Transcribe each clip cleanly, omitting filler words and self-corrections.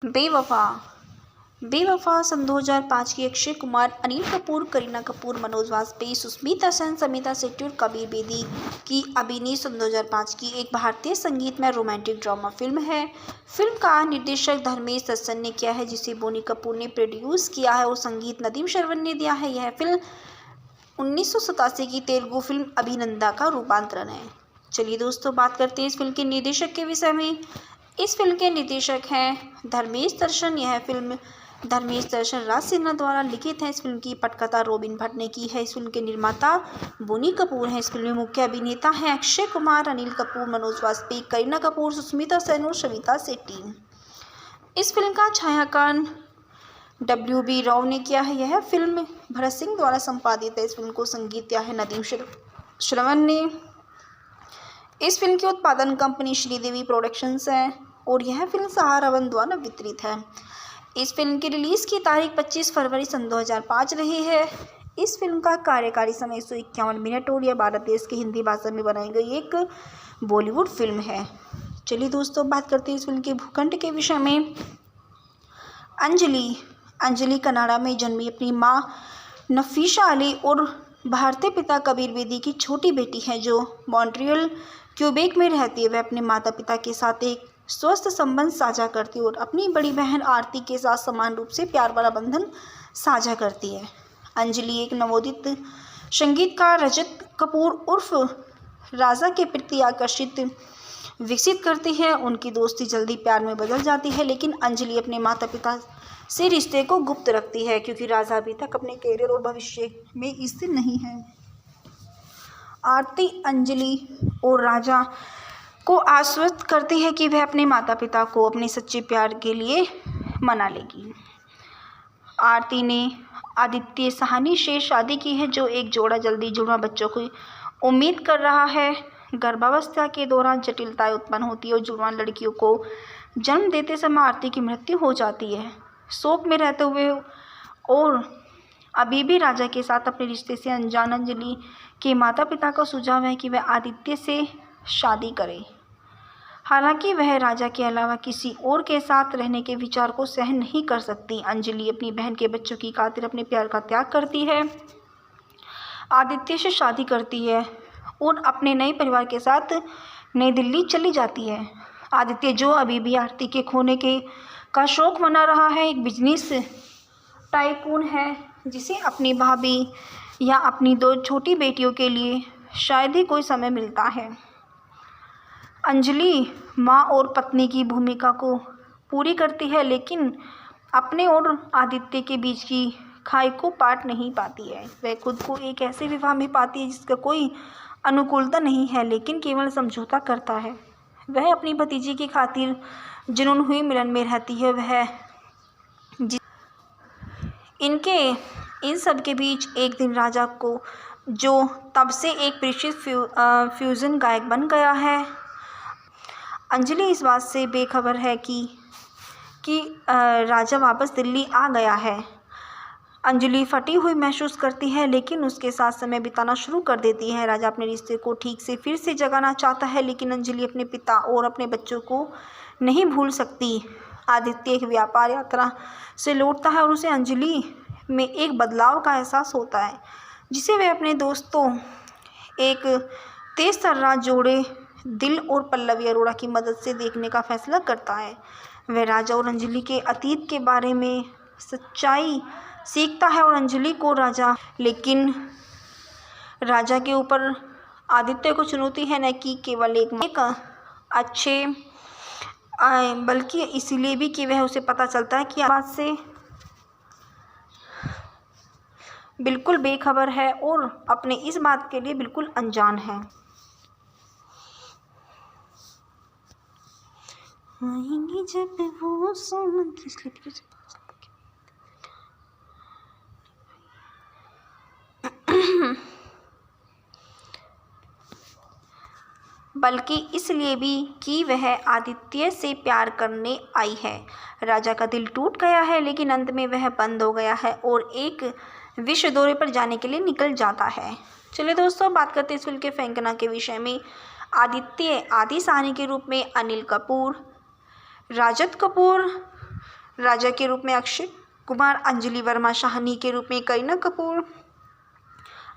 बेवफा। बेवफा सन 2005 की अक्षय कुमार, अनिल कपूर, करीना कपूर, मनोज वाजपेयी, सुष्मिता सेन, समिता शेट्टी और कबीर बेदी की अभिनीत सन 2005 की एक भारतीय संगीतमय रोमांटिक ड्रामा फिल्म है। फिल्म का निर्देशन धर्मेश दर्शन ने किया है, जिसे बोनी कपूर ने प्रोड्यूस किया है और संगीत नदीम श्रवण ने दिया है। यह फिल्म 1987 की तेलुगु फिल्म अभिनंदा का रूपांतरण है। चलिए दोस्तों, बात करते हैं इस फिल्म के निर्देशक के विषय में। इस फिल्म के निर्देशक हैं धर्मेश दर्शन। यह फिल्म धर्मेश दर्शन राज सिन्हा द्वारा लिखित है। इस फिल्म की पटकथा रॉबिन भट्ट ने की है। इस फिल्म के निर्माता बोनी कपूर हैं। इस फिल्म में मुख्य अभिनेता हैं अक्षय कुमार, अनिल कपूर, मनोज वाजपेयी, करीना कपूर, सुष्मिता सेन और समिता शेट्टी। इस फिल्म का छायांकन WB राव ने किया है। यह फिल्म भरत सिंह द्वारा संपादित है। इस फिल्म को संगीत दिया है नदीम श्रवण ने। इस फिल्म की उत्पादन कंपनी श्रीदेवी प्रोडक्शंस है और यह फिल्म सहारा वन द्वारा वितरित है। इस फिल्म की रिलीज़ की तारीख 25 फरवरी सन 2005 रही है। इस फिल्म का कार्यकारी समय 151 मिनट और यह भारत देश की हिंदी भाषा में बनाई गई एक बॉलीवुड फिल्म है। चलिए दोस्तों, बात करते हैं इस फिल्म के भूखंड के विषय में। अंजलि कनाडा में जन्मी अपनी माँ नफीसा अली और भारतीय पिता कबीर बेदी की छोटी बेटी है, जो मॉन्ट्रियल क्यूबेक में रहती है। वह अपने माता पिता के साथ एक स्वस्थ संबंध साझा करती है और अपनी बड़ी बहन आरती के साथ समान रूप से प्यार वाला बंधन साझा करती है। अंजलि एक नवोदित संगीतकार रजत कपूर उर्फ राजा के प्रति आकर्षित विकसित करती है। उनकी दोस्ती जल्दी प्यार में बदल जाती है, लेकिन अंजलि अपने माता पिता से रिश्ते को गुप्त रखती है क्योंकि राजा अभी तक अपने करियर और भविष्य में स्थिर नहीं है। आरती अंजलि और राजा को आश्वस्त करती है कि वह अपने माता पिता को अपने सच्चे प्यार के लिए मना लेगी। आरती ने आदित्य साहनी से शादी की है, जो एक जोड़ा जल्दी जुड़वा बच्चों की उम्मीद कर रहा है। गर्भावस्था के दौरान जटिलताएं उत्पन्न होती है और जुड़वा लड़कियों को जन्म देते समय आरती की मृत्यु हो जाती है। शोक में रहते हुए और अभी भी राजा के साथ अपने रिश्ते से अनजान अंजलि के माता पिता का सुझाव है कि वह आदित्य से शादी करे। हालांकि वह राजा के अलावा किसी और के साथ रहने के विचार को सहन नहीं कर सकती। अंजलि अपनी बहन के बच्चों की खातिर अपने प्यार का त्याग करती है, आदित्य से शादी करती है और अपने नए परिवार के साथ नई दिल्ली चली जाती है। आदित्य, जो अभी भी आरती के खोने के का शौक मना रहा है, एक बिजनेस टाइकून है जिसे अपनी भाभी या अपनी 2 छोटी बेटियों के लिए शायद ही कोई समय मिलता है। अंजलि माँ और पत्नी की भूमिका को पूरी करती है, लेकिन अपने और आदित्य के बीच की खाई को पाट नहीं पाती है। वह खुद को एक ऐसे विवाह में पाती है जिसका कोई अनुकूलता नहीं है, लेकिन केवल समझौता करता है। वह अपनी भतीजी की खातिर जुनून हुई मिलन में रहती है। वह इन सब के बीच एक दिन राजा को, जो तब से एक परिचित फ्यूजन गायक बन गया है, अंजलि इस बात से बेखबर है कि राजा वापस दिल्ली आ गया है। अंजलि फटी हुई महसूस करती है, लेकिन उसके साथ समय बिताना शुरू कर देती है। राजा अपने रिश्ते को ठीक से फिर से जगाना चाहता है, लेकिन अंजलि अपने पिता और अपने बच्चों को नहीं भूल सकती। आदित्य एक व्यापार यात्रा से लौटता है और उसे अंजलि में एक बदलाव का एहसास होता है, जिसे वह अपने दोस्तों एक तेज तर्रार जोड़े दिल और पल्लवी अरोड़ा की मदद से देखने का फैसला करता है। वह राजा और अंजलि के अतीत के बारे में सच्चाई सीखता है और अंजलि को लेकिन राजा के ऊपर आदित्य को चुनौती है, न कि केवल एक अच्छे बल्कि इसीलिए भी कि वह उसे पता चलता है कि बात से बिल्कुल बेखबर है और अपने इस बात के लिए बिल्कुल अनजान है। आएंगे जब वो सोमन की स्लिप बल्कि इसलिए भी कि वह आदित्य से प्यार करने आई है। राजा का दिल टूट गया है, लेकिन अंत में वह बंद हो गया है और एक विश्व दौरे पर जाने के लिए निकल जाता है। चलिए दोस्तों, बात करते हैं इस फिल्म के फैंकना के विषय में। आदित्य आदि साहनी के रूप में अनिल कपूर, राजत कपूर, राजा के रूप में अक्षय कुमार, अंजलि वर्मा शाहनी के रूप में करीना कपूर,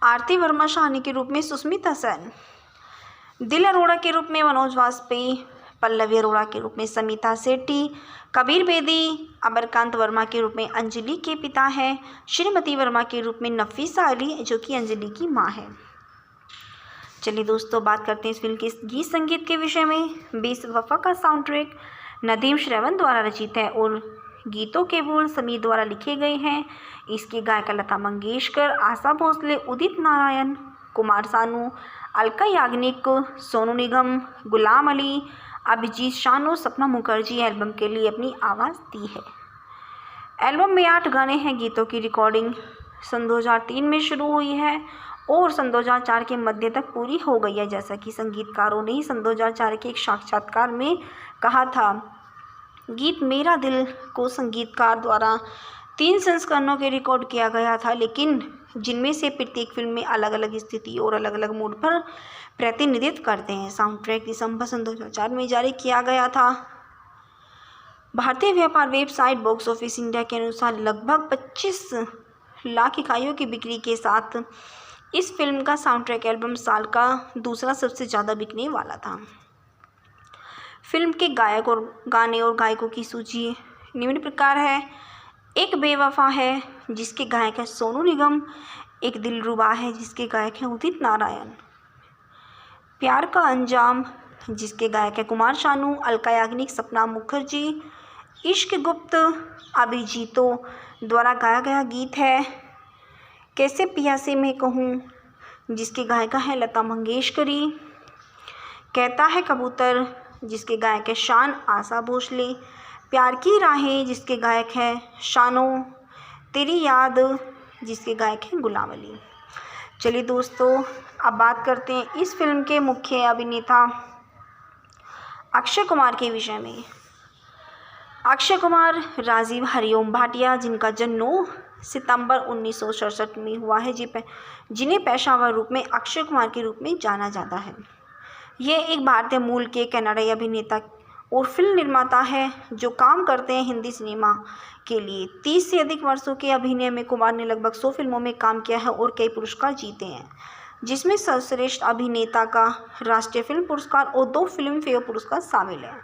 आरती वर्मा शाहनी के रूप में सुष्मिता सेन, दिल अरोड़ा के रूप में मनोज वाजपेयी, पल्लवी अरोड़ा के रूप में समिता सेठी, कबीर बेदी, अमरकांत वर्मा के रूप में अंजलि के पिता हैं, श्रीमती वर्मा के रूप में नफीसा अली जो कि अंजलि की मां है। चलिए दोस्तों, बात करते हैं इस फिल्म के गीत संगीत के विषय में। बेवफा का साउंड ट्रैक नदीम श्रवण द्वारा रचित है और गीतों के बोल समीर द्वारा लिखे गए हैं। इसके गायक लता मंगेशकर, आशा भोसले, उदित नारायण, कुमार सानू, अलका याग्निक, सोनू निगम, गुलाम अली, अभिजीत शानू, सपना मुखर्जी एल्बम के लिए अपनी आवाज़ दी है। एल्बम में 8 गाने हैं। गीतों की रिकॉर्डिंग सन 2003 में शुरू हुई है और सन 2004 के मध्य तक पूरी हो गई है, जैसा कि संगीतकारों ने सन 2004 के एक साक्षात्कार में कहा था। गीत मेरा दिल को संगीतकार द्वारा 3 संस्करणों के रिकॉर्ड किया गया था, लेकिन जिनमें से प्रत्येक फिल्म में अलग अलग स्थिति और अलग अलग मूड पर प्रतिनिधित्व करते हैं। साउंड ट्रैक दिसंबर सन 2004 में जारी किया गया था। भारतीय व्यापार वेबसाइट बॉक्स ऑफिस इंडिया के अनुसार लगभग 25 लाख इकाइयों की बिक्री के साथ इस फिल्म का साउंड ट्रैक एल्बम साल का दूसरा सबसे ज़्यादा बिकने वाला था। फिल्म के गायक और गाने और गायकों की सूची निम्न प्रकार है। एक बेवफा है जिसके गायक है सोनू निगम, एक दिलरुबा है जिसके गायक हैं उदित नारायण, प्यार का अंजाम जिसके गायक है कुमार शानू, अलका याग्निक, सपना मुखर्जी, इश्क गुप्त अभिजीतों द्वारा गाया गया गीत है। कैसे पिया से मैं कहूँ जिसके गायिका है लता मंगेशकरी, कहता है कबूतर जिसके गायक है शान, आशा भोसले, प्यार की राहें जिसके गायक है शानो, तेरी याद जिसके गायक हैं गुलाम अली। चलिए दोस्तों, अब बात करते हैं इस फिल्म के मुख्य अभिनेता अक्षय कुमार के विषय में। अक्षय कुमार राजीव हरिओम भाटिया, जिनका जन्म 9 सितंबर 1967 में हुआ है, जिन्हें पेशेवर रूप में अक्षय कुमार के रूप में जाना जाता है। ये एक भारतीय मूल के कन्नड़ी अभिनेता और फिल्म निर्माता है जो काम करते हैं हिंदी सिनेमा के लिए। 30 से अधिक वर्षों के अभिनय में कुमार ने लगभग 100 फिल्मों में काम किया है और कई पुरस्कार जीते हैं, जिसमें सर्वश्रेष्ठ अभिनेता का राष्ट्रीय फिल्म पुरस्कार और 2 फिल्म फेयर पुरस्कार शामिल हैं।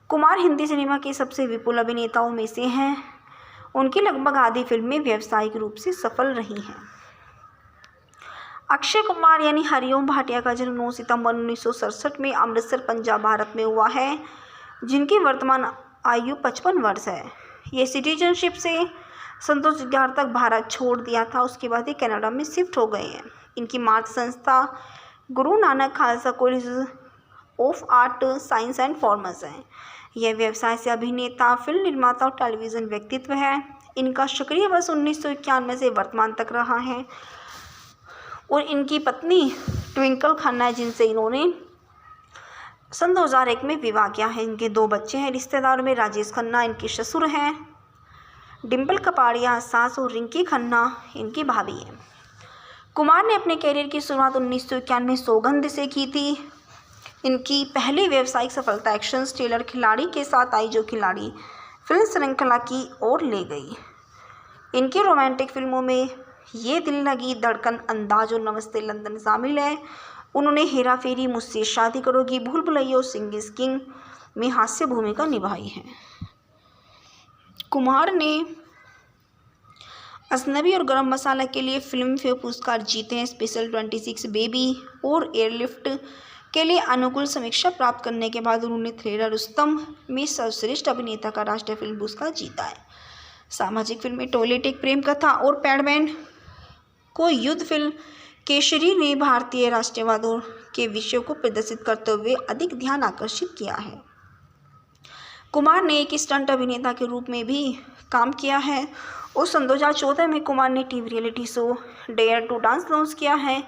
कुमार हिंदी सिनेमा के सबसे विपुल अभिनेताओं में से हैं। उनकी लगभग आधी फिल्में व्यावसायिक रूप से सफल रही हैं। अक्षय कुमार यानी हरिओम भाटिया का जन्म 9 सितंबर 1967 में अमृतसर, पंजाब, भारत में हुआ है, जिनकी वर्तमान आयु 55 वर्ष है। ये सिटीजनशिप से सन 2011 तक भारत छोड़ दिया था, उसके बाद ये कनाडा में शिफ्ट हो गए हैं। इनकी मातृ संस्था Guru Nanak Khalsa college of art, science and commerce है। यह व्यवसाय से अभिनेता, फिल्म निर्माता और टेलीविज़न व्यक्तित्व है। इनका सक्रिय वर्ष 1991 से वर्तमान तक रहा है और इनकी पत्नी ट्विंकल खन्ना है, जिनसे इन्होंने सन 2001 में विवाह किया है। इनके 2 बच्चे हैं। रिश्तेदारों में राजेश खन्ना इनके ससुर हैं, डिम्पल कपाड़िया सास और रिंकी खन्ना इनकी भाभी हैं। कुमार ने अपने कैरियर की शुरुआत 1991 में सौगंध से की थी। इनकी पहली व्यावसायिक सफलता एक्शन थ्रिलर खिलाड़ी के साथ आई, जो खिलाड़ी फिल्म श्रृंखला की ओर ले गई। इनकी रोमांटिक फिल्मों में ये दिल लगी, धड़कन, अंदाज और नमस्ते लंदन शामिल है। उन्होंने हेरा फेरी, मुझसे शादी करोगी, भूल भुलैया और सिंह इज किंग में हास्य भूमिका निभाई है। कुमार ने अजनबी और गरम मसाला के लिए फिल्म फेयर पुरस्कार जीते हैं। स्पेशल 26 बेबी और एयरलिफ्ट के लिए अनुकूल समीक्षा प्राप्त करने के बाद उन्होंने थ्रिलर रुस्तम में सर्वश्रेष्ठ अभिनेता का राष्ट्रीय फिल्म पुरस्कार जीता है। सामाजिक फिल्में टॉयलेट एक प्रेम कथा और पैडमैन को युद्ध फिल्म केसरी ने भारतीय राष्ट्रवाद के विषयों को प्रदर्शित करते हुए अधिक ध्यान आकर्षित किया है। कुमार ने एक स्टंट अभिनेता के रूप में भी काम किया है और सन 2014 में कुमार ने TV reality show Dare to Dance launch किया है।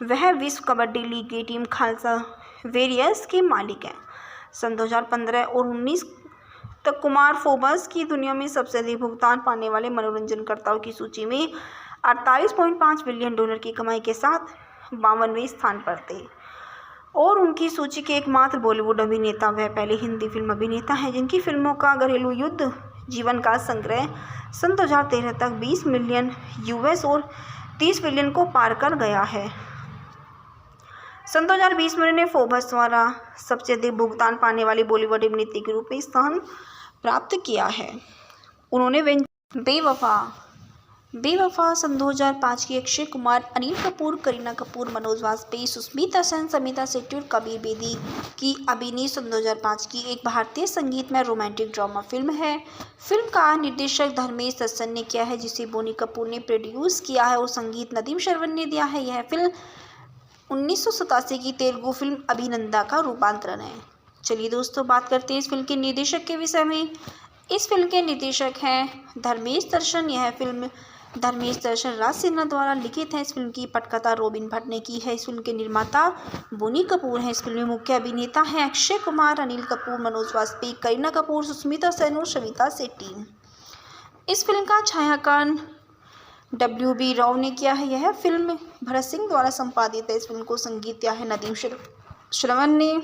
वह विश्व कबड्डी लीग की टीम खालसा वेरियर्स के मालिक हैं। सन 2015 और 19 तक कुमार फोर्ब्स की दुनिया में सबसे अधिक भुगतान पाने वाले मनोरंजनकर्ताओं की सूची में 48.5 बिलियन डॉलर की कमाई के साथ 52वें स्थान पर थे और उनकी सूची के एकमात्र बॉलीवुड अभिनेता वह पहले हिंदी फिल्म अभिनेता हैं जिनकी फिल्मों का घरेलू युद्ध जीवन का संग्रह सन 2013 तक 20 मिलियन यूएस और 30 बिलियन को पार कर गया है। सन 2020 में उन्होंने फोर्ब्स द्वारा सबसे अधिक भुगतान पाने वाली बॉलीवुड अभिनेत्री के रूप में स्थान प्राप्त किया है। उन्होंने बेवफा सन 2005 की अक्षय कुमार, अनिल कपूर, करीना कपूर, मनोज वाजपेयी, सुष्मिता सेन, समिता शेट्टी और कबीर बेदी की अभिनीत सन 2005 की एक भारतीय संगीत में रोमांटिक ड्रामा फिल्म है। फिल्म का निर्देशक धर्मेश दर्शन ने किया है, जिसे बोनी कपूर ने प्रोड्यूस किया है और संगीत नदीम श्रवण ने दिया है। यह फिल्म 1987 की तेलुगु फिल्म अभिनंदा का रूपांतरण है। चलिए दोस्तों, बात करते हैं इस फिल्म के निर्देशक के विषय में। इस फिल्म के निर्देशक हैं धर्मेश दर्शन। यह फिल्म धर्मेश दर्शन राज सिन्हा द्वारा लिखित है। इस फिल्म की पटकथा रॉबिन भट्ट ने की है। इस फिल्म के निर्माता बोनी कपूर हैं। इस फिल्म में मुख्य अभिनेता हैं अक्षय कुमार, अनिल कपूर, मनोज वाजपेयी, करीना कपूर, सुष्मिता सेन और समिता शेट्टी। इस फिल्म का छायांकन WB राव ने किया है। यह फिल्म भरत सिंह द्वारा संपादित है। इस फिल्म को संगीत दिया है नदीम श्रवण ने।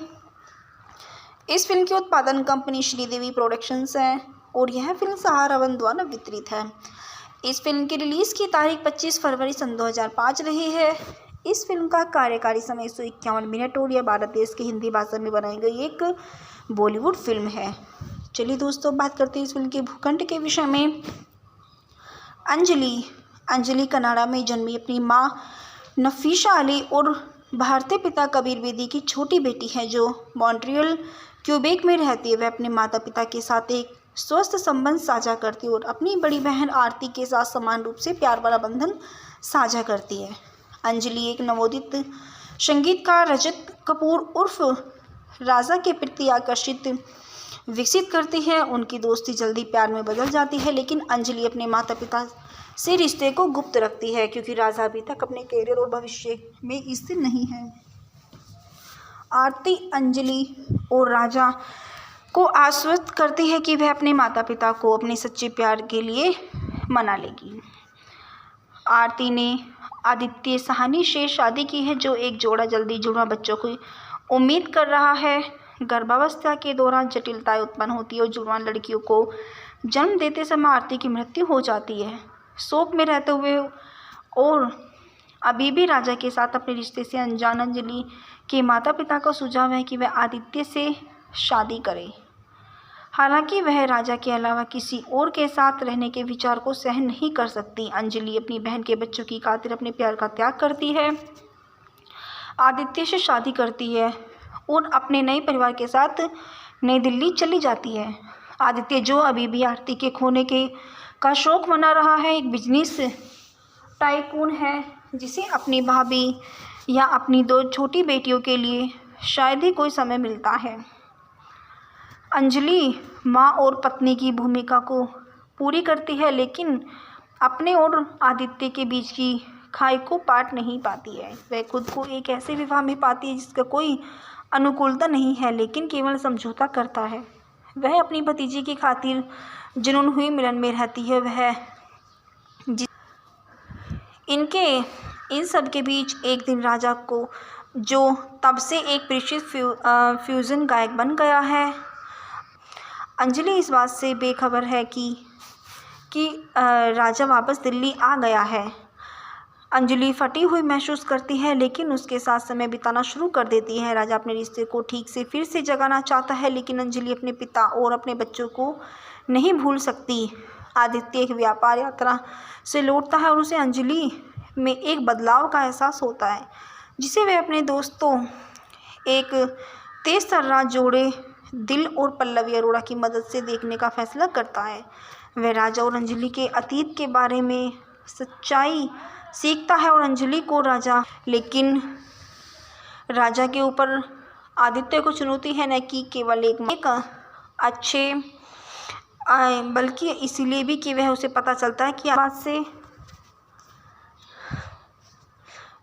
इस फिल्म की उत्पादन कंपनी श्रीदेवी प्रोडक्शंस है और यह फिल्म सहारा वन द्वारा वितरित है। इस फिल्म की रिलीज़ की तारीख 25 फरवरी सन 2005 रही है। इस फिल्म का कार्यकारी समय 151 मिनट और यह भारत देश की हिंदी भाषा में बनाई गई एक बॉलीवुड फिल्म है। चलिए दोस्तों, बात करते हैं इस फिल्म के भूखंड के विषय में। अंजलि कनाडा में जन्मी अपनी माँ नफीसा अली और भारतीय पिता कबीर बेदी की छोटी बेटी है, जो मॉन्ट्रियल क्यूबेक में रहती है। वह अपने माता पिता के साथ एक स्वस्थ संबंध साझा करती है और अपनी बड़ी बहन आरती के साथ समान रूप से प्यार वाला बंधन साझा करती है। अंजलि एक नवोदित संगीतकार रजत कपूर उर्फ राजा के प्रति आकर्षित विकसित करती है। उनकी दोस्ती जल्दी प्यार में बदल जाती है, लेकिन अंजलि अपने माता पिता से रिश्ते को गुप्त रखती है क्योंकि राजा अभी तक अपने करियर और भविष्य में स्थिर नहीं है। आरती अंजलि और राजा को आश्वस्त करती है कि वह अपने माता पिता को अपने सच्चे प्यार के लिए मना लेगी। आरती ने आदित्य साहनी से शादी की है, जो एक जोड़ा जल्दी जुड़वा बच्चों की उम्मीद कर रहा है। गर्भावस्था के दौरान जटिलताएं उत्पन्न होती है और जुड़वा लड़कियों को जन्म देते समय आरती की मृत्यु हो जाती है। शोक में रहते हुए और अभी भी राजा के साथ अपने रिश्ते से अनजान अंजलि के माता पिता का सुझाव है कि वह आदित्य से शादी करे। हालांकि वह राजा के अलावा किसी और के साथ रहने के विचार को सहन नहीं कर सकती। अंजलि अपनी बहन के बच्चों की खातिर अपने प्यार का त्याग करती है, आदित्य से शादी करती है और अपने नए परिवार के साथ नई दिल्ली चली जाती है। आदित्य, जो अभी भी आरती के खोने का शौक मना रहा है, एक बिजनेस टाइकून है जिसे अपनी भाभी या अपनी 2 छोटी बेटियों के लिए शायद ही कोई समय मिलता है। अंजलि माँ और पत्नी की भूमिका को पूरी करती है, लेकिन अपने और आदित्य के बीच की खाई को पाट नहीं पाती है। वह खुद को एक ऐसे विवाह में पाती है जिसका कोई अनुकूलता नहीं है, लेकिन केवल समझौता करता है। वह अपनी भतीजी की खातिर जुनून हुई मिलन में रहती है। इन सब के बीच एक दिन राजा को, जो तब से एक परिचित फ्यूजन गायक बन गया है, अंजलि इस बात से बेखबर है कि राजा वापस दिल्ली आ गया है। अंजलि फटी हुई महसूस करती है, लेकिन उसके साथ समय बिताना शुरू कर देती है। राजा अपने रिश्ते को ठीक से फिर से जगाना चाहता है, लेकिन अंजलि अपने पिता और अपने बच्चों को नहीं भूल सकती। आदित्य एक व्यापार यात्रा से लौटता है और उसे अंजलि में एक बदलाव का एहसास होता है, जिसे वह अपने दोस्तों एक तेज तर्रार जोड़े दिल और पल्लवी अरोड़ा की मदद से देखने का फैसला करता है। वह राजा और अंजलि के अतीत के बारे में सच्चाई सीखता है और अंजलि को लेकिन राजा के ऊपर आदित्य को चुनौती है, न कि केवल एक अच्छे बल्कि इसीलिए भी कि वह उसे पता चलता है कि बात से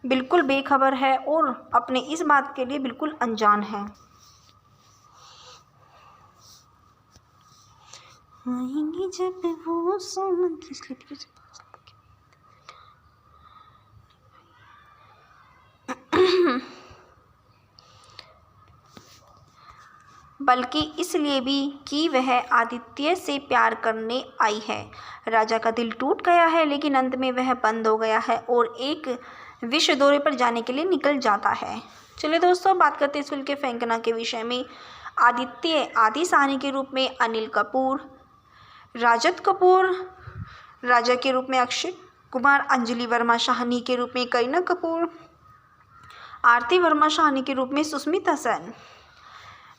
बिल्कुल बेखबर है और अपने इस बात के लिए बिल्कुल अनजान है। आएंगे जब वो सोमन की स्लिप बल्कि इसलिए भी कि वह आदित्य से प्यार करने आई है। राजा का दिल टूट गया है, लेकिन अंत में वह बंद हो गया है और एक विश्व दौरे पर जाने के लिए निकल जाता है। चलिए दोस्तों, बात करते हैं इस फिल्म के फैंकना के विषय में। आदित्य आदि साहनी के रूप में अनिल कपूर, राजत कपूर राजा के रूप में अक्षय कुमार, अंजलि वर्मा शाहनी के रूप में करीना कपूर, आरती वर्मा शाहनी के रूप में सुष्मिता सेन,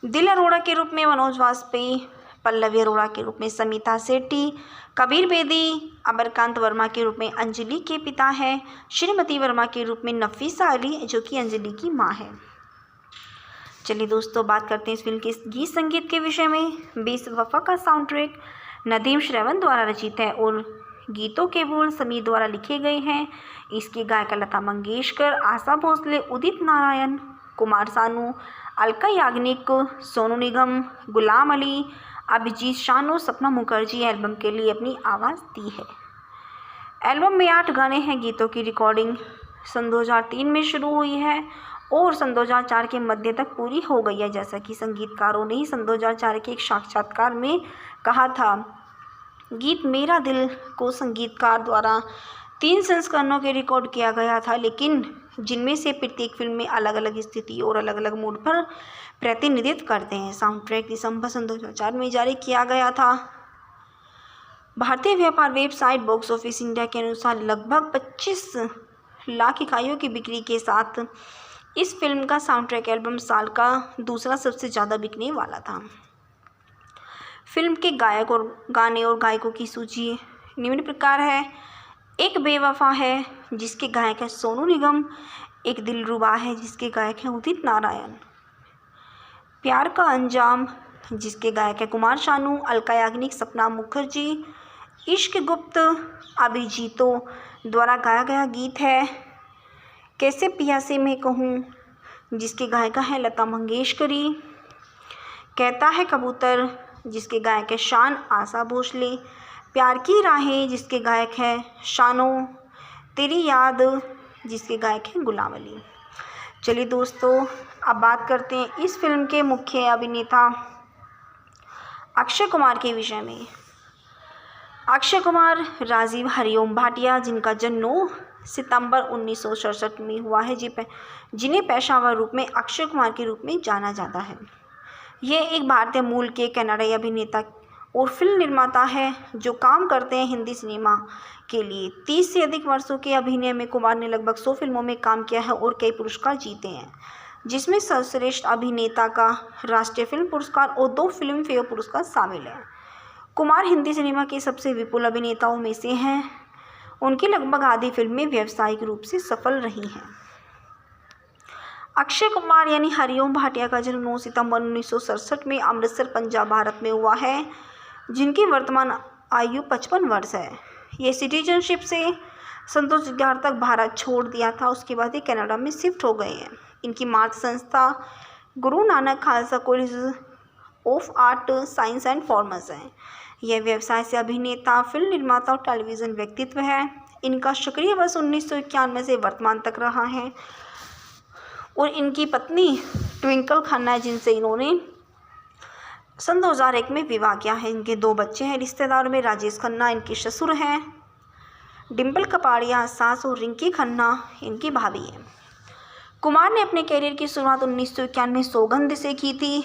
दिल अरोड़ा के रूप में मनोज वाजपेयी, पल्लवी अरोड़ा के रूप में समिता सेठी, कबीर बेदी अमरकांत वर्मा के रूप में अंजलि के पिता हैं, श्रीमती वर्मा के रूप में नफीसा अली जो कि अंजलि की मां है। चलिए दोस्तों, बात करते हैं इस फिल्म के गीत संगीत के विषय में। बेवफा का साउंड ट्रैक नदीम श्रवण द्वारा रचित है और गीतों के बोल समीर द्वारा लिखे गए हैं। इसकी गायिका लता मंगेशकर, आशा भोसले, उदित नारायण, कुमार सानू, अलका याग्निक, सोनू निगम, गुलाम अली, अभिजीत शानू, सपना मुखर्जी एल्बम के लिए अपनी आवाज़ दी है। एल्बम में 8 गाने हैं। गीतों की रिकॉर्डिंग सन 2003 में शुरू हुई है और सन 2004 के मध्य तक पूरी हो गई है, जैसा कि संगीतकारों ने सन 2004 के एक साक्षात्कार में कहा था। गीत मेरा दिल को संगीतकार द्वारा 3 संस्करणों के रिकॉर्ड किया गया था, लेकिन जिनमें से प्रत्येक फिल्म में अलग अलग स्थिति और अलग अलग मूड पर प्रतिनिधित्व करते हैं। साउंड ट्रैक दिसंबर सन 2004 में जारी किया गया था। भारतीय व्यापार वेबसाइट बॉक्स ऑफिस इंडिया के अनुसार लगभग 25 लाख इकाइयों की बिक्री के साथ इस फिल्म का साउंड ट्रैक एल्बम साल का दूसरा सबसे ज़्यादा बिकने वाला था। फिल्म के गायक और गाने और गायकों की सूची निम्न प्रकार है। एक बेवफा है जिसके गायक है सोनू निगम, एक दिलरुबा है जिसके गायक हैं उदित नारायण, प्यार का अंजाम जिसके गायक है कुमार शानू, अलका याग्निक, सपना मुखर्जी, इश्क गुप्त अभिजीतों द्वारा गाया गया गीत है। कैसे पिया से मैं कहूँ जिसके गायिका है लता मंगेशकरी, कहता है कबूतर जिसके गायक है शान, आशा भोसले, प्यार की राहें जिसके गायक है शानो, तेरी याद जिसके गायक हैं गुलाम अली। चलिए दोस्तों, अब बात करते हैं इस फिल्म के मुख्य अभिनेता अक्षय कुमार के विषय में। अक्षय कुमार राजीव हरिओम भाटिया, जिनका जन्म 9 सितंबर 1967 में हुआ है, जिन्हें पेशेवर रूप में अक्षय कुमार के रूप में जाना जाता है। ये एक भारतीय मूल के कन्नड़ी अभिनेता और फिल्म निर्माता है जो काम करते हैं हिंदी सिनेमा के लिए। 30 से अधिक वर्षों के अभिनय में कुमार ने लगभग 100 फिल्मों में काम किया है और कई पुरस्कार जीते हैं, जिसमें सर्वश्रेष्ठ अभिनेता का राष्ट्रीय फिल्म पुरस्कार और 2 फिल्म फेयर पुरस्कार शामिल हैं। कुमार हिंदी सिनेमा के सबसे विपुल अभिनेताओं में से हैं। उनकी लगभग आधी फिल्में व्यावसायिक रूप से सफल रही हैं। अक्षय कुमार यानी हरिओम भाटिया का जन्म 9 सितंबर 1967 में अमृतसर, पंजाब, भारत में हुआ है, जिनकी वर्तमान आयु 55 वर्ष है। ये सिटीजनशिप से सन 2011 तक भारत छोड़ दिया था, उसके बाद ये कनाडा में शिफ्ट हो गए हैं। इनकी मातृ संस्था Guru Nanak Khalsa college of art, science and commerce है। यह व्यवसाय से अभिनेता, फिल्म निर्माता और टेलीविज़न व्यक्तित्व है। इनका सक्रिय वर्ष 1991 से वर्तमान तक रहा है और इनकी पत्नी ट्विंकल खन्ना है, जिनसे इन्होंने सन 2001 में विवाह किया है। इनके 2 बच्चे हैं। रिश्तेदारों में राजेश खन्ना इनके ससुर हैं, डिम्पल कपाड़िया सास और रिंकी खन्ना इनकी भाभी हैं। कुमार ने अपने करियर की शुरुआत 1991 में सौगंध से की थी।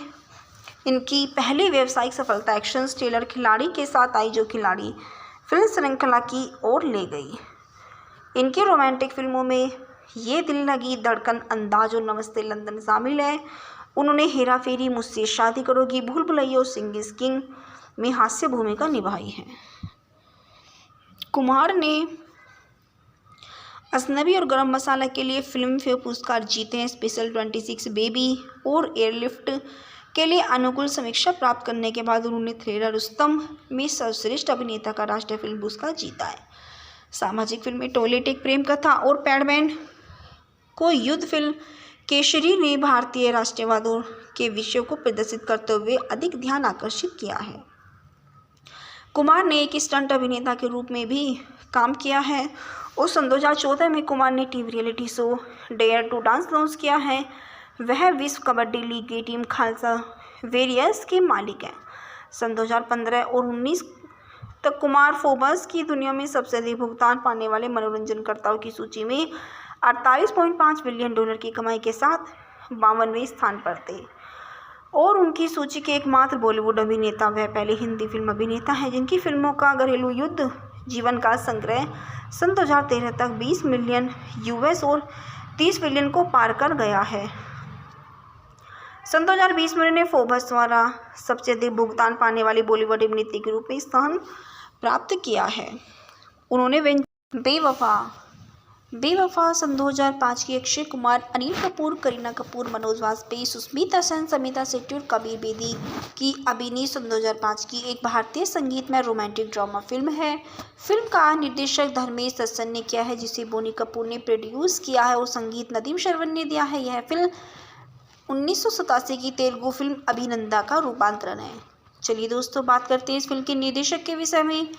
इनकी पहली व्यावसायिक सफलता एक्शन थ्रिलर खिलाड़ी के साथ आई, जो खिलाड़ी फिल्म श्रृंखला की ओर ले गई। इनकी रोमांटिक फिल्मों में ये दिल लगी, धड़कन, अंदाज और नमस्ते लंदन शामिल है। उन्होंने हेरा फेरी, मुझसे शादी करोगी, भूल भुलैया और सिंह इज किंग में हास्य भूमिका निभाई है। कुमार ने अजनबी और गरम मसाला के लिए फिल्म फेयर पुरस्कार जीते हैं। स्पेशल 26 बेबी और एयरलिफ्ट के लिए अनुकूल समीक्षा प्राप्त करने के बाद उन्होंने थ्रिलर रुस्तम में सर्वश्रेष्ठ अभिनेता का राष्ट्रीय फिल्म पुरस्कार जीता है। सामाजिक फिल्में टॉयलेट एक प्रेम कथा और पैडमैन को युद्ध फिल्म केसरी ने भारतीय राष्ट्रवाद के विषयों को प्रदर्शित करते हुए अधिक ध्यान आकर्षित किया है। कुमार ने एक स्टंट अभिनेता के रूप में भी काम किया है और सन 2014 में कुमार ने TV reality show Dare to Dance launch किया है। वह विश्व कबड्डी लीग की टीम खालसा वेरियस के मालिक हैं। सन 2015 और 19 तक कुमार फोर्ब्स की दुनिया में सबसे अधिक भुगतान पाने वाले मनोरंजनकर्ताओं की सूची में 48.5 बिलियन डॉलर की कमाई के साथ 52वें स्थान पर थे और उनकी सूची के एकमात्र बॉलीवुड अभिनेता वह पहले हिंदी फिल्म अभिनेता हैं जिनकी फिल्मों का घरेलू युद्ध जीवन का संग्रह सन 2013 तक 20 मिलियन यूएस और 30 बिलियन को पार कर गया है। सन 2020 में उन्होंने फोर्ब्स द्वारा सबसे अधिक भुगतान पाने वाली बॉलीवुड अभिनेत्री के रूप में स्थान प्राप्त किया है। उन्होंने बेवफा सन 2005 की अक्षय कुमार, अनिल कपूर, करीना कपूर, मनोज वाजपेयी, सुष्मिता सेन, समिता शेट्टी और कबीर बेदी की अभिनीत सन 2005 की एक भारतीय संगीतमय रोमांटिक ड्रामा फिल्म है। फिल्म का निर्देशक धर्मेश दर्शन ने किया है जिसे बोनी कपूर ने प्रोड्यूस किया है और संगीत नदीम श्रवण ने दिया है। यह फिल्म 1987 की तेलुगु फिल्म अभिनंदा का रूपांतरण है। चलिए दोस्तों, बात करते हैं इस फिल्म के निर्देशक के विषय में।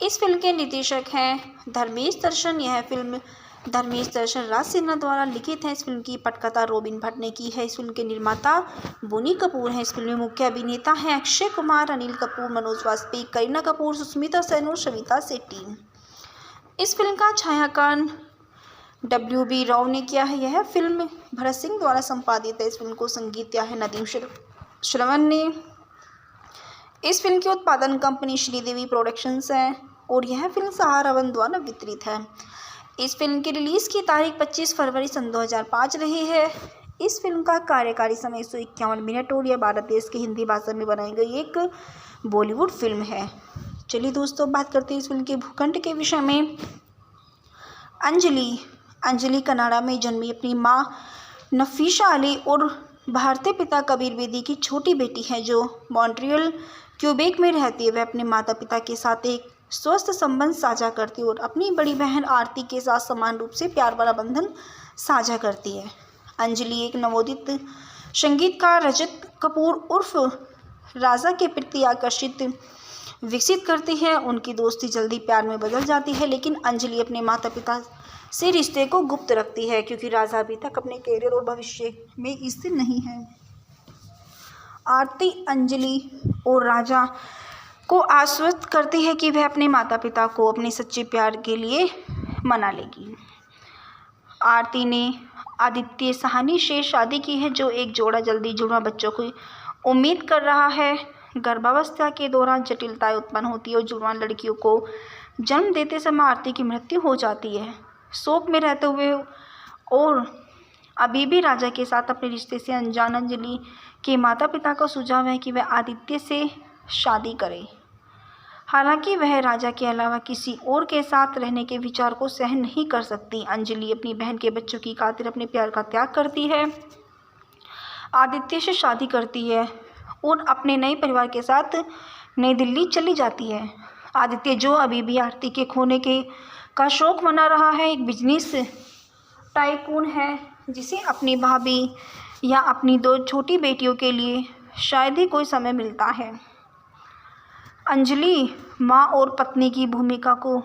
इस फिल्म के निर्देशक हैं धर्मेश दर्शन। यह फिल्म धर्मेश दर्शन राज सिन्हा द्वारा लिखित है। इस फिल्म की पटकथा रॉबिन भट्ट ने की है। इस फिल्म के निर्माता बोनी कपूर हैं। इस फिल्म में मुख्य अभिनेता हैं अक्षय कुमार, अनिल कपूर, मनोज वाजपेयी, करीना कपूर, सुष्मिता सेन और समिता शेट्टी। इस फिल्म का छायांकन WB राव ने किया है। यह फिल्म भरत सिंह द्वारा संपादित है। इस फिल्म को संगीत दिया है नदीम श्रवण ने। इस फिल्म की उत्पादन कंपनी श्रीदेवी प्रोडक्शंस है और यह फिल्म सहारा वन द्वारा वितरित है। इस फिल्म की रिलीज़ की तारीख 25 फरवरी सन 2005 रही है। इस फिल्म का कार्यकारी समय 151 मिनट और यह भारत देश की हिंदी भाषा में बनाई गई एक बॉलीवुड फिल्म है। चलिए दोस्तों, बात करते हैं इस फिल्म के भूखंड के विषय में। अंजलि कनाडा में जन्मी अपनी माँ नफीसा अली और भारतीय पिता कबीर बेदी की छोटी बेटी है जो मॉन्ट्रियल क्यूबेक में रहती है। वह अपने माता पिता के साथ एक स्वस्थ संबंध साझा करती है और अपनी बड़ी बहन आरती के साथ समान रूप से प्यार भरा बंधन साझा करती है। अंजलि एक नवोदित संगीतकार रजत कपूर उर्फ राजा के प्रति आकर्षित विकसित करती है। उनकी दोस्ती जल्दी प्यार में बदल जाती है, लेकिन अंजलि अपने माता पिता से रिश्ते को गुप्त रखती है क्योंकि राजा अभी तक अपने करियर और भविष्य में स्थिर नहीं है। आरती अंजलि और राजा को आश्वस्त करती है कि वह अपने माता पिता को अपने सच्चे प्यार के लिए मना लेगी। आरती ने आदित्य साहनी से शादी की है जो एक जोड़ा जल्दी जुड़वा बच्चों की उम्मीद कर रहा है। गर्भावस्था के दौरान जटिलताएं उत्पन्न होती है और जुड़वा लड़कियों को जन्म देते समय आरती की मृत्यु हो जाती है। शोक में रहते हुए और अभी भी राजा के साथ अपने रिश्ते से अनजान अंजलि के माता पिता का सुझाव है कि वह आदित्य से शादी करे। हालांकि वह राजा के अलावा किसी और के साथ रहने के विचार को सहन नहीं कर सकती। अंजलि अपनी बहन के बच्चों की खातिर अपने प्यार का त्याग करती है, आदित्य से शादी करती है और अपने नए परिवार के साथ नई दिल्ली चली जाती है। आदित्य, जो अभी भी आरती के खोने का शौक मना रहा है, एक बिजनेस टाइकून है जिसे अपनी भाभी या अपनी 2 छोटी बेटियों के लिए शायद ही कोई समय मिलता है। अंजलि माँ और पत्नी की भूमिका को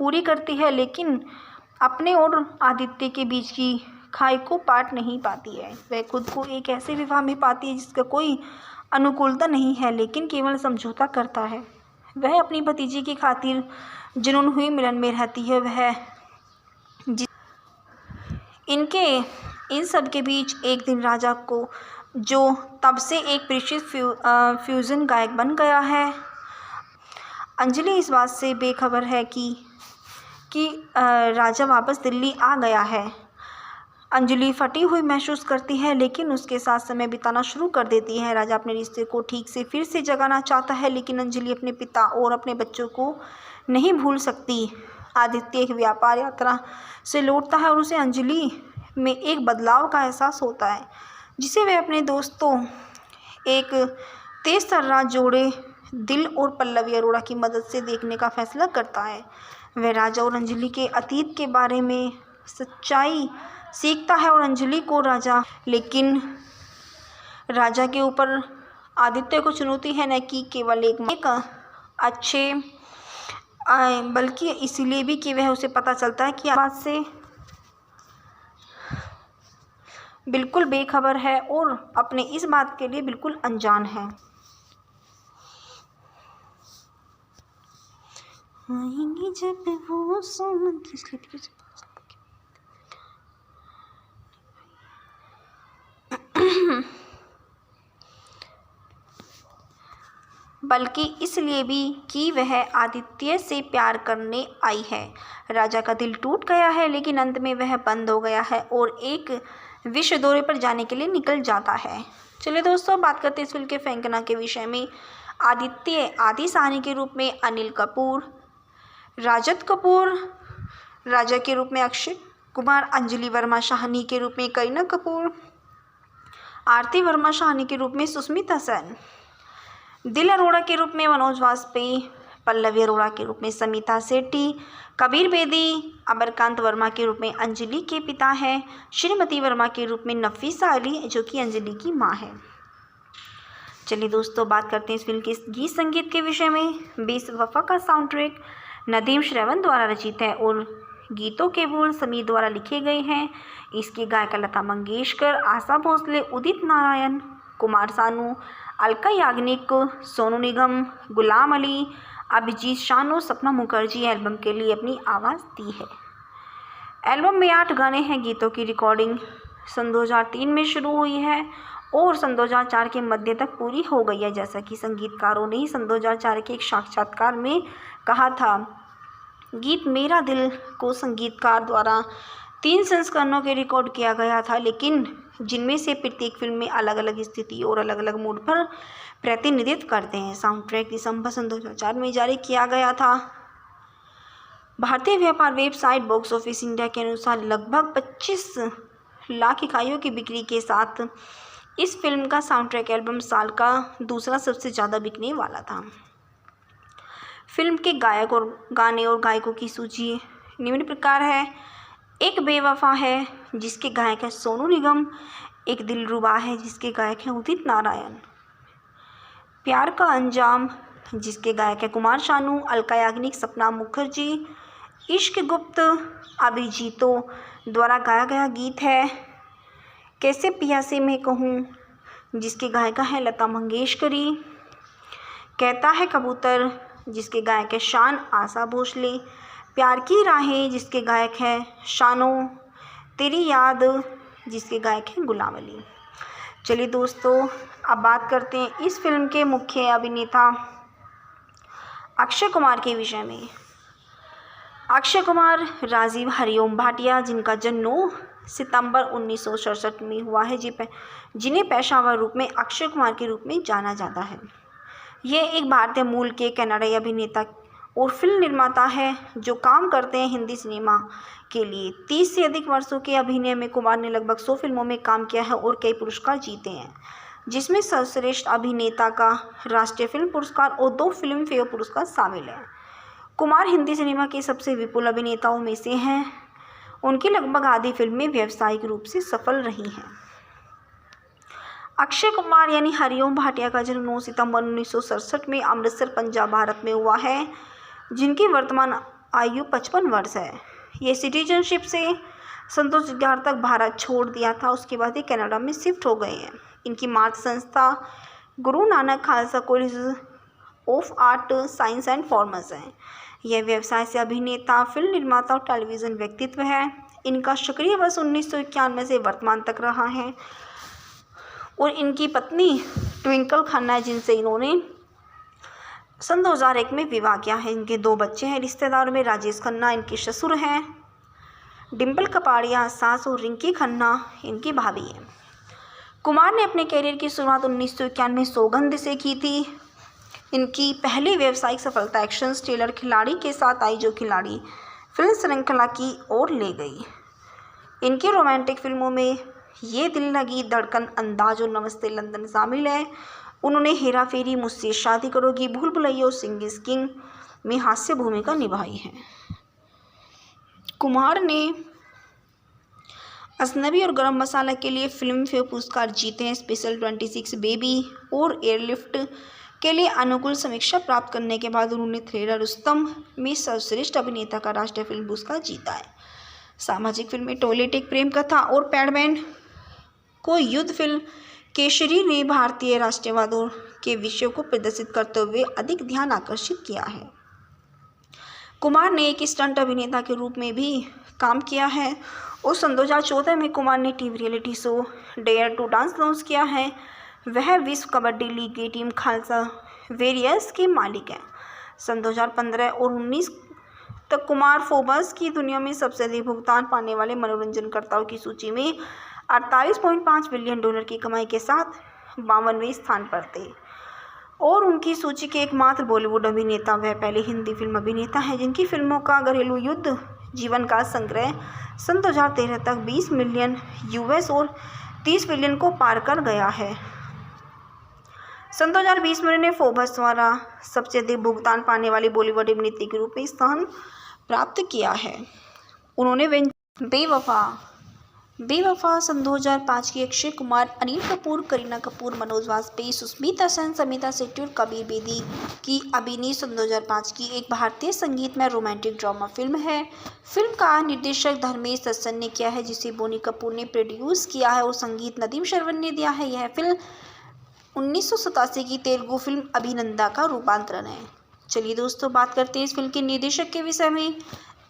पूरी करती है, लेकिन अपने और आदित्य के बीच की खाई को पाट नहीं पाती है। वह खुद को एक ऐसे विवाह में पाती है जिसका कोई अनुकूलता नहीं है, लेकिन केवल समझौता करता है। वह अपनी भतीजी की खातिर जुनून हुई मिलन में रहती है। वह इन सब के बीच एक दिन राजा को, जो तब से एक परिचित फ्यूजन गायक बन गया है, अंजलि इस बात से बेखबर है कि राजा वापस दिल्ली आ गया है। अंजलि फटी हुई महसूस करती है, लेकिन उसके साथ समय बिताना शुरू कर देती है। राजा अपने रिश्ते को ठीक से फिर से जगाना चाहता है, लेकिन अंजलि अपने पिता और अपने बच्चों को नहीं भूल सकती। आदित्य एक व्यापार यात्रा से लौटता है और उसे अंजलि में एक बदलाव का एहसास होता है, जिसे वह अपने दोस्तों एक तेज तर्रार जोड़े दिल और पल्लवी अरोड़ा की मदद से देखने का फैसला करता है। वह राजा और अंजलि के अतीत के बारे में सच्चाई सीखता है और अंजलि को लेकिन राजा के ऊपर आदित्य को चुनौती है, न कि केवल एक अच्छे बल्कि इसीलिए भी कि वह उसे पता चलता है कि बात से बिल्कुल बेखबर है और अपने इस बात के लिए बिल्कुल अनजान है। आएंगे जब वो बल्कि इसलिए भी कि वह आदित्य से प्यार करने आई है। राजा का दिल टूट गया है, लेकिन अंत में वह बंद हो गया है और एक विश्व दौरे पर जाने के लिए निकल जाता है। चलिए दोस्तों, बात करते हैं इस फिल्म के फैंकना के विषय में। आदित्य आदि साहनी के रूप में अनिल कपूर, राजत कपूर राजा के रूप में अक्षय कुमार, अंजलि वर्मा शाहनी के रूप में करीना कपूर, आरती वर्मा शाहनी के रूप में सुष्मिता सेन, दिल अरोड़ा के रूप में मनोज वाजपेयी, पल्लवी अरोड़ा के रूप में समिता सेठी, कबीर बेदी अमरकांत वर्मा के रूप में अंजलि के पिता हैं, श्रीमती वर्मा के रूप में नफीसा अली जो कि अंजलि की मां है। चलिए दोस्तों, बात करते हैं इस फिल्म के गीत संगीत के विषय में। बेवफा का साउंड ट्रैक नदीम श्रवण द्वारा रचित है और गीतों के बोल समीर द्वारा लिखे गए हैं। इसकी गायिका लता मंगेशकर, आशा भोसले, उदित नारायण, कुमार सानू, अलका याग्निक, सोनू निगम, गुलाम अली, अभिजीत शानू, सपना मुखर्जी एल्बम के लिए अपनी आवाज़ दी है। एल्बम में 8 गाने हैं। गीतों की रिकॉर्डिंग सन 2003 में शुरू हुई है और सन 2004 के मध्य तक पूरी हो गई है, जैसा कि संगीतकारों ने सन 2004 के एक साक्षात्कार में कहा था। गीत मेरा दिल को संगीतकार द्वारा 3 संस्करणों के रिकॉर्ड किया गया था, लेकिन जिनमें से प्रत्येक फिल्म में अलग अलग स्थिति और अलग अलग मूड पर प्रतिनिधित्व करते हैं। साउंड ट्रैक दिसंबर सन 2004 में जारी किया गया था। भारतीय व्यापार वेबसाइट बॉक्स ऑफिस इंडिया के अनुसार लगभग 25 लाख इकाइयों की बिक्री के साथ इस फिल्म का साउंड ट्रैक एल्बम साल का दूसरा सबसे ज़्यादा बिकने वाला था। फिल्म के गायक और गाने और गायकों की सूची निम्न प्रकार है। एक बेवफा है जिसके गायक है सोनू निगम, एक दिलरुबा है जिसके गायक हैं उदित नारायण, प्यार का अंजाम जिसके गायक है कुमार शानू, अलका याग्निक, सपना मुखर्जी, इश्क गुप्त अभिजीतों द्वारा गाया गया गीत है। कैसे पिया से मैं कहूँ जिसके गायिका है लता मंगेशकरी, कहता है कबूतर जिसके गायक है शान, आशा भोसले, प्यार की राहें जिसके गायक है शानो, तेरी याद जिसके गायक हैं गुलाम अली। चलिए दोस्तों, अब बात करते हैं इस फिल्म के मुख्य अभिनेता अक्षय कुमार के विषय में। अक्षय कुमार राजीव हरिओम भाटिया, जिनका जन्म 9 सितंबर 1967 में हुआ है, जिन्हें पेशेवर रूप में अक्षय कुमार के रूप में जाना जाता है। ये एक भारतीय मूल के कन्नड़ी अभिनेता और फिल्म निर्माता है जो काम करते हैं हिंदी सिनेमा के लिए। 30 से अधिक वर्षों के अभिनय में कुमार ने लगभग 100 फिल्मों में काम किया है और कई पुरस्कार जीते हैं, जिसमें सर्वश्रेष्ठ अभिनेता का राष्ट्रीय फिल्म पुरस्कार और 2 फिल्म फेयर पुरस्कार शामिल हैं। कुमार हिंदी सिनेमा के सबसे विपुल अभिनेताओं में से हैं। उनकी लगभग आधी फिल्में व्यावसायिक रूप से सफल रही हैं। अक्षय कुमार यानी हरिओम भाटिया का जन्म 9 सितंबर 1967 में अमृतसर, पंजाब, भारत में हुआ है, जिनकी वर्तमान आयु 55 वर्ष है। ये सिटीजनशिप से सन 2011 तक भारत छोड़ दिया था, उसके बाद ये कनाडा में शिफ्ट हो गए हैं। इनकी मातृ संस्था Guru Nanak Khalsa college of art, science and commerce है। यह व्यवसाय से अभिनेता, फिल्म निर्माता और टेलीविज़न व्यक्तित्व है। इनका सक्रिय वर्ष 1991 से वर्तमान तक रहा है और इनकी पत्नी ट्विंकल खन्ना है, जिनसे इन्होंने सन 2001 में विवाह किया है। इनके 2 बच्चे हैं। रिश्तेदारों में राजेश खन्ना इनके ससुर हैं, डिम्पल कपाड़िया सास और रिंकी खन्ना इनकी भाभी हैं। कुमार ने अपने करियर की शुरुआत 1991 में सौगंध से की थी। इनकी पहली व्यावसायिक सफलता एक्शन थ्रिलर खिलाड़ी के साथ आई, जो खिलाड़ी फिल्म श्रृंखला की ओर ले गई। इनकी रोमांटिक फिल्मों में ये दिल लगी, धड़कन, अंदाज और नमस्ते लंदन शामिल है। उन्होंने हेरा फेरी, मुझसे शादी करोगी, भूल भुलैया और सिंह इज किंग में हास्य भूमिका निभाई है। कुमार ने अजनबी और गरम मसाला के लिए फिल्म फेयर पुरस्कार जीते हैं। स्पेशल 26 बेबी और एयरलिफ्ट के लिए अनुकूल समीक्षा प्राप्त करने के बाद उन्होंने थ्रिलर रुस्तम में सर्वश्रेष्ठ अभिनेता का राष्ट्रीय फिल्म पुरस्कार जीता है। सामाजिक फिल्में टॉयलेट, एक प्रेम कथा और पैडमैन को युद्ध फिल्म केसरी ने भारतीय राष्ट्रवादों के विषयों को प्रदर्शित करते हुए अधिक ध्यान आकर्षित किया है। कुमार ने एक स्टंट अभिनेता के रूप में भी काम किया है और सन 2014 में कुमार ने TV reality show Dare to Dance launch किया है। वह विश्व कबड्डी लीग की टीम खालसा वेरियर्स के मालिक हैं। सन 2015 और 19 तक कुमार फोर्ब्स की दुनिया में सबसे अधिक भुगतान पाने वाले मनोरंजनकर्ताओं की सूची में 48.5 बिलियन डॉलर की कमाई के साथ 52वें स्थान पर थे और उनकी सूची के एकमात्र बॉलीवुड अभिनेता वह पहले हिंदी फिल्म अभिनेता हैं जिनकी फिल्मों का घरेलू युद्ध जीवन का संग्रह सन 2013 तक 20 मिलियन यूएस और 30 बिलियन को पार कर गया है। सन 2020 में उन्होंने फोर्ब्स द्वारा सबसे अधिक भुगतान पाने वाली बॉलीवुड अभिनेत्री के रूप में स्थान प्राप्त किया है। उन्होंने बेवफा सन 2005 की अक्षय कुमार, अनिल कपूर, करीना कपूर, मनोज वाजपेयी, सुष्मिता सेन, समिता शेट्टी और कबीर बेदी की अभिनीत सन 2005 की एक भारतीय संगीतमय रोमांटिक ड्रामा फिल्म है। फिल्म का निर्देशक धर्मेश दर्शन ने किया है जिसे बोनी कपूर ने प्रोड्यूस किया है और संगीत नदीम श्रवण ने दिया है। यह फिल्म 1987 की तेलुगु फिल्म अभिनंदा का रूपांतरण है। चलिए दोस्तों, बात करते हैं इस फिल्म के निर्देशक के विषय में।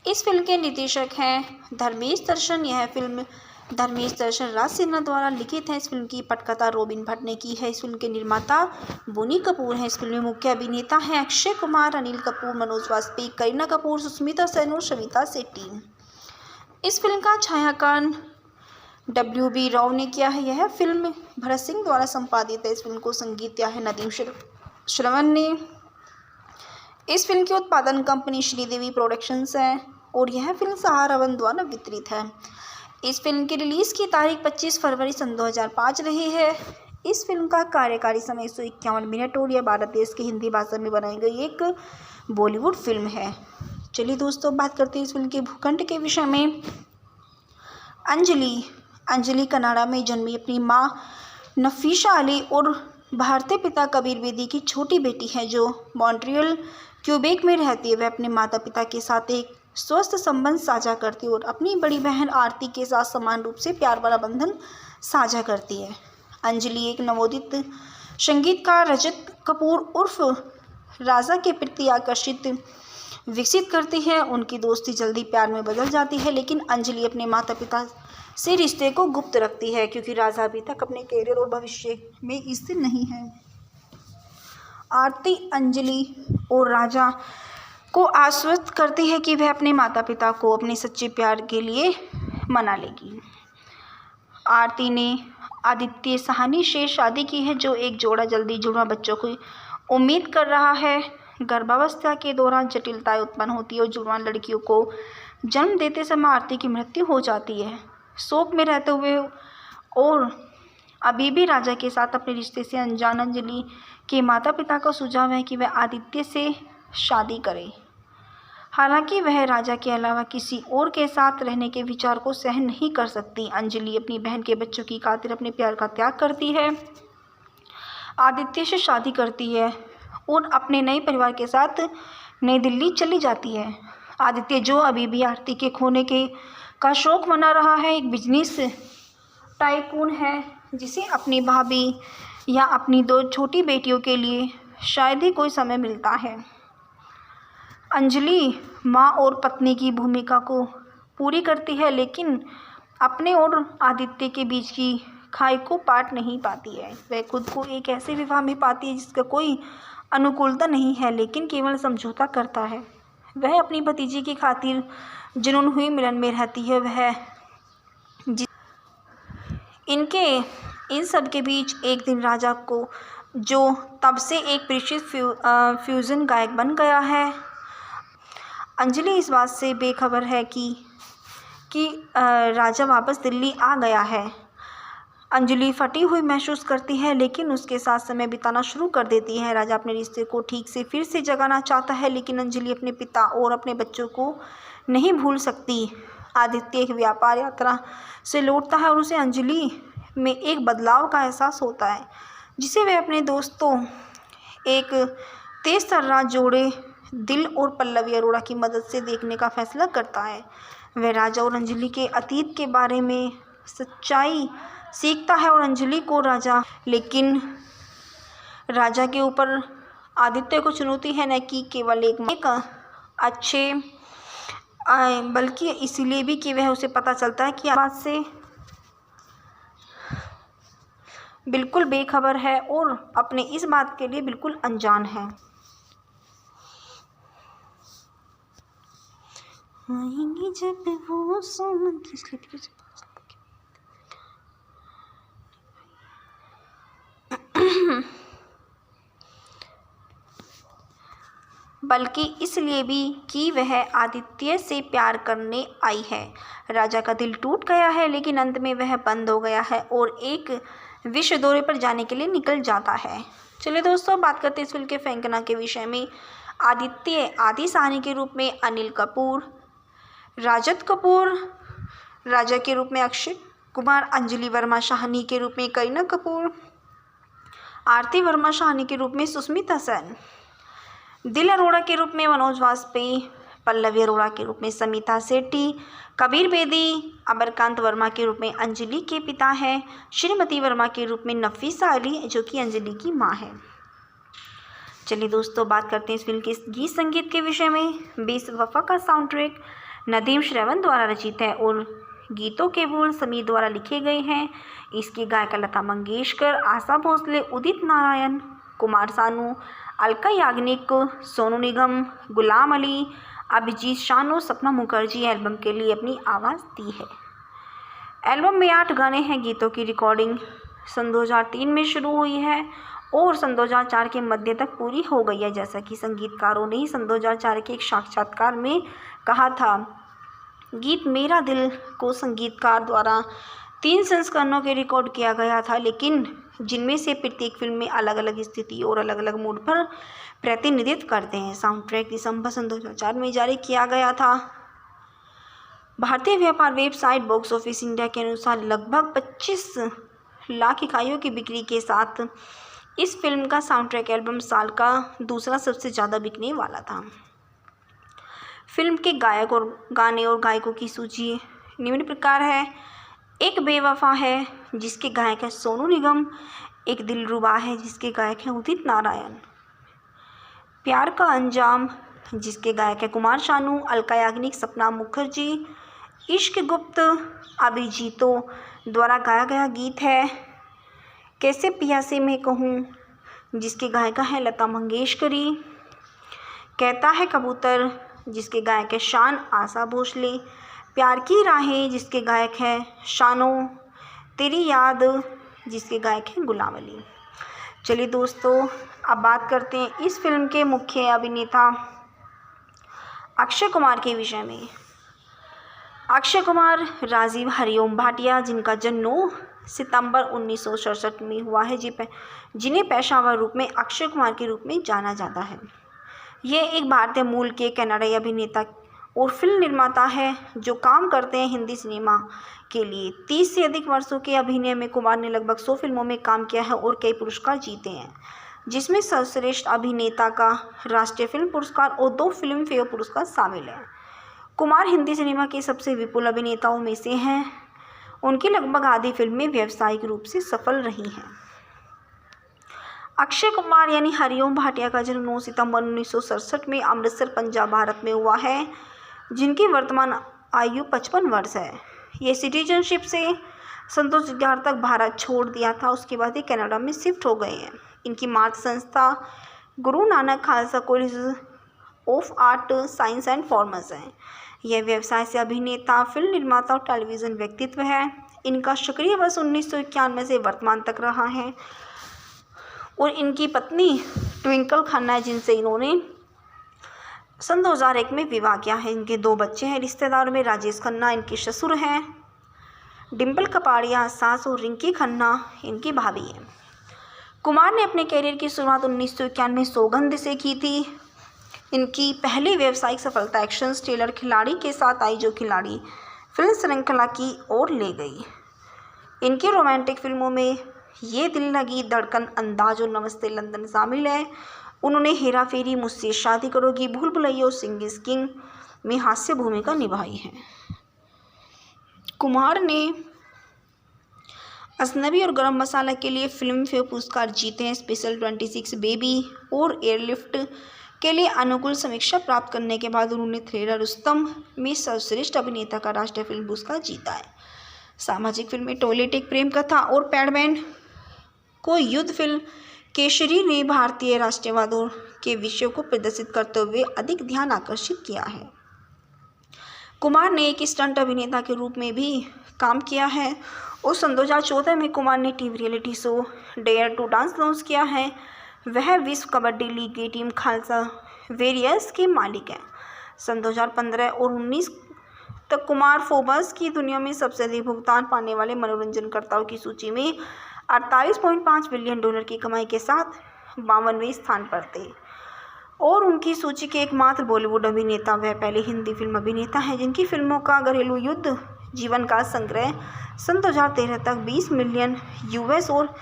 इस फिल्म के निर्देशक हैं धर्मेश दर्शन। यह फिल्म धर्मेश दर्शन राज सिन्हा द्वारा लिखित है। इस फिल्म की पटकथा रॉबिन भट्ट ने की है। इस फिल्म के निर्माता बोनी कपूर हैं। इस फिल्म में मुख्य अभिनेता हैं अक्षय कुमार, अनिल कपूर, मनोज वाजपेयी, करीना कपूर, सुष्मिता सेन और समिता शेट्टी। इस फिल्म का छायांकन WB राव ने किया है। यह फिल्म भरत सिंह द्वारा संपादित है। इस फिल्म को संगीत दिया है नदीम श्रवण ने। इस फिल्म की उत्पादन कंपनी श्रीदेवी प्रोडक्शंस है और यह फिल्म सहारा वन द्वारा वितरित है। इस फिल्म की रिलीज़ की तारीख 25 फरवरी सन 2005 रही है। इस फिल्म का कार्यकारी समय 151 मिनट और यह भारत देश की हिंदी भाषा में बनाई गई एक बॉलीवुड फिल्म है। चलिए दोस्तों, बात करते हैं इस फिल्म के भूखंड के विषय में। अंजलि कनाडा में जन्मी अपनी मां नफीसा अली और भारतीय पिता कबीर बेदी की छोटी बेटी है जो मॉन्ट्रियल क्यूबेक में रहती है। वह अपने माता पिता के साथ एक स्वस्थ संबंध साझा करती है और अपनी बड़ी बहन आरती के साथ समान रूप से प्यार भरा बंधन साझा करती है। अंजलि एक नवोदित संगीतकार रजत कपूर उर्फ राजा के प्रति आकर्षित विकसित करती है। उनकी दोस्ती जल्दी प्यार में बदल जाती है, लेकिन अंजलि अपने माता पिता से रिश्ते को गुप्त रखती है क्योंकि राजा अभी तक अपने करियर और भविष्य में स्थिर नहीं है। आरती अंजलि और राजा को आश्वस्त करती है कि वह अपने माता पिता को अपने सच्चे प्यार के लिए मना लेगी। आरती ने आदित्य साहनी से शादी की है जो एक जोड़ा जल्दी जुड़वा बच्चों की उम्मीद कर रहा है। गर्भावस्था के दौरान जटिलताएं उत्पन्न होती है और जुड़वा लड़कियों को जन्म देते समय आरती की मृत्यु हो जाती है। शोक में रहते हुए और अभी भी राजा के साथ अपने रिश्ते से अनजान अंजलि के माता पिता का सुझाव है कि वह आदित्य से शादी करे। हालांकि वह राजा के अलावा किसी और के साथ रहने के विचार को सहन नहीं कर सकती। अंजलि अपनी बहन के बच्चों की खातिर अपने प्यार का त्याग करती है, आदित्य से शादी करती है और अपने नए परिवार के साथ नई दिल्ली चली जाती है। आदित्य, जो अभी भी आरती के खोने के का शौक मना रहा है, एक बिजनेस टाइकून है जिसे अपनी भाभी या अपनी 2 छोटी बेटियों के लिए शायद ही कोई समय मिलता है। अंजलि माँ और पत्नी की भूमिका को पूरी करती है, लेकिन अपने और आदित्य के बीच की खाई को पाट नहीं पाती है। वह खुद को एक ऐसे विवाह में पाती है जिसका कोई अनुकूलता नहीं है, लेकिन केवल समझौता करता है। वह अपनी भतीजी की खातिर जुनून हुई मिलन में रहती है। वह इन सब के बीच एक दिन राजा को, जो तब से एक परिचित फ्यूजन गायक बन गया है, अंजलि इस बात से बेखबर है कि राजा वापस दिल्ली आ गया है। अंजलि फटी हुई महसूस करती है, लेकिन उसके साथ समय बिताना शुरू कर देती है। राजा अपने रिश्ते को ठीक से फिर से जगाना चाहता है, लेकिन अंजलि अपने पिता और अपने बच्चों को नहीं भूल सकती। आदित्य एक व्यापार यात्रा से लौटता है और उसे अंजलि में एक बदलाव का एहसास होता है, जिसे वह अपने दोस्तों एक तेज तर्रार जोड़े दिल और पल्लवी अरोड़ा की मदद से देखने का फैसला करता है। वह राजा और अंजलि के अतीत के बारे में सच्चाई सीखता है और अंजलि को राजा, लेकिन राजा के ऊपर आदित्य को चुनौती है न कि केवल एक अच्छे बल्कि इसीलिए भी कि वह उसे पता चलता है कि बात से बिल्कुल बेखबर है और अपने इस बात के लिए बिल्कुल अनजान है। आएंगे जब वो सोमन की बल्कि इसलिए भी कि वह आदित्य से प्यार करने आई है। राजा का दिल टूट गया है, लेकिन अंत में वह बंद हो गया है और एक विश्व दौरे पर जाने के लिए निकल जाता है। चलिए दोस्तों, बात करते हैं इस फिल्म के फैंकना के विषय में। आदित्य आदि साहनी के रूप में अनिल कपूर, राजत कपूर राजा के रूप में अक्षय कुमार, अंजलि वर्मा शाहनी के रूप में करीना कपूर, आरती वर्मा शाहनी के रूप में सुष्मिता सेन, दिल अरोड़ा के रूप में मनोज वाजपेयी, पल्लवी अरोड़ा के रूप में समिता सेठी, कबीर बेदी अमरकांत वर्मा के रूप में अंजलि के पिता हैं, श्रीमती वर्मा के रूप में नफीसा अली जो कि अंजलि की मां है। चलिए दोस्तों, बात करते हैं इस फिल्म के गीत संगीत के विषय में। बेवफा का साउंड ट्रैक नदीम श्रवण द्वारा रचित है और गीतों के बोल समीर द्वारा लिखे गए हैं। इसकी गायिका लता मंगेशकर, आशा भोसले, उदित नारायण, कुमार सानू, अलका याग्निक, सोनू निगम, गुलाम अली, अभिजीत शानू, सपना मुखर्जी एल्बम के लिए अपनी आवाज़ दी है। एल्बम में 8 गाने हैं। गीतों की रिकॉर्डिंग सन 2003 में शुरू हुई है और सन 2004 के मध्य तक पूरी हो गई है, जैसा कि संगीतकारों ने सन 2004 के एक साक्षात्कार में कहा था। गीत मेरा दिल को संगीतकार द्वारा 3 संस्करणों के रिकॉर्ड किया गया था, लेकिन जिनमें से प्रत्येक फिल्म में अलग अलग स्थिति और अलग अलग मूड पर प्रतिनिधित्व करते हैं। साउंड ट्रैक दिसंबर सन 2004 में जारी किया गया था। भारतीय व्यापार वेबसाइट बॉक्स ऑफिस इंडिया के अनुसार लगभग 25 लाख इकाइयों की बिक्री के साथ इस फिल्म का साउंड ट्रैक एल्बम साल का दूसरा सबसे ज़्यादा बिकने वाला था। फिल्म के गायक और गाने और गायकों की सूची निम्न प्रकार है। एक बेवफा है जिसके गायक है सोनू निगम, एक दिलरुबा है जिसके गायक है उदित नारायण, प्यार का अंजाम जिसके गायक है कुमार शानू, अलका याग्निक, सपना मुखर्जी, इश्क गुप्त अभिजीतों द्वारा गाया गया गीत है। कैसे पिया से मैं कहूँ जिसके गायिका है लता मंगेशकरी, कहता है कबूतर जिसके गायक है शान, आशा भोसले, प्यार की राहें जिसके गायक है शानो, तेरी याद जिसके गायक है गुलाम अली। चलिए दोस्तों, अब बात करते हैं इस फिल्म के मुख्य अभिनेता अक्षय कुमार के विषय में। अक्षय कुमार राजीव हरिओम भाटिया, जिनका जन्म 9 सितंबर 1967 में हुआ है, जिन्हें पेशेवर रूप में अक्षय कुमार के रूप में जाना जाता है। ये एक भारतीय मूल के कन्नड़ी अभिनेता और फिल्म निर्माता है जो काम करते हैं हिंदी सिनेमा के लिए। 30 से अधिक वर्षों के अभिनय में कुमार ने लगभग 100 फिल्मों में काम किया है और कई पुरस्कार जीते हैं, जिसमें सर्वश्रेष्ठ अभिनेता का राष्ट्रीय फिल्म पुरस्कार और 2 फिल्म फेयर पुरस्कार शामिल हैं। कुमार हिंदी सिनेमा के सबसे विपुल अभिनेताओं में से हैं। उनकी लगभग आधी फिल्में व्यावसायिक रूप से सफल रही हैं। अक्षय कुमार यानी हरिओम भाटिया का जन्म 9 सितंबर 1967 में अमृतसर, पंजाब, भारत में हुआ है, जिनकी वर्तमान आयु 55 वर्ष है। ये सिटीजनशिप से सन 2011 तक भारत छोड़ दिया था, उसके बाद ये कनाडा में शिफ्ट हो गए हैं। इनकी मातृ संस्था Guru Nanak Khalsa college of art, science and commerce है। यह व्यवसाय से अभिनेता, फिल्म निर्माता और टेलीविज़न व्यक्तित्व है। इनका सक्रिय वर्ष 1991 से वर्तमान तक रहा है और इनकी पत्नी ट्विंकल खन्ना है, जिनसे इन्होंने सन 2001 में विवाह किया है। इनके 2 बच्चे हैं। रिश्तेदारों में राजेश खन्ना इनके ससुर हैं, डिम्पल कपाड़िया सास और रिंकी खन्ना इनकी भाभी हैं। कुमार ने अपने कैरियर की शुरुआत 1991 में सौगंध से की थी। इनकी पहली व्यावसायिक सफलता एक्शन थ्रिलर खिलाड़ी के साथ आई, जो खिलाड़ी फिल्म श्रृंखला की ओर ले गई। इनकी रोमांटिक फिल्मों में ये दिल लगी, धड़कन, अंदाज और नमस्ते लंदन शामिल है। उन्होंने हेरा फेरी, मुझसे शादी करोगी, भूल भुलैया और सिंह इज किंग में हास्य भूमिका निभाई है। कुमार ने अजनबी और गरम मसाला के लिए फिल्म फेयर पुरस्कार जीते हैं। स्पेशल 26 बेबी और एयरलिफ्ट के लिए अनुकूल समीक्षा प्राप्त करने के बाद उन्होंने थ्रिलर रुस्तम में सर्वश्रेष्ठ अभिनेता का राष्ट्रीय फिल्म पुरस्कार जीता है। सामाजिक फिल्में टॉयलेट एक प्रेम कथा और पैडमैन को युद्ध फिल्म केसरी ने भारतीय राष्ट्रवाद के विषयों को प्रदर्शित करते हुए अधिक ध्यान आकर्षित किया है। कुमार ने एक स्टंट अभिनेता के रूप में भी काम किया है और सन 2014 में कुमार ने TV reality show Dare to Dance launch किया है। वह विश्व कबड्डी लीग की टीम खालसा वेरियर्स के मालिक हैं। सन 2015 और 19 तक कुमार फोर्ब्स की दुनिया में सबसे अधिक भुगतान पाने वाले मनोरंजनकर्ताओं की सूची में 48.5 बिलियन डॉलर की कमाई के साथ 52वें स्थान पर थे और उनकी सूची के एकमात्र बॉलीवुड अभिनेता वह पहले हिंदी फिल्म अभिनेता हैं जिनकी फिल्मों का घरेलू युद्ध जीवन का संग्रह सन 2013 तक 20 मिलियन यूएस और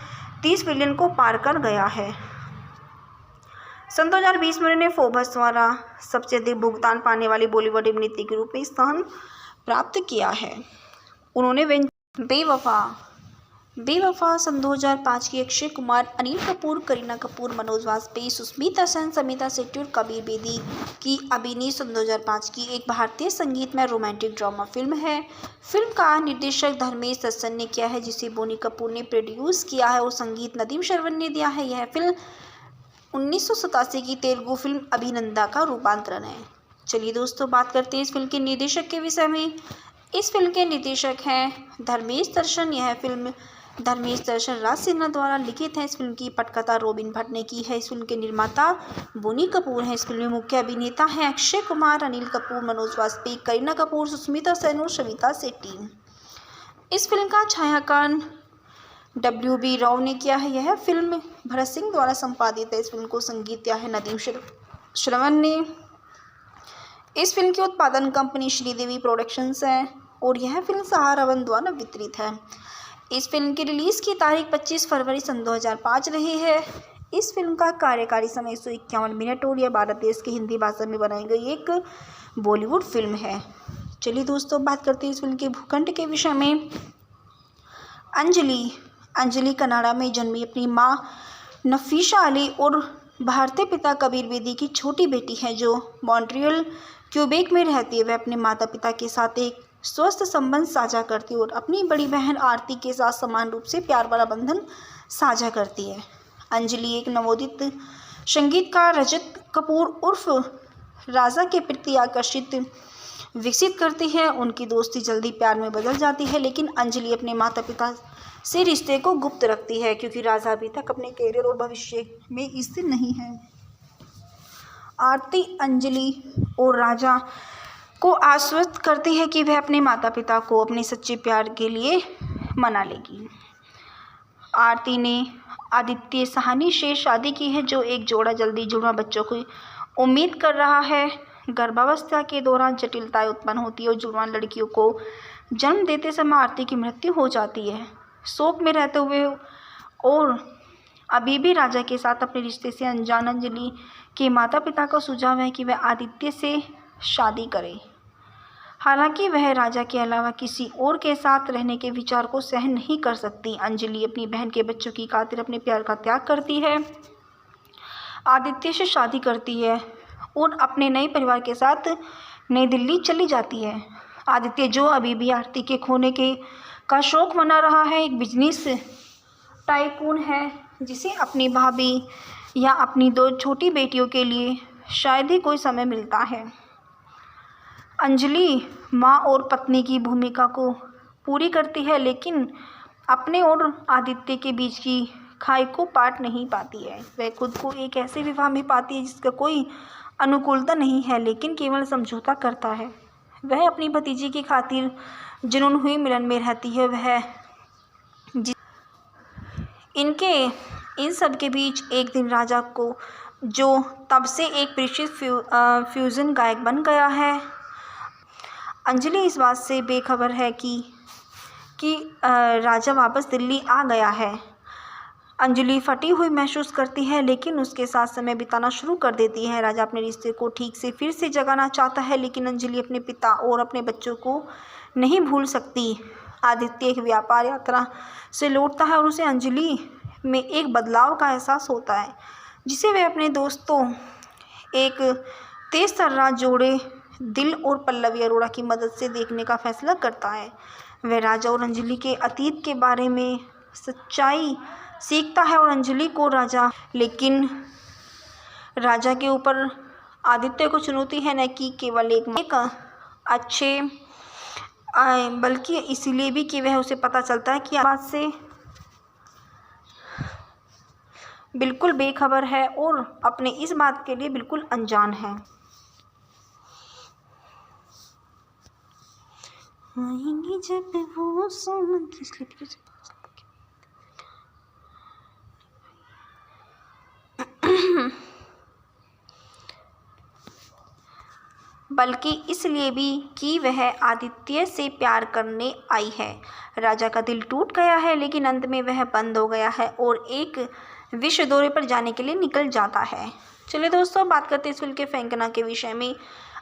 30 बिलियन को पार कर गया है। सन 2020 में उन्होंने फोर्ब्स द्वारा सबसे अधिक भुगतान पाने वाली बॉलीवुड अभिनेत्री के रूप में स्थान प्राप्त किया है। उन्होंने बेवफा सन 2005 की अक्षय कुमार, अनिल कपूर, करीना कपूर, मनोज वाजपेयी, सुष्मिता सेन, समिता शेट्टी और कबीर बेदी की अभिनीत सन 2005 की एक भारतीय संगीतमय रोमांटिक ड्रामा फिल्म है। फिल्म का निर्देशक धर्मेश दर्शन ने किया है जिसे बोनी कपूर ने प्रोड्यूस किया है और संगीत नदीम श्रवण ने दिया है। यह फिल्म 1987 की तेलुगु फिल्म अभिनंदा का रूपांतरण है। चलिए दोस्तों बात करते हैं इस फिल्म के निर्देशक के विषय में। इस फिल्म के निर्देशक हैं धर्मेश दर्शन। यह फिल्म धर्मेश दर्शन राज सिन्हा द्वारा लिखित है। इस फिल्म की पटकथा रॉबिन भट्ट ने की है। इस फिल्म के निर्माता बोनी कपूर हैं। इस फिल्म में मुख्य अभिनेता हैं अक्षय कुमार, अनिल कपूर, मनोज वाजपेयी, करीना कपूर, सुष्मिता सेन और समिता शेट्टी। इस फिल्म का छायांकन WB राव ने किया है। यह फिल्म भरत सिंह द्वारा संपादित है। इस फिल्म को संगीत दिया है नदीम श्रवण ने। इस फिल्म की उत्पादन कंपनी श्रीदेवी प्रोडक्शंस है और यह फिल्म सहारा वन द्वारा वितरित है। इस फिल्म की रिलीज़ की तारीख 25 फरवरी सन 2005 रही है। इस फिल्म का कार्यकारी समय 151 मिनट और यह भारत देश की हिंदी भाषा में बनाई गई एक बॉलीवुड फिल्म है। चलिए दोस्तों बात करते हैं इस फिल्म के भूखंड के विषय में। अंजलि कनाडा में जन्मी अपनी माँ नफीसा अली और भारतीय पिता कबीर बेदी की छोटी बेटी है जो मॉन्ट्रियल क्यूबेक में रहती है। वह अपने माता पिता के साथ एक स्वस्थ संबंध साझा करती है और अपनी बड़ी बहन आरती के साथ समान रूप से प्यार वाला बंधन साझा करती है। अंजलि एक नवोदित संगीतकार रजत कपूर उर्फ राजा के प्रति आकर्षित विकसित करती है। उनकी दोस्ती जल्दी प्यार में बदल जाती है लेकिन अंजलि अपने माता पिता से रिश्ते को गुप्त रखती है क्योंकि राजा अभी तक अपने करियर और भविष्य में स्थिर नहीं है। आरती अंजलि और राजा को आश्वस्त करती है कि वह अपने माता पिता को अपने सच्चे प्यार के लिए मना लेगी। आरती ने आदित्य साहनी से शादी की है जो एक जोड़ा जल्दी जुड़वा बच्चों की उम्मीद कर रहा है। गर्भावस्था के दौरान जटिलताएं उत्पन्न होती है और जुड़वा लड़कियों को जन्म देते समय आरती की मृत्यु हो जाती है। शोक में रहते हुए और अभी भी राजा के साथ अपने रिश्ते से अनजान अंजलि के माता पिता का सुझाव है कि वह आदित्य से शादी करे। हालांकि वह राजा के अलावा किसी और के साथ रहने के विचार को सहन नहीं कर सकती। अंजलि अपनी बहन के बच्चों की खातिर अपने प्यार का त्याग करती है, आदित्य से शादी करती है और अपने नए परिवार के साथ नई दिल्ली चली जाती है। आदित्य जो अभी भी आरती के खोने का शौक मना रहा है, एक बिजनेस टाइकून है जिसे अपनी भाभी या अपनी 2 छोटी बेटियों के लिए शायद ही कोई समय मिलता है। अंजलि माँ और पत्नी की भूमिका को पूरी करती है लेकिन अपने और आदित्य के बीच की खाई को पाट नहीं पाती है। वह खुद को एक ऐसे विवाह में पाती है जिसका कोई अनुकूलता नहीं है लेकिन केवल समझौता करता है। वह अपनी भतीजी की खातिर जुनून हुई मिलन में रहती है। वह इन सब के बीच एक दिन राजा को जो तब से एक परिचित फ्यूजन गायक बन गया है। अंजलि इस बात से बेखबर है कि राजा वापस दिल्ली आ गया है। अंजलि फटी हुई महसूस करती है लेकिन उसके साथ समय बिताना शुरू कर देती है। राजा अपने रिश्ते को ठीक से फिर से जगाना चाहता है लेकिन अंजलि अपने पिता और अपने बच्चों को नहीं भूल सकती। आदित्य एक व्यापार यात्रा से लौटता है और उसे अंजलि में एक बदलाव का एहसास होता है, जिसे वह अपने दोस्तों एक तेज तर्रार जोड़े दिल और पल्लवी अरोड़ा की मदद से देखने का फैसला करता है। वह राजा और अंजलि के अतीत के बारे में सच्चाई सीखता है और अंजलि को लेकिन राजा के ऊपर आदित्य को चुनौती है, न कि केवल एक अच्छे बल्कि इसीलिए भी कि वह उसे पता चलता है कि बात से बिल्कुल बेखबर है और अपने इस बात के लिए बिल्कुल अनजान है। आएंगे जब वो सोमन की बल्कि इसलिए भी कि वह आदित्य से प्यार करने आई है। राजा का दिल टूट गया है, लेकिन अंत में वह बंद हो गया है और एक विश्व दौरे पर जाने के लिए निकल जाता है। चलिए दोस्तों, बात करते हैं इस फिल्म के फेंकना के विषय में।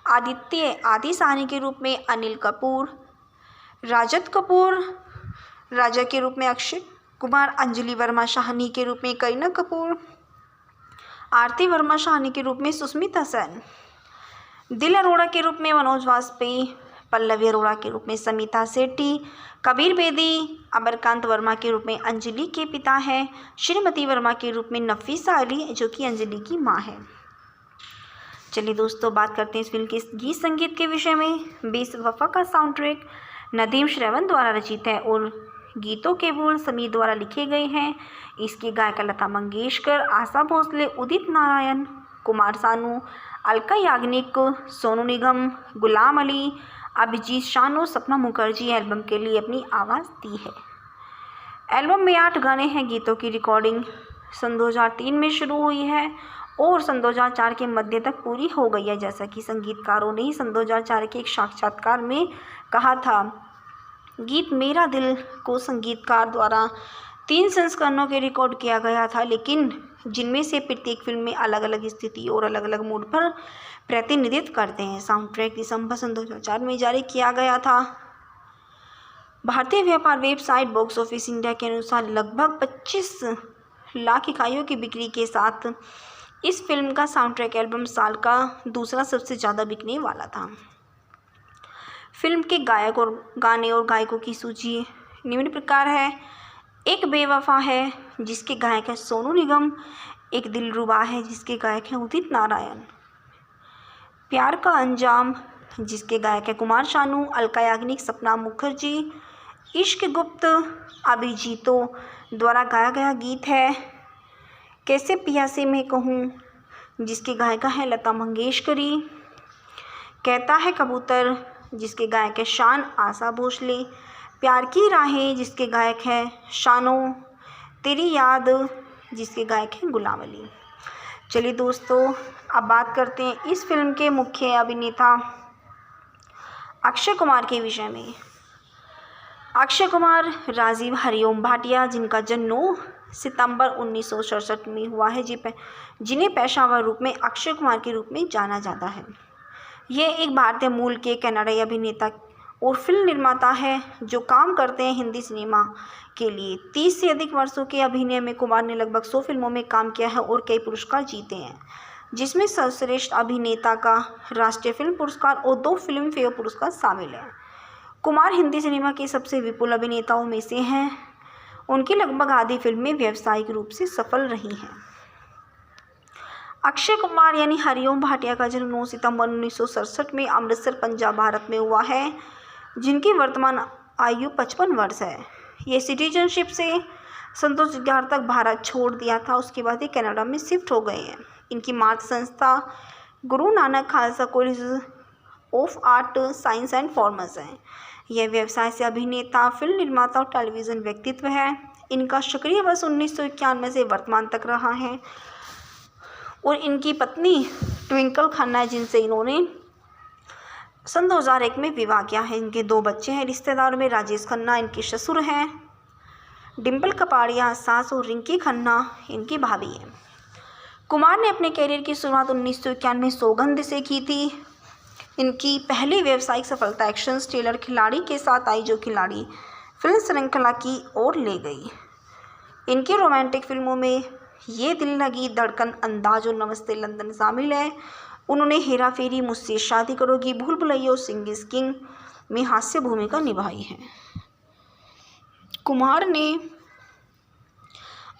आदित्य आदि साहनी के रूप में अनिल कपूर, राजत कपूर राजा के रूप में अक्षय कुमार, अंजलि वर्मा शाहनी के रूप में करीना कपूर, आरती वर्मा शाहनी के रूप में सुष्मिता सेन, दिल अरोड़ा के रूप में मनोज वाजपेयी, पल्लवी अरोड़ा के रूप में समिता सेठी, कबीर बेदी अमरकांत वर्मा के रूप में अंजलि के पिता हैं, श्रीमती वर्मा के रूप में नफीसा अली जो कि अंजलि की मां है। चलिए दोस्तों, बात करते हैं इस फिल्म के गीत संगीत के विषय में। बेवफा का साउंड ट्रैक नदीम श्रवण द्वारा रचित है और गीतों के बोल समीर द्वारा लिखे गए हैं। इसकी गायिका लता मंगेशकर, आशा भोसले, उदित नारायण, कुमार सानू, अलका याग्निक, सोनू निगम, गुलाम अली, अभिजीत शानू, सपना मुखर्जी एल्बम के लिए अपनी आवाज़ दी है। एल्बम में 8 गाने हैं। गीतों की रिकॉर्डिंग सन 2003 में शुरू हुई है और सन 2004 के मध्य तक पूरी हो गई है, जैसा कि संगीतकारों ने सन 2004 के एक साक्षात्कार में कहा था। गीत मेरा दिल को संगीतकार द्वारा 3 संस्करणों के रिकॉर्ड किया गया था, लेकिन जिनमें से प्रत्येक फिल्म में अलग अलग स्थिति और अलग अलग मूड पर प्रतिनिधित्व करते हैं। साउंड ट्रैक दिसंबर सन 2004 में जारी किया गया था। भारतीय व्यापार वेबसाइट बॉक्स ऑफिस इंडिया के अनुसार लगभग 25 लाख इकाइयों की बिक्री के साथ इस फिल्म का साउंड ट्रैक एल्बम साल का दूसरा सबसे ज़्यादा बिकने वाला था। फिल्म के गायक और गाने और गायकों की सूची निम्न प्रकार है। एक बेवफा है जिसके गायक है सोनू निगम, एक दिलरुबा है जिसके गायक है उदित नारायण, प्यार का अंजाम जिसके गायक है कुमार शानू, अलका याग्निक, सपना मुखर्जी, इश्क गुप्त अभिजीतों द्वारा गाया गया गीत है। कैसे पिया से मैं कहूँ जिसके गायिका है लता मंगेशकरी, कहता है कबूतर जिसके गायक है शान आशा भोसले, प्यार की राहें जिसके गायक है शानो, तेरी याद जिसके गायक है गुलाम अली। चलिए दोस्तों, अब बात करते हैं इस फिल्म के मुख्य अभिनेता अक्षय कुमार के विषय में। अक्षय कुमार राजीव हरिओम भाटिया, जिनका जन्म 9 सितंबर 1967 में हुआ है, जिन्हें पेशेवर रूप में अक्षय कुमार के रूप में जाना जाता है। ये एक भारतीय मूल के कन्नड़ी अभिनेता और फिल्म निर्माता है जो काम करते हैं हिंदी सिनेमा के लिए। 30 से अधिक वर्षों के अभिनय में कुमार ने लगभग 100 फिल्मों में काम किया है और कई पुरस्कार जीते हैं, जिसमें सर्वश्रेष्ठ अभिनेता का राष्ट्रीय फिल्म पुरस्कार और 2 फिल्म फेयर पुरस्कार शामिल हैं। कुमार हिंदी सिनेमा के सबसे विपुल अभिनेताओं में से हैं। उनकी लगभग आधी फिल्में व्यावसायिक रूप से सफल रही हैं। अक्षय कुमार यानी हरिओम भाटिया का जन्म 9 सितंबर 1967 में अमृतसर, पंजाब, भारत में हुआ है, जिनकी वर्तमान आयु 55 वर्ष है। ये सिटीजनशिप से सन 2011 तक भारत छोड़ दिया था, उसके बाद ये कनाडा में शिफ्ट हो गए हैं। इनकी मातृ संस्था Guru Nanak Khalsa college of art, science and commerce है। यह व्यवसाय से अभिनेता, फिल्म निर्माता और टेलीविज़न व्यक्तित्व है। इनका सक्रिय वर्ष 1991 से वर्तमान तक रहा है और इनकी पत्नी ट्विंकल खन्ना है, जिनसे इन्होंने सन 2001 में विवाह किया है। इनके 2 बच्चे हैं। रिश्तेदारों में राजेश खन्ना इनके ससुर हैं, डिम्पल कपाड़िया सास और रिंकी खन्ना इनकी भाभी हैं। कुमार ने अपने कैरियर की शुरुआत 1991 में सौगंध से की थी। इनकी पहली व्यावसायिक सफलता एक्शन थ्रिलर खिलाड़ी के साथ आई, जो खिलाड़ी फिल्म श्रृंखला की ओर ले गई। इनकी रोमांटिक फिल्मों में ये दिल लगी धड़कन, अंदाज और नमस्ते लंदन शामिल है। उन्होंने हेरा फेरी, मुझसे शादी करोगी, भूल भुलैया और सिंह इज किंग में हास्य भूमिका निभाई है। कुमार ने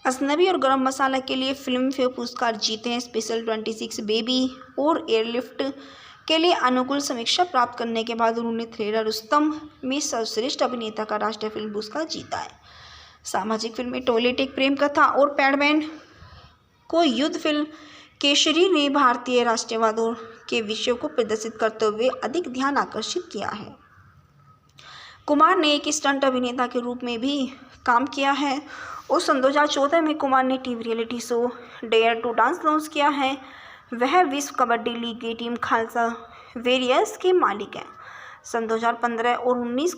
अजनबी और गरम मसाला के लिए फिल्म फेयर पुरस्कार जीते हैं। स्पेशल 26 बेबी और एयरलिफ्ट के लिए अनुकूल समीक्षा प्राप्त करने के बाद उन्होंने थ्रिलर रुस्तम में सर्वश्रेष्ठ अभिनेता का राष्ट्रीय फिल्म पुरस्कार जीता है। सामाजिक फिल्में टॉयलेट एक प्रेम कथा और पैडमैन को युद्ध फिल्म केसरी ने भारतीय राष्ट्रवाद के विषयों को प्रदर्शित करते हुए अधिक ध्यान आकर्षित किया है। कुमार ने एक स्टंट अभिनेता के रूप में भी काम किया है और सन 2014 में कुमार ने TV reality show Dare to Dance launch किया है। वह विश्व कबड्डी लीग की टीम खालसा वेरियर्स के मालिक हैं। सन 2015 और 19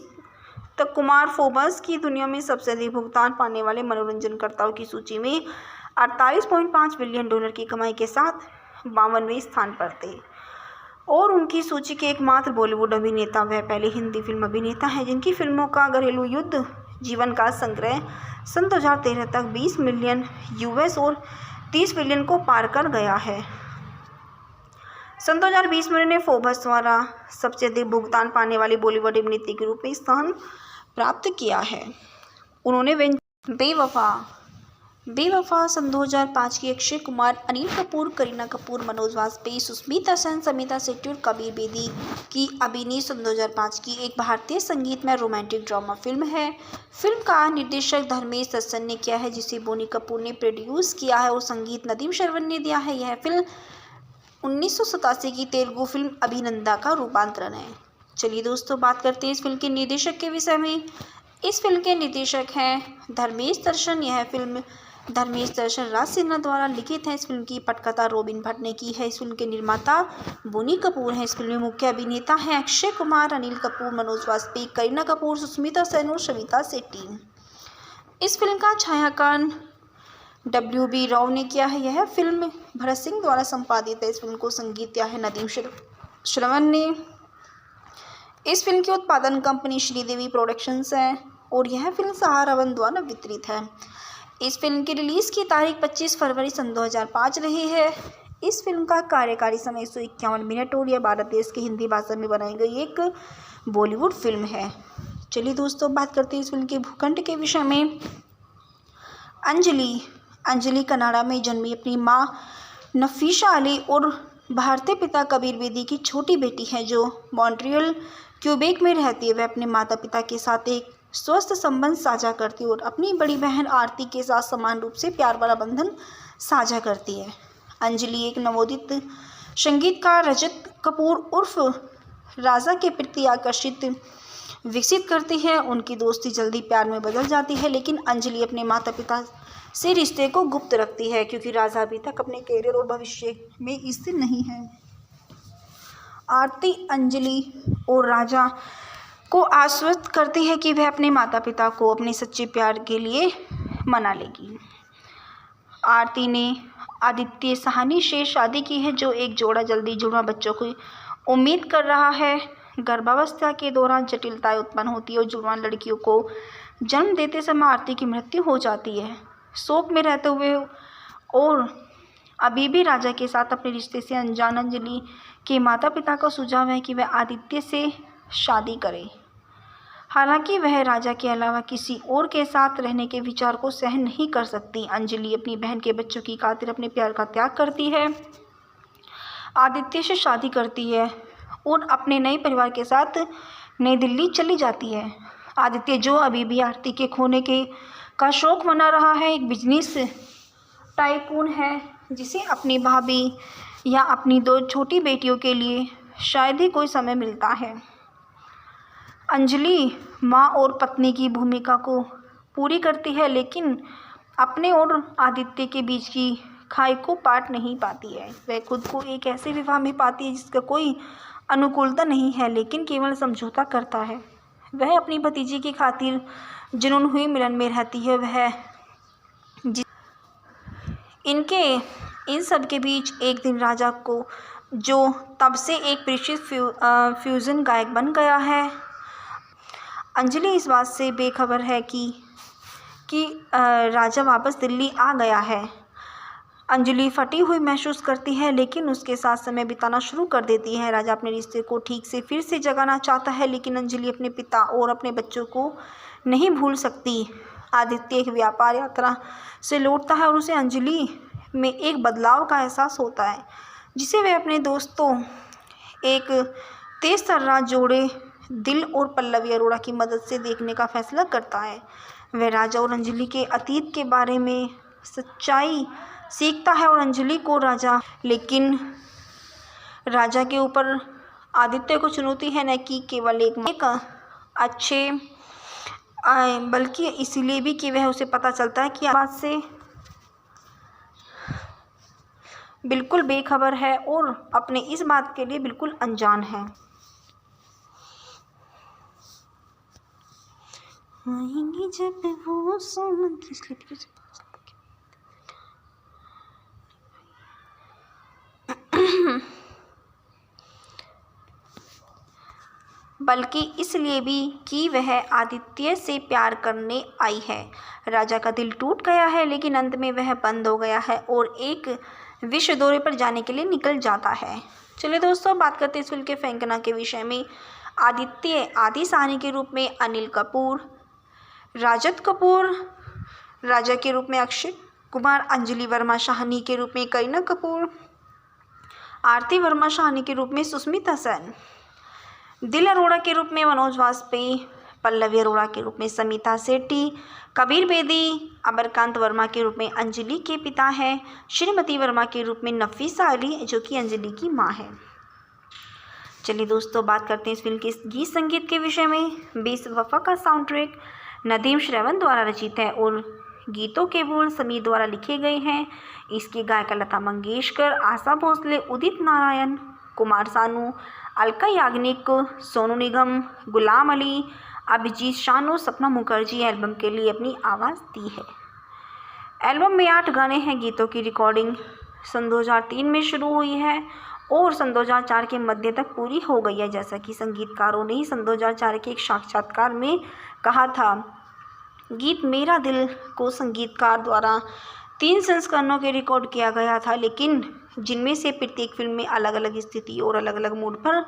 तक कुमार फोर्ब्स की दुनिया में सबसे अधिक भुगतान पाने वाले मनोरंजनकर्ताओं की सूची में 48.5 बिलियन डॉलर की कमाई के साथ 52वें स्थान पर थे और उनकी सूची के एकमात्र बॉलीवुड अभिनेता वह पहले हिंदी फिल्म अभिनेता हैं जिनकी फिल्मों का घरेलू युद्ध जीवन का संग्रह सन 2013 तक 20 मिलियन यूएस और 30 बिलियन को पार कर गया है। सन 2020 में उन्होंने फोर्ब्स द्वारा सबसे अधिक भुगतान पाने वाली बॉलीवुड अभिनेत्री के रूप में स्थान प्राप्त किया है। उन्होंने बेवफा सन 2005 की अक्षय कुमार, अनिल कपूर, करीना कपूर, मनोज वाजपेयी, सुष्मिता सेन, समिता शेट्टी और कबीर बेदी की अभिनीत सन 2005 की एक भारतीय संगीत में रोमांटिक ड्रामा फिल्म है। फिल्म का निर्देशक धर्मेश दर्शन ने किया है जिसे बोनी कपूर ने प्रोड्यूस किया है और संगीत नदीम श्रवण ने दिया है। यह फिल्म 1987 की तेलुगु फिल्म अभिनंदा का रूपांतरण है। चलिए दोस्तों बात करते हैं इस फिल्म के निर्देशक के विषय में। इस फिल्म के निर्देशक हैं धर्मेश दर्शन। यह फिल्म धर्मेश दर्शन राज सिन्हा द्वारा लिखित है। इस फिल्म की पटकथा रॉबिन भट्ट ने की है। इस फिल्म के निर्माता बोनी कपूर हैं। इस फिल्म में मुख्य अभिनेता हैं अक्षय कुमार, अनिल कपूर, मनोज वाजपेयी, करीना कपूर, सुष्मिता सेन और समिता शेट्टी। इस फिल्म का छायांकन WB राव ने किया है। यह फिल्म भरत सिंह द्वारा संपादित है। इस फिल्म को संगीत दिया है नदीम श्रवण ने। इस फिल्म की उत्पादन कंपनी श्रीदेवी प्रोडक्शंस है और यह फिल्म सहारा वन द्वारा वितरित है। इस फिल्म की रिलीज़ की तारीख 25 फरवरी सन 2005 रही है। इस फिल्म का कार्यकारी समय 151 मिनट और यह भारत देश की हिंदी भाषा में बनाई गई एक बॉलीवुड फिल्म है। चलिए दोस्तों बात करते हैं इस फिल्म के भूखंड के विषय में। अंजलि कनाडा में जन्मी अपनी माँ नफीसा अली और भारतीय पिता कबीर बेदी की छोटी बेटी है जो मॉन्ट्रियल क्यूबेक में रहती है। वह अपने माता पिता के साथ एक स्वस्थ संबंध साझा करती है और अपनी बड़ी बहन आरती के साथ समान रूप से प्यार वाला बंधन साझा करती है। अंजलि एक नवोदित संगीतकार रजत कपूर उर्फ राजा के प्रति आकर्षित विकसित करती है। उनकी दोस्ती जल्दी प्यार में बदल जाती है लेकिन अंजलि अपने माता पिता से रिश्ते को गुप्त रखती है क्योंकि राजा अभी तक अपने करियर और भविष्य में स्थिर नहीं है। आरती अंजलि और राजा को आश्वस्त करती है कि वह अपने माता पिता को अपने सच्चे प्यार के लिए मना लेगी। आरती ने आदित्य साहनी से शादी की है जो एक जोड़ा जल्दी जुड़वा बच्चों की उम्मीद कर रहा है। गर्भावस्था के दौरान जटिलताएं उत्पन्न होती है और जुड़वा लड़कियों को जन्म देते समय आरती की मृत्यु हो जाती है। शोक में रहते हुए और अभी भी राजा के साथ अपने रिश्ते से अनजान अंजलि के माता पिता का सुझाव है कि वह आदित्य से शादी करे। हालांकि वह राजा के अलावा किसी और के साथ रहने के विचार को सहन नहीं कर सकती। अंजलि अपनी बहन के बच्चों की खातिर अपने प्यार का त्याग करती है, आदित्य से शादी करती है और अपने नए परिवार के साथ नई दिल्ली चली जाती है। आदित्य जो अभी भी आरती के खोने का शौक मना रहा है, एक बिजनेस टाइकून है जिसे अपनी भाभी या अपनी 2 छोटी बेटियों के लिए शायद ही कोई समय मिलता है। अंजलि माँ और पत्नी की भूमिका को पूरी करती है लेकिन अपने और आदित्य के बीच की खाई को पाट नहीं पाती है। वह खुद को एक ऐसे विवाह में पाती है जिसका कोई अनुकूलता नहीं है लेकिन केवल समझौता करता है। वह अपनी भतीजी की खातिर जुनून हुई मिलन में रहती है। वह इन सब के बीच एक दिन राजा को जो तब से एक परिचित फ्यूजन गायक बन गया है अंजलि इस बात से बेखबर है कि राजा वापस दिल्ली आ गया है। अंजलि फटी हुई महसूस करती है, लेकिन उसके साथ समय बिताना शुरू कर देती है। राजा अपने रिश्ते को ठीक से फिर से जगाना चाहता है, लेकिन अंजलि अपने पिता और अपने बच्चों को नहीं भूल सकती। आदित्य एक व्यापार यात्रा से लौटता है और उसे अंजलि में एक बदलाव का एहसास होता है, जिसे वह अपने दोस्तों एक तेज तर्रार जोड़े दिल और पल्लवी अरोड़ा की मदद से देखने का फैसला करता है। वह राजा और अंजलि के अतीत के बारे में सच्चाई सीखता है और अंजलि को लेकिन राजा के ऊपर आदित्य को चुनौती है, न कि केवल एक अच्छे बल्कि इसीलिए भी कि वह उसे पता चलता है कि बात से बिल्कुल बेखबर है और अपने इस बात के लिए बिल्कुल अनजान है। आएंगे जब वो सोमन की बल्कि इसलिए भी कि वह आदित्य से प्यार करने आई है। राजा का दिल टूट गया है, लेकिन अंत में वह बंद हो गया है और एक विश्व दौरे पर जाने के लिए निकल जाता है। चलिए दोस्तों, बात करते हैं इस फिल्म के फेंकना के विषय में। आदित्य आदि साहनी के रूप में अनिल कपूर, राजत कपूर राजा के रूप में अक्षय कुमार, अंजलि वर्मा शाहनी के रूप में करीना कपूर, आरती वर्मा शाहनी के रूप में सुष्मिता सेन, दिल अरोड़ा के रूप में मनोज वाजपेयी, पल्लवी अरोड़ा के रूप में समिता सेठी, कबीर बेदी अमरकांत वर्मा के रूप में अंजलि के पिता हैं, श्रीमती वर्मा के रूप में नफीसा अली जो कि अंजलि की मां है। चलिए दोस्तों, बात करते हैं इस फिल्म के गीत संगीत के विषय में। बेवफा का साउंड ट्रैक नदीम श्रवण द्वारा रचित है और गीतों के बोल समीर द्वारा लिखे गए हैं। इसकी गायिका लता मंगेशकर, आशा भोसले, उदित नारायण, कुमार सानू, अलका याग्निक, सोनू निगम, गुलाम अली, अभिजीत शानू, सपना मुखर्जी एल्बम के लिए अपनी आवाज़ दी है। एल्बम में 8 गाने हैं। गीतों की रिकॉर्डिंग सन 2003 में शुरू हुई है और सन 2004 के मध्य तक पूरी हो गई है, जैसा कि संगीतकारों ने सन 2004 के एक साक्षात्कार में कहा था। गीत मेरा दिल को संगीतकार द्वारा 3 संस्करणों के रिकॉर्ड किया गया था, लेकिन जिनमें से प्रत्येक फिल्म में अलग अलग स्थिति और अलग अलग मूड पर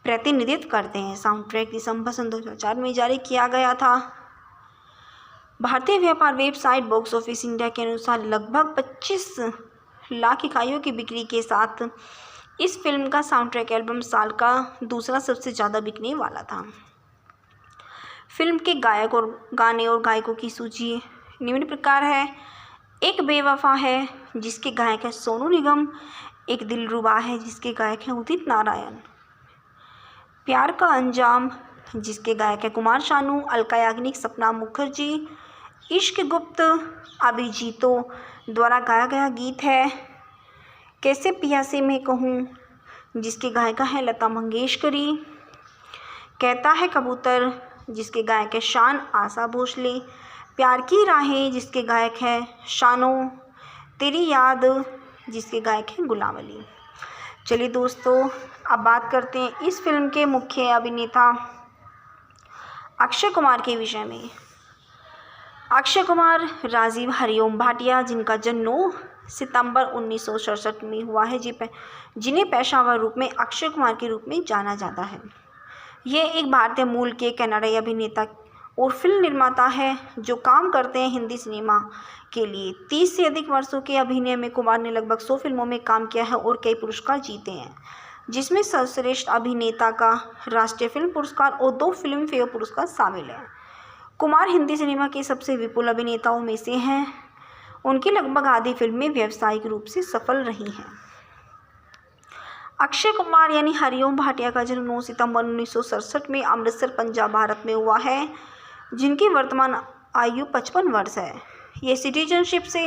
प्रतिनिधित्व करते हैं। साउंड ट्रैक दिसंबर सन 2004 में जारी किया गया था। भारतीय व्यापार वेबसाइट बॉक्स ऑफिस इंडिया के अनुसार लगभग 25 लाख इकाइयों की बिक्री के साथ इस फिल्म का साउंड ट्रैक एल्बम साल का दूसरा सबसे ज़्यादा बिकने वाला था। फिल्म के गायक और गाने और गायकों की सूची निम्न प्रकार है। एक बेवफा है जिसके गायक है सोनू निगम, एक दिलरुबा है जिसके गायक है उदित नारायण, प्यार का अंजाम जिसके गायक है कुमार शानू, अलका याग्निक, सपना मुखर्जी, इश्क गुप्त अभिजीतों द्वारा गाया गया गीत है कैसे पिया से मैं कहूँ जिसके गायिका है लता मंगेशकरी, कहता है कबूतर जिसके गायक है शान आशा भोसले, प्यार की राहें जिसके गायक है शानो, तेरी याद जिसके गायक है गुलाम अली। चलिए दोस्तों, अब बात करते हैं इस फिल्म के मुख्य अभिनेता अक्षय कुमार के विषय में। अक्षय कुमार राजीव हरिओम भाटिया, जिनका जन्म 9 सितंबर 1967 में हुआ है, जिन्हें पेशेवर रूप में अक्षय कुमार के रूप में जाना जाता है। ये एक भारतीय मूल के कन्नड़ी अभिनेता और फिल्म निर्माता है जो काम करते हैं हिंदी सिनेमा के लिए। 30 से अधिक वर्षों के अभिनय में कुमार ने लगभग 100 फिल्मों में काम किया है और कई पुरस्कार जीते हैं, जिसमें सर्वश्रेष्ठ अभिनेता का राष्ट्रीय फिल्म पुरस्कार और 2 फिल्म फेयर पुरस्कार शामिल हैं। कुमार हिंदी सिनेमा के सबसे विपुल अभिनेताओं में से हैं। उनकी लगभग आधी फिल्में व्यावसायिक रूप से सफल रही हैं। अक्षय कुमार यानी हरिओम भाटिया का जन्म 9 सितंबर 1967 में अमृतसर, पंजाब, भारत में हुआ है, जिनकी वर्तमान आयु 55 वर्ष है। ये सिटीजनशिप से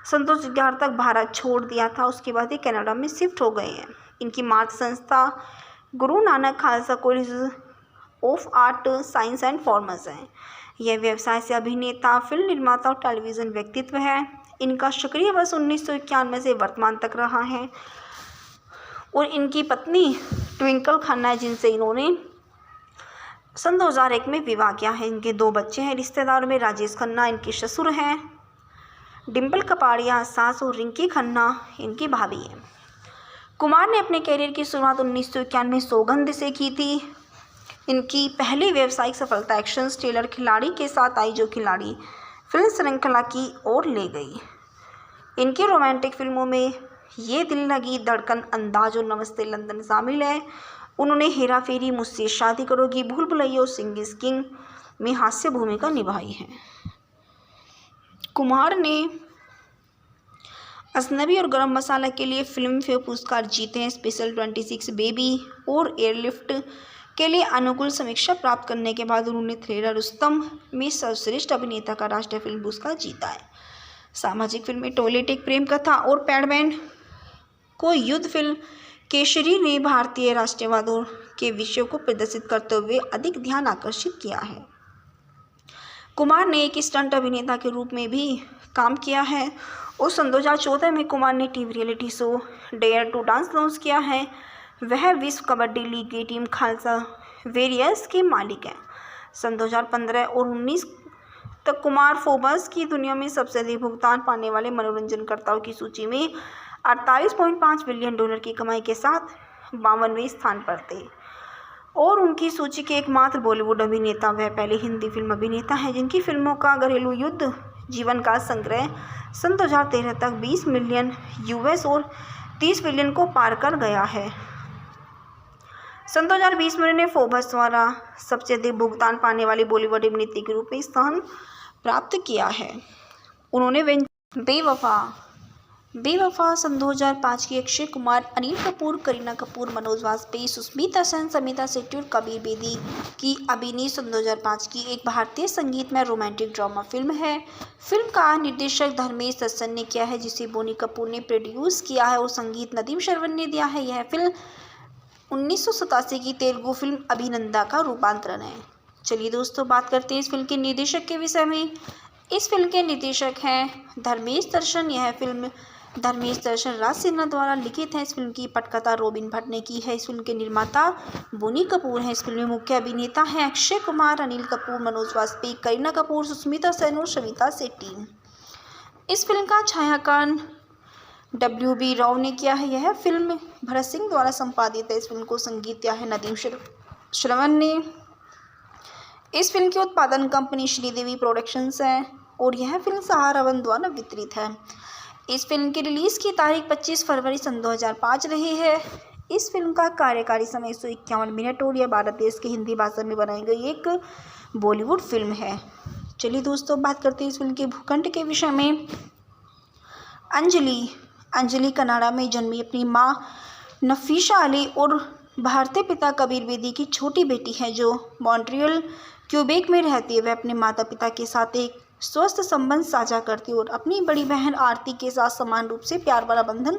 सन 2011 तक भारत छोड़ दिया था, उसके बाद ये कनाडा में शिफ्ट हो गए हैं। इनकी मातृ संस्था Guru Nanak Khalsa college of art, science and commerce है। यह व्यवसाय से अभिनेता, फिल्म निर्माता और टेलीविज़न व्यक्तित्व है। इनका सक्रिय वर्ष 1991 से वर्तमान तक रहा है और इनकी पत्नी ट्विंकल खन्ना है, जिनसे इन्होंने सन 2001 में विवाह किया है। इनके 2 बच्चे हैं। रिश्तेदारों में राजेश खन्ना इनके ससुर हैं, डिम्पल कपाड़िया सास और रिंकी खन्ना इनकी भाभी हैं। कुमार ने अपने करियर की शुरुआत 1991 में सौगंध से की थी। इनकी पहली व्यावसायिक सफलता एक्शन थ्रिलर खिलाड़ी के साथ आई, जो खिलाड़ी फिल्म श्रृंखला की ओर ले गई। इनकी रोमांटिक फिल्मों में ये दिल लगी, धड़कन, अंदाज और नमस्ते लंदन शामिल है। उन्होंने हेरा फेरी, मुझसे शादी करोगी, भूल भुलैया और सिंह इज किंग में हास्य भूमिका निभाई है। कुमार ने अजनबी और गरम मसाला के लिए फिल्म फेयर पुरस्कार जीते हैं। स्पेशल 26 बेबी और एयरलिफ्ट के लिए अनुकूल समीक्षा प्राप्त करने के बाद उन्होंने थ्रिलर रुस्तम में सर्वश्रेष्ठ अभिनेता का राष्ट्रीय फिल्म पुरस्कार जीता है। सामाजिक फिल्में टॉयलेट एक प्रेम कथा और पैडमैन को युद्ध फिल्म केसरी ने भारतीय राष्ट्रवाद के विषयों को प्रदर्शित करते हुए अधिक ध्यान आकर्षित किया है। कुमार ने एक स्टंट अभिनेता के रूप में भी काम किया है और सन 2014 में कुमार ने TV reality show Dare to Dance launch किया है। वह विश्व कबड्डी लीग की टीम खालसा वेरियर्स के मालिक हैं। सन 2015 और 19 तक कुमार फोर्ब्स की दुनिया में सबसे अधिक भुगतान पाने वाले मनोरंजनकर्ताओं की सूची में 48.5 बिलियन डॉलर की कमाई के साथ 52वें स्थान पर थे और उनकी सूची के एकमात्र बॉलीवुड अभिनेता वह पहले हिंदी फिल्म अभिनेता हैं जिनकी फिल्मों का घरेलू युद्ध जीवन का संग्रह सन 2013 तक 20 मिलियन यूएस और 30 बिलियन को पार कर गया है। सन 2020 में उन्होंने फोर्ब्स द्वारा सबसे अधिक भुगतान पाने वाली बॉलीवुड अभिनेत्री के रूप में स्थान प्राप्त किया है। उन्होंने बेवफा सन 2005 की अक्षय कुमार, अनिल कपूर, करीना कपूर, मनोज वाजपेयी, सुष्मिता सेन, समिता शेट्टी और कबीर बेदी की अभिनीत सन 2005 की एक भारतीय संगीत में रोमांटिक ड्रामा फिल्म है। फिल्म का निर्देशक धर्मेश दर्शन ने किया है, जिसे बोनी कपूर ने प्रोड्यूस किया है और संगीत नदीम श्रवण ने दिया है। यह फिल्म 1987 की तेलुगु फिल्म अभिनंदा का रूपांतरण है। चलिए दोस्तों, बात करते हैं इस फिल्म के निर्देशक के विषय में। इस फिल्म के निर्देशक हैं धर्मेश दर्शन। यह फिल्म धर्मेश दर्शन राज सिन्हा द्वारा लिखित है। इस फिल्म की पटकथा रॉबिन भट्ट ने की है। इस फिल्म के निर्माता बोनी कपूर हैं। इस फिल्म में मुख्य अभिनेता हैं अक्षय कुमार, अनिल कपूर, मनोज वाजपेयी, करीना कपूर, सुष्मिता सेन और समिता शेट्टी। इस फिल्म का छायांकन WB राव ने किया है। यह फिल्म भरत सिंह द्वारा संपादित है। इस फिल्म को संगीत दिया है नदीम श्रवण ने। इस फिल्म की उत्पादन कंपनी श्रीदेवी प्रोडक्शंस है और यह फिल्म सहारा वन द्वारा वितरित है। इस फिल्म की रिलीज़ की तारीख 25 फरवरी सन 2005 रही है। इस फिल्म का कार्यकारी समय 151 मिनट और यह भारत देश की हिंदी भाषा में बनाई गई एक बॉलीवुड फिल्म है। चलिए दोस्तों, बात करते हैं इस फिल्म के भूखंड के विषय में। अंजलि कनाडा में जन्मी अपनी माँ नफीसा अली और भारतीय पिता कबीर बेदी की छोटी बेटी है, जो मॉन्ट्रियल क्यूबेक में रहती है। वह अपने माता पिता के साथ एक स्वस्थ संबंध साझा करती है और अपनी बड़ी बहन आरती के साथ समान रूप से प्यार वाला बंधन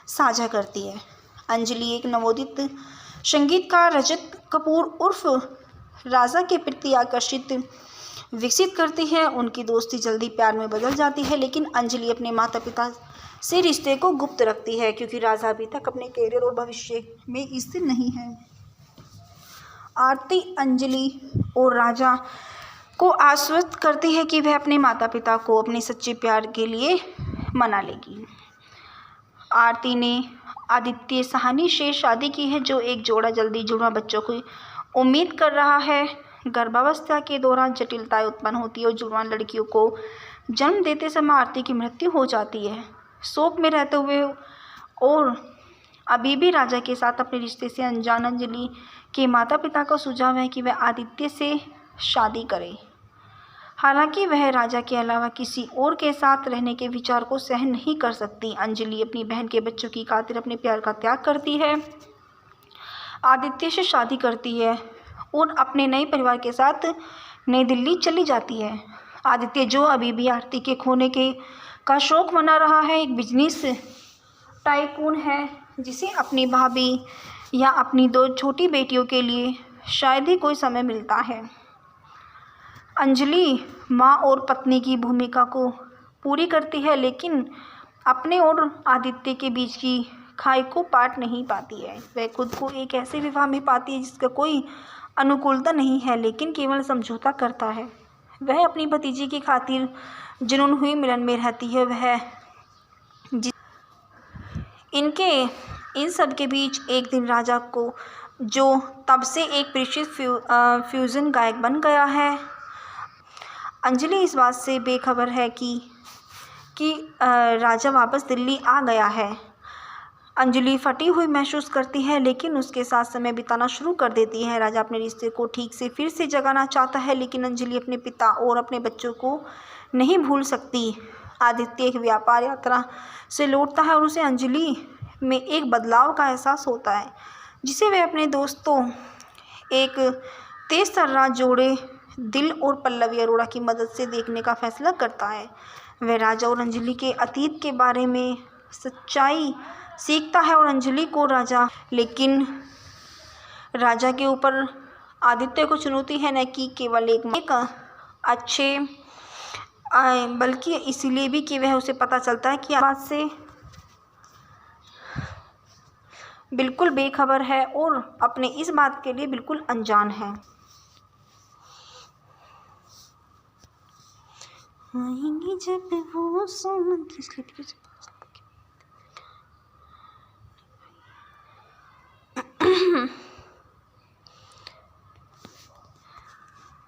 साझा करती है। अंजलि एक नवोदित संगीतकार रजत कपूर उर्फ राजा के प्रति आकर्षित विकसित करती है। उनकी दोस्ती जल्दी प्यार में बदल जाती है, लेकिन अंजलि अपने माता पिता से रिश्ते को गुप्त रखती है क्योंकि राजा अभी तक अपने करियर और भविष्य में स्थिर नहीं है। आरती अंजलि और राजा को आश्वस्त करती है कि वह अपने माता पिता को अपने सच्चे प्यार के लिए मना लेगी। आरती ने आदित्य साहनी से शादी की है, जो एक जोड़ा जल्दी जुड़वा बच्चों की उम्मीद कर रहा है। गर्भावस्था के दौरान जटिलताएं उत्पन्न होती है और जुड़वा लड़कियों को जन्म देते समय आरती की मृत्यु हो जाती है। शोक में रहते हुए और अभी भी राजा के साथ अपने रिश्ते से अनजान अंजलि के माता पिता का सुझाव है कि वह आदित्य से शादी करे। हालांकि वह राजा के अलावा किसी और के साथ रहने के विचार को सहन नहीं कर सकती। अंजलि अपनी बहन के बच्चों की खातिर अपने प्यार का त्याग करती है, आदित्य से शादी करती है और अपने नए परिवार के साथ नई दिल्ली चली जाती है। आदित्य, जो अभी भी आरती के खोने का शौक मना रहा है, एक बिजनेस टाइकून है जिसे अपनी भाभी या अपनी 2 छोटी बेटियों के लिए शायद ही कोई समय मिलता है। अंजलि माँ और पत्नी की भूमिका को पूरी करती है, लेकिन अपने और आदित्य के बीच की खाई को पाट नहीं पाती है। वह खुद को एक ऐसे विवाह में पाती है जिसका कोई अनुकूलता नहीं है, लेकिन केवल समझौता करता है। वह अपनी भतीजी की खातिर जुनून हुई मिलन में रहती है। वह इनके इन सब के बीच एक दिन राजा को, जो तब से एक परिचित फ्यूजन गायक बन गया है, अंजलि इस बात से बेखबर है कि राजा वापस दिल्ली आ गया है। अंजलि फटी हुई महसूस करती है, लेकिन उसके साथ समय बिताना शुरू कर देती है। राजा अपने रिश्ते को ठीक से फिर से जगाना चाहता है, लेकिन अंजलि अपने पिता और अपने बच्चों को नहीं भूल सकती। आदित्य एक व्यापार यात्रा से लौटता है और उसे अंजलि में एक बदलाव का एहसास होता है, जिसे वह अपने दोस्तों एक तेज तर्रार जोड़े दिल और पल्लवी अरोड़ा की मदद से देखने का फैसला करता है। वह राजा और अंजलि के अतीत के बारे में सच्चाई सीखता है और अंजलि को लेकिन राजा के ऊपर आदित्य को चुनौती है, न कि केवल एक अच्छे बल्कि इसलिए भी कि वह उसे पता चलता है कि बात से बिल्कुल बेखबर है और अपने इस बात के लिए बिल्कुल अनजान है। आएंगे जब वो सोमन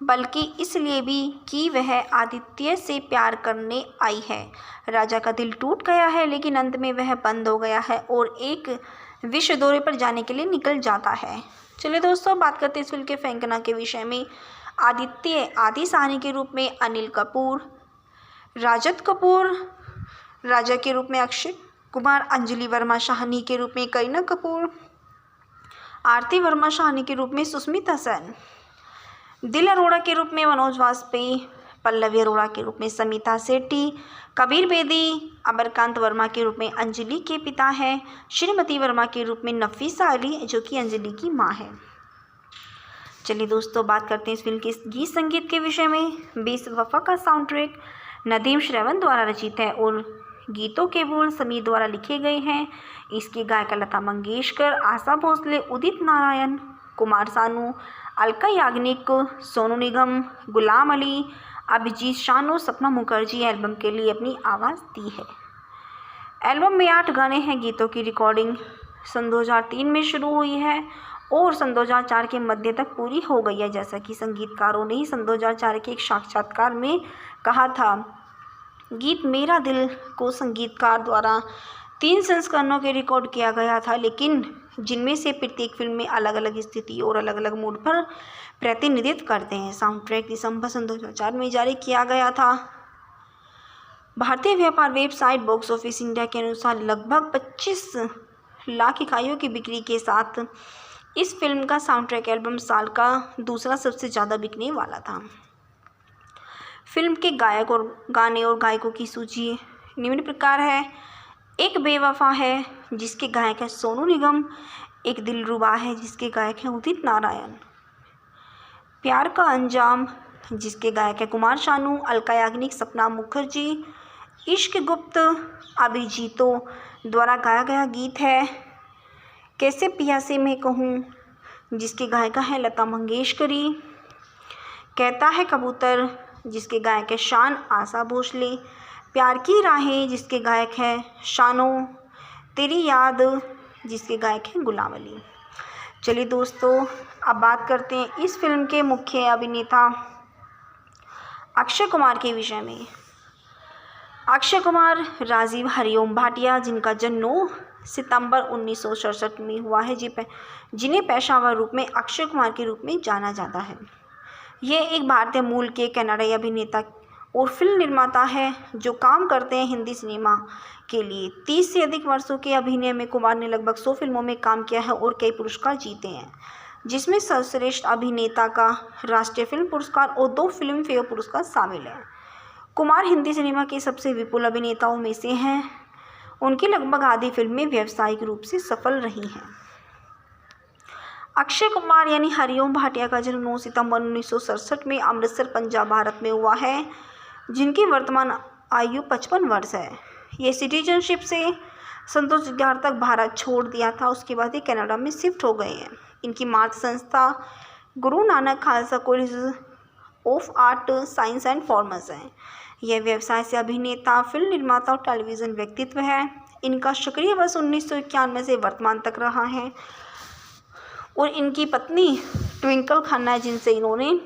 बल्कि इसलिए भी कि वह आदित्य से प्यार करने आई है। राजा का दिल टूट गया है, लेकिन अंत में वह बंद हो गया है और एक विश्व दौरे पर जाने के लिए निकल जाता है। चलिए दोस्तों, बात करते हैं इस फिल्म के फेंकना के विषय में। आदित्य आदि साहनी के रूप में अनिल कपूर, राजत कपूर राजा के रूप में अक्षय कुमार, अंजलि वर्मा शाहनी के रूप में करीना कपूर, आरती वर्मा शाहनी के रूप में सुष्मिता सेन, दिल अरोड़ा के रूप में मनोज वाजपेयी, पल्लवी अरोड़ा के रूप में समिता सेठी, कबीर बेदी अमरकांत वर्मा के रूप में अंजलि के पिता हैं, श्रीमती वर्मा के रूप में नफीसा अली जो कि अंजलि की मां है। चलिए दोस्तों, बात करते हैं इस फिल्म के गीत संगीत के विषय में। बेवफा का साउंड ट्रैक नदीम श्रवण द्वारा रचित है और गीतों के बोल समीर द्वारा लिखे गए हैं। इसकी गायिका लता मंगेशकर, आशा भोसले, उदित नारायण, कुमार सानू, अलका याग्निक, सोनू निगम, गुलाम अली, अभिजीत शानू, सपना मुखर्जी एल्बम के लिए अपनी आवाज़ दी है। एल्बम में 8 गाने हैं। गीतों की रिकॉर्डिंग सन 2003 में शुरू हुई है और सन 2004 के मध्य तक पूरी हो गई है, जैसा कि संगीतकारों ने सन 2004 के एक साक्षात्कार में कहा था। गीत मेरा दिल को संगीतकार द्वारा 3 संस्करणों के रिकॉर्ड किया गया था, लेकिन जिनमें से प्रत्येक फिल्म में अलग अलग स्थिति और अलग अलग मूड पर प्रतिनिधित्व करते हैं। साउंड ट्रैक दिसंबर सन 2004 में जारी किया गया था। भारतीय व्यापार वेबसाइट बॉक्स ऑफिस इंडिया के अनुसार लगभग 25 लाख इकाइयों की बिक्री के साथ इस फिल्म का साउंड ट्रैक एल्बम साल का दूसरा सबसे ज़्यादा बिकने वाला था। फिल्म के गायक और गाने और गायकों की सूची निम्न प्रकार है। एक बेवफा है जिसके गायक है सोनू निगम, एक दिलरुबा है जिसके गायक है उदित नारायण, प्यार का अंजाम जिसके गायक है कुमार शानू, अलका याग्निक, सपना मुखर्जी, इश्क गुप्त अभिजीतों द्वारा गाया गया गीत है। कैसे पिया से मैं कहूँ जिसके गायिका है लता मंगेशकरी, कहता है कबूतर जिसके गायक है शान आशा भोसले, प्यार की राहें जिसके गायक है शानो, तेरी याद जिसके गायक है गुलाम अली। चलिए दोस्तों, अब बात करते हैं इस फिल्म के मुख्य अभिनेता अक्षय कुमार के विषय में। अक्षय कुमार राजीव हरिओम भाटिया, जिनका जन्म 9 सितंबर 1967 में हुआ है, जिन्हें पेशेवर रूप में अक्षय कुमार के रूप में जाना जाता है। ये एक भारतीय मूल के कनाडाई अभिनेता और फिल्म निर्माता है जो काम करते हैं हिंदी सिनेमा के लिए। 30 से अधिक वर्षों के अभिनय में कुमार ने लगभग 100 फिल्मों में काम किया है और कई पुरस्कार जीते हैं, जिसमें सर्वश्रेष्ठ अभिनेता का राष्ट्रीय फिल्म पुरस्कार और 2 फिल्म फेयर पुरस्कार शामिल हैं। कुमार हिंदी सिनेमा के सबसे विपुल अभिनेताओं में से हैं। उनकी लगभग आधी फिल्में व्यावसायिक रूप से सफल रही हैं। अक्षय कुमार यानी हरिओम भाटिया का जन्म 9 सितंबर 1967 में अमृतसर, पंजाब, भारत में हुआ है, जिनकी वर्तमान आयु 55 वर्ष है। ये सिटीजनशिप से सन 2011 तक भारत छोड़ दिया था, उसके बाद ये कनाडा में शिफ्ट हो गए हैं। इनकी मातृ संस्था Guru Nanak Khalsa college of art science and commerce है। यह व्यवसाय से अभिनेता, फिल्म निर्माता और टेलीविज़न व्यक्तित्व है। इनका सक्रिय वर्ष 1991 से वर्तमान तक रहा है और इनकी पत्नी ट्विंकल खन्ना है, जिनसे इन्होंने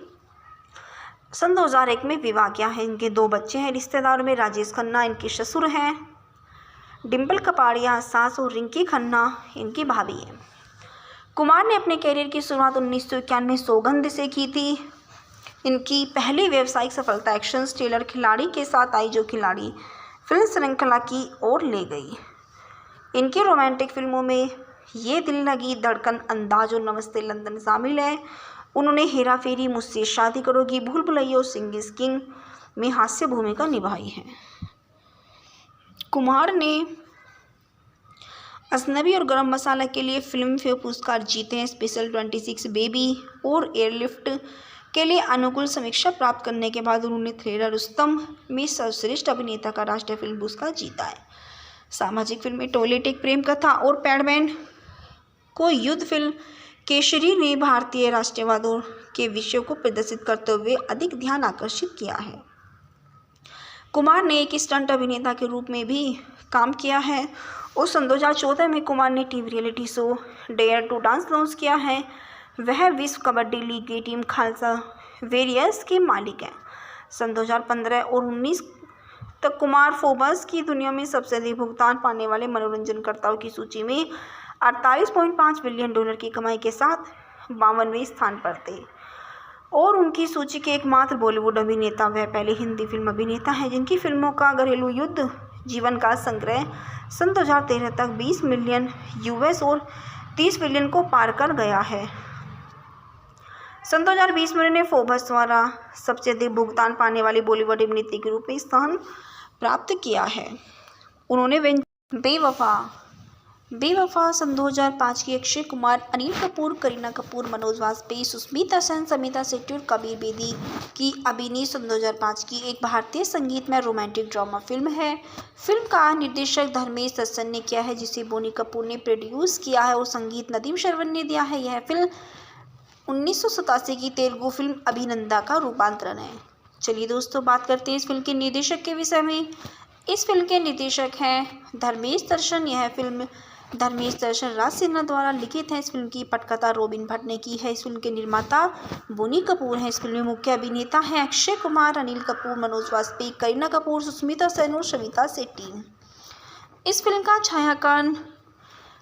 सन 2001 में विवाह किया है। इनके 2 बच्चे हैं। रिश्तेदारों में राजेश खन्ना इनके ससुर हैं, डिम्पल कपाड़िया सास और रिंकी खन्ना इनकी भाभी है। कुमार ने अपने करियर की शुरुआत 1991 में सौगंध से की थी। इनकी पहली व्यावसायिक सफलता एक्शन थ्रिलर खिलाड़ी के साथ आई, जो खिलाड़ी फिल्म श्रृंखला की ओर ले गई। इनकी रोमांटिक फिल्मों में ये दिल लगी, धड़कन, अंदाज और नमस्ते लंदन शामिल है। उन्होंने हेरा फेरी, मुझसे शादी करोगी, भूल भुलैया और सिंह इज किंग में हास्य भूमिका निभाई है। कुमार ने अजनबी और गरम मसाला के लिए फिल्म फेयर पुरस्कार जीते हैं। स्पेशल 26 बेबी और एयरलिफ्ट के लिए अनुकूल समीक्षा प्राप्त करने के बाद उन्होंने थ्रिलर रुस्तम में सर्वश्रेष्ठ अभिनेता का राष्ट्रीय फिल्म पुरस्कार जीता है। सामाजिक फिल्में टॉयलेट एक प्रेम कथा और पैडमैन को युद्ध फिल्म केसरी ने भारतीय राष्ट्रवाद के विषयों को प्रदर्शित करते हुए अधिक ध्यान आकर्षित किया है। कुमार ने एक स्टंट अभिनेता के रूप में भी काम किया है और सन 2014 में कुमार ने TV reality show Dare to Dance launch किया है। वह विश्व कबड्डी लीग की टीम खालसा वेरियर्स के मालिक हैं। सन 2015 और 19 तक कुमार फोर्ब्स की दुनिया में सबसे अधिक भुगतान पाने वाले मनोरंजनकर्ताओं की सूची में 48.5 बिलियन डॉलर की कमाई के साथ 52वें स्थान पर थे और उनकी सूची के एकमात्र बॉलीवुड अभिनेता वह पहले हिंदी फिल्म अभिनेता हैं जिनकी फिल्मों का घरेलू युद्ध जीवन का संग्रह सन 2013 तक 20 मिलियन यूएस और 30 बिलियन को पार कर गया है। सन 2020 में उन्होंने फोर्ब्स द्वारा सबसे अधिक भुगतान पाने वाली बॉलीवुड अभिनेत्री के रूप में स्थान प्राप्त किया है। उन्होंने बेवफा सन 2005 की अक्षय कुमार, अनिल कपूर, करीना कपूर, मनोज वाजपेयी, सुष्मिता सेन, समिता शेट्टी और कबीर बेदी की अभिनीत सन 2005 की एक भारतीय संगीतमय रोमांटिक ड्रामा फिल्म है। फिल्म का निर्देशक धर्मेश दर्शन ने किया है, जिसे बोनी कपूर ने प्रोड्यूस किया है और संगीत नदीम श्रवण ने दिया है। यह फिल्म 1987 की तेलुगु फिल्म अभिनंदा का रूपांतरण है। चलिए दोस्तों, बात करते हैं इस फिल्म के निर्देशक के विषय में। इस फिल्म के निर्देशक हैं धर्मेश दर्शन। यह फिल्म धर्मेश दर्शन राज सिन्हा द्वारा लिखित है। इस फिल्म की पटकथा रॉबिन भट्ट ने की है। इस फिल्म के निर्माता बोनी कपूर हैं। इस फिल्म में मुख्य अभिनेता हैं अक्षय कुमार, अनिल कपूर, मनोज वाजपेयी, करीना कपूर, सुष्मिता सेन और समिता शेट्टी। इस फिल्म का छायांकन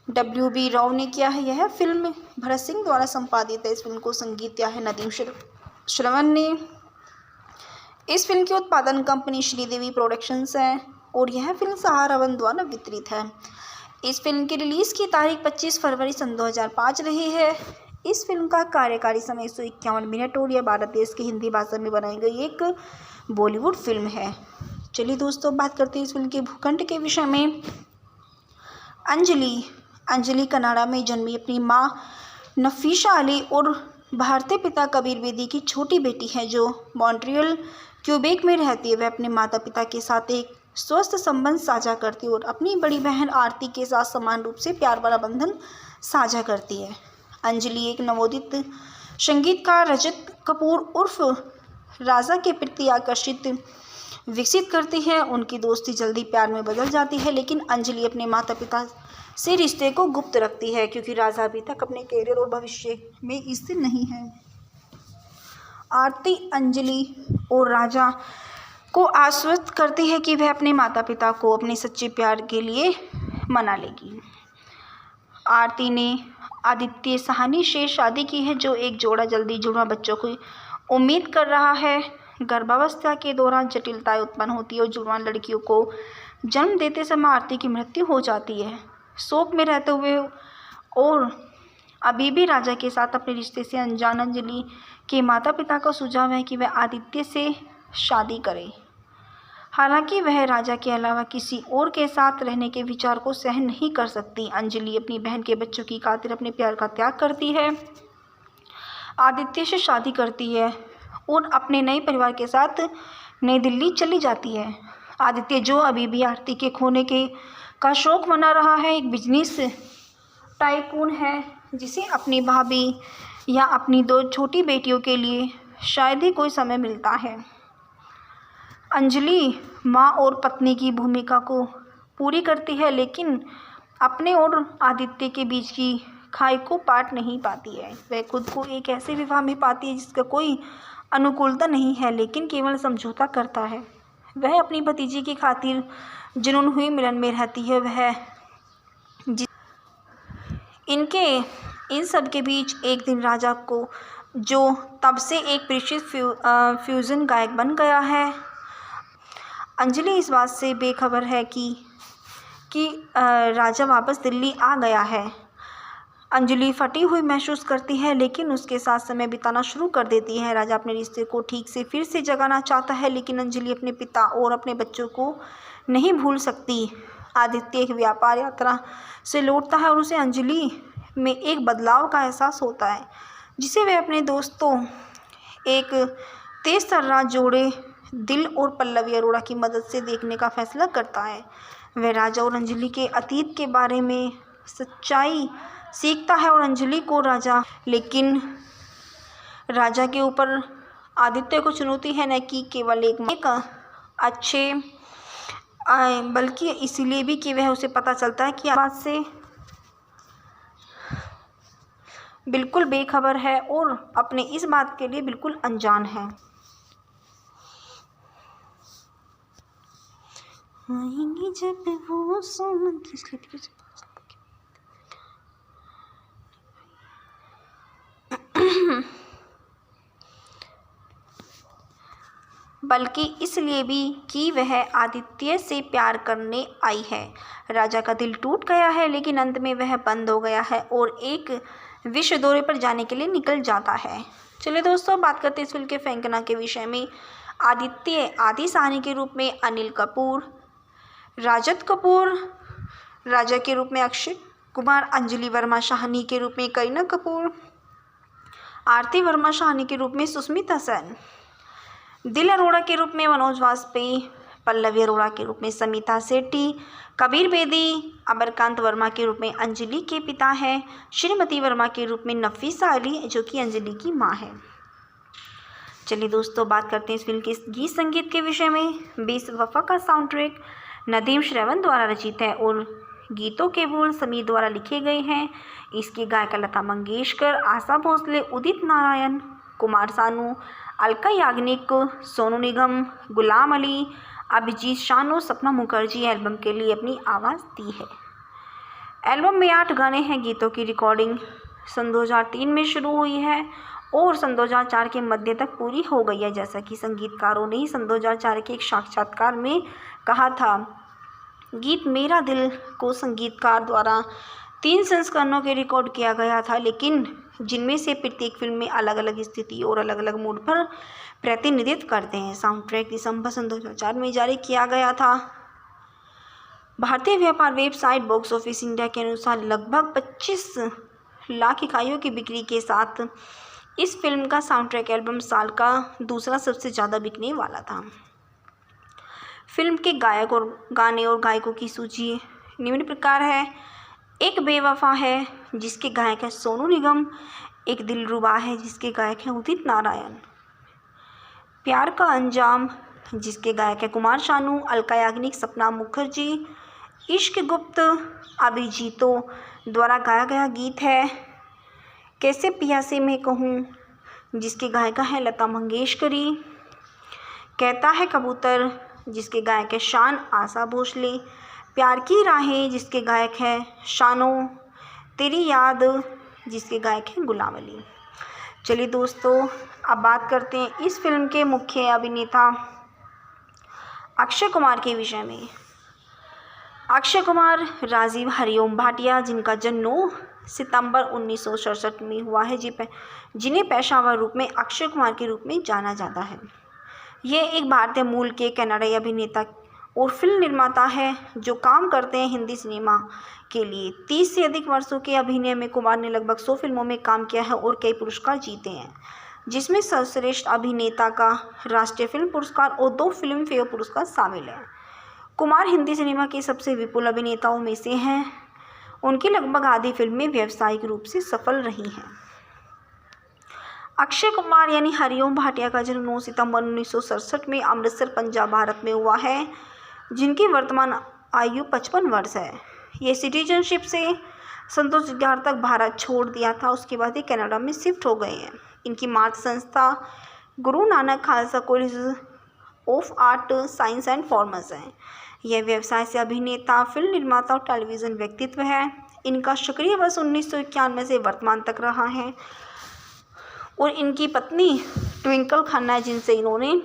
WB राव ने किया है। यह फिल्म भरत सिंह द्वारा संपादित है। इस फिल्म को संगीत दिया है नदीम श्रवण ने। इस फिल्म की उत्पादन कंपनी श्रीदेवी प्रोडक्शंस है और यह फिल्म सहारा वन द्वारा वितरित है। इस फिल्म की रिलीज़ की तारीख 25 फरवरी सन 2005 रही है। इस फिल्म का कार्यकारी समय 151 मिनट और यह भारत देश की हिंदी भाषा में बनाई गई एक बॉलीवुड फिल्म है। चलिए दोस्तों, बात करते हैं इस फिल्म के भूखंड के विषय में। अंजलि कनाडा में जन्मी अपनी माँ नफीसा अली और भारतीय पिता कबीर बेदी की छोटी बेटी है, जो मॉन्ट्रियल क्यूबेक में रहती है। वह अपने माता पिता के साथ एक स्वस्थ संबंध साझा करती है और अपनी बड़ी बहन आरती के साथ समान रूप से प्यार भरा बंधन साझा करती है। अंजलि एक नवोदित संगीतकार रजत कपूर उर्फ राजा के प्रति आकर्षित विकसित करती है। उनकी दोस्ती जल्दी प्यार में बदल जाती है, लेकिन अंजलि अपने माता पिता से रिश्ते को गुप्त रखती है क्योंकि राजा अभी तक अपने करियर और भविष्य में स्थिर नहीं है। आरती अंजलि और राजा को आश्वस्त करती है कि वह अपने माता पिता को अपने सच्चे प्यार के लिए मना लेगी। आरती ने आदित्य साहनी से शादी की है, जो एक जोड़ा जल्दी जुड़वा बच्चों की उम्मीद कर रहा है। गर्भावस्था के दौरान जटिलताएं उत्पन्न होती है और जुड़वा लड़कियों को जन्म देते समय आरती की मृत्यु हो जाती है। शोक में रहते हुए और अभी भी राजा के साथ अपने रिश्ते से अनजान अंजलि के माता पिता का सुझाव है कि वह आदित्य से शादी करे। हालांकि वह राजा के अलावा किसी और के साथ रहने के विचार को सहन नहीं कर सकती। अंजलि अपनी बहन के बच्चों की खातिर अपने प्यार का त्याग करती है, आदित्य से शादी करती है और अपने नए परिवार के साथ नई दिल्ली चली जाती है। आदित्य, जो अभी भी आरती के खोने का शौक मना रहा है, एक बिजनेस टाइकून है जिसे अपनी भाभी या अपनी 2 छोटी बेटियों के लिए शायद ही कोई समय मिलता है। अंजलि माँ और पत्नी की भूमिका को पूरी करती है, लेकिन अपने और आदित्य के बीच की खाई को पाट नहीं पाती है। वह खुद को एक ऐसे विवाह में पाती है जिसका कोई अनुकूलता नहीं है, लेकिन केवल समझौता करता है। वह अपनी भतीजी की खातिर जुनून हुई मिलन में रहती है। वह इनके इन सब के बीच एक दिन राजा को, जो तब से एक परिचित फ्यूजन गायक बन गया है, अंजलि इस बात से बेखबर है कि राजा वापस दिल्ली आ गया है। अंजलि फटी हुई महसूस करती है, लेकिन उसके साथ समय बिताना शुरू कर देती है। राजा अपने रिश्ते को ठीक से फिर से जगाना चाहता है, लेकिन अंजलि अपने पिता और अपने बच्चों को नहीं भूल सकती। आदित्य एक व्यापार यात्रा से लौटता है और उसे अंजलि में एक बदलाव का एहसास होता है, जिसे वह अपने दोस्तों एक तेज तर्रार जोड़े दिल और पल्लवी अरोड़ा की मदद से देखने का फैसला करता है। वह राजा और अंजलि के अतीत के बारे में सच्चाई सीखता है और अंजलि को लेकिन राजा के ऊपर आदित्य को चुनौती है, न कि केवल एक अच्छे बल्कि इसलिए भी कि वह उसे पता चलता है कि बात से बिल्कुल बेखबर है और अपने इस बात के लिए बिल्कुल अनजान है। आएंगे जब वो बल्कि इसलिए भी कि वह आदित्य से प्यार करने आई है। राजा का दिल टूट गया है, लेकिन अंत में वह बंद हो गया है और एक विश्व दौरे पर जाने के लिए निकल जाता है। चलिए दोस्तों, बात करते हैं इस फिल्म के फेंकना के विषय में। आदित्य आदि साहनी के रूप में अनिल कपूर, राजत कपूर राजा के रूप में अक्षय कुमार, अंजलि वर्मा शाहनी के रूप में करीना कपूर, आरती वर्मा शाहनी के रूप में सुष्मिता सेन, दिल अरोड़ा के रूप में मनोज वाजपेयी, पल्लवी अरोड़ा के रूप में समिता सेठी, कबीर बेदी अमरकांत वर्मा के रूप में अंजलि के पिता हैं, श्रीमती वर्मा के रूप में नफीसा अली जो कि अंजलि की मां है। चलिए दोस्तों, बात करते हैं इस फिल्म के गीत संगीत के विषय में। बेवफा का साउंड ट्रैक नदीम श्रवण द्वारा रचित है और गीतों के बोल समीर द्वारा लिखे गए हैं। इसकी गायिका लता मंगेशकर, आशा भोसले, उदित नारायण, कुमार सानू, अलका याग्निक, सोनू निगम, गुलाम अली, अभिजीत शानू, सपना मुखर्जी एल्बम के लिए अपनी आवाज़ दी है। एल्बम में 8 गाने हैं। गीतों की रिकॉर्डिंग सन 2003 में शुरू हुई है और सन 2004 के मध्य तक पूरी हो गई है, जैसा कि संगीतकारों ने सन 2004 के एक साक्षात्कार में कहा था। गीत मेरा दिल को संगीतकार द्वारा 3 संस्करणों के रिकॉर्ड किया गया था, लेकिन जिनमें से प्रत्येक फिल्म में अलग अलग स्थिति और अलग अलग मूड पर प्रतिनिधित्व करते हैं। साउंड ट्रैक दिसंबर सन 2004 में जारी किया गया था। भारतीय व्यापार वेबसाइट बॉक्स ऑफिस इंडिया के अनुसार लगभग 25 लाख इकाइयों की बिक्री के साथ इस फिल्म का साउंड ट्रैक एल्बम साल का दूसरा सबसे ज़्यादा बिकने वाला था। फिल्म के गायक और गाने और गायकों की सूची निम्न प्रकार है। एक बेवफा है जिसके गायक है सोनू निगम, एक दिलरुबा है जिसके गायक है उदित नारायण, प्यार का अंजाम जिसके गायक है कुमार शानू, अलका याग्निक, सपना मुखर्जी, इश्क गुप्त अभिजीतों द्वारा गाया गया गीत है। कैसे पिया से मैं कहूँ जिसके गायिका है लता मंगेशकरी, कहता है कबूतर जिसके गायक है शान आशा भोसले, प्यार की राहें जिसके गायक है शानो, तेरी याद जिसके गायक है गुलाम अली। चलिए दोस्तों, अब बात करते हैं इस फिल्म के मुख्य अभिनेता अक्षय कुमार के विषय में। अक्षय कुमार राजीव हरिओम भाटिया, जिनका जन्म 9 सितंबर 1967 में हुआ है, जिन्हें पेशेवर रूप में अक्षय कुमार के रूप में जाना जाता है। ये एक भारतीय मूल के कनाडाई अभिनेता और फिल्म निर्माता है जो काम करते हैं हिंदी सिनेमा के लिए। 30 से अधिक वर्षों के अभिनय में कुमार ने लगभग 100 फिल्मों में काम किया है और कई पुरस्कार जीते हैं, जिसमें सर्वश्रेष्ठ अभिनेता का राष्ट्रीय फिल्म पुरस्कार और 2 फिल्म फेयर पुरस्कार शामिल हैं। कुमार हिंदी सिनेमा के सबसे विपुल अभिनेताओं में से हैं। उनकी लगभग आधी फिल्में व्यावसायिक रूप से सफल रही हैं। अक्षय कुमार यानी हरिओम भाटिया का जन्म 9 सितंबर 1967 में अमृतसर, पंजाब, भारत में हुआ है, जिनकी वर्तमान आयु 55 वर्ष है। ये सिटीजनशिप से सन 2011 तक भारत छोड़ दिया था। उसके बाद ये कनाडा में शिफ्ट हो गए हैं। इनकी मातृ संस्था Guru Nanak Khalsa college of art, science and commerce है। यह व्यवसाय से अभिनेता, फिल्म निर्माता और टेलीविज़न व्यक्तित्व है। इनका सक्रिय वर्ष 1991 से वर्तमान तक रहा है और इनकी पत्नी ट्विंकल खन्ना है, जिनसे इन्होंने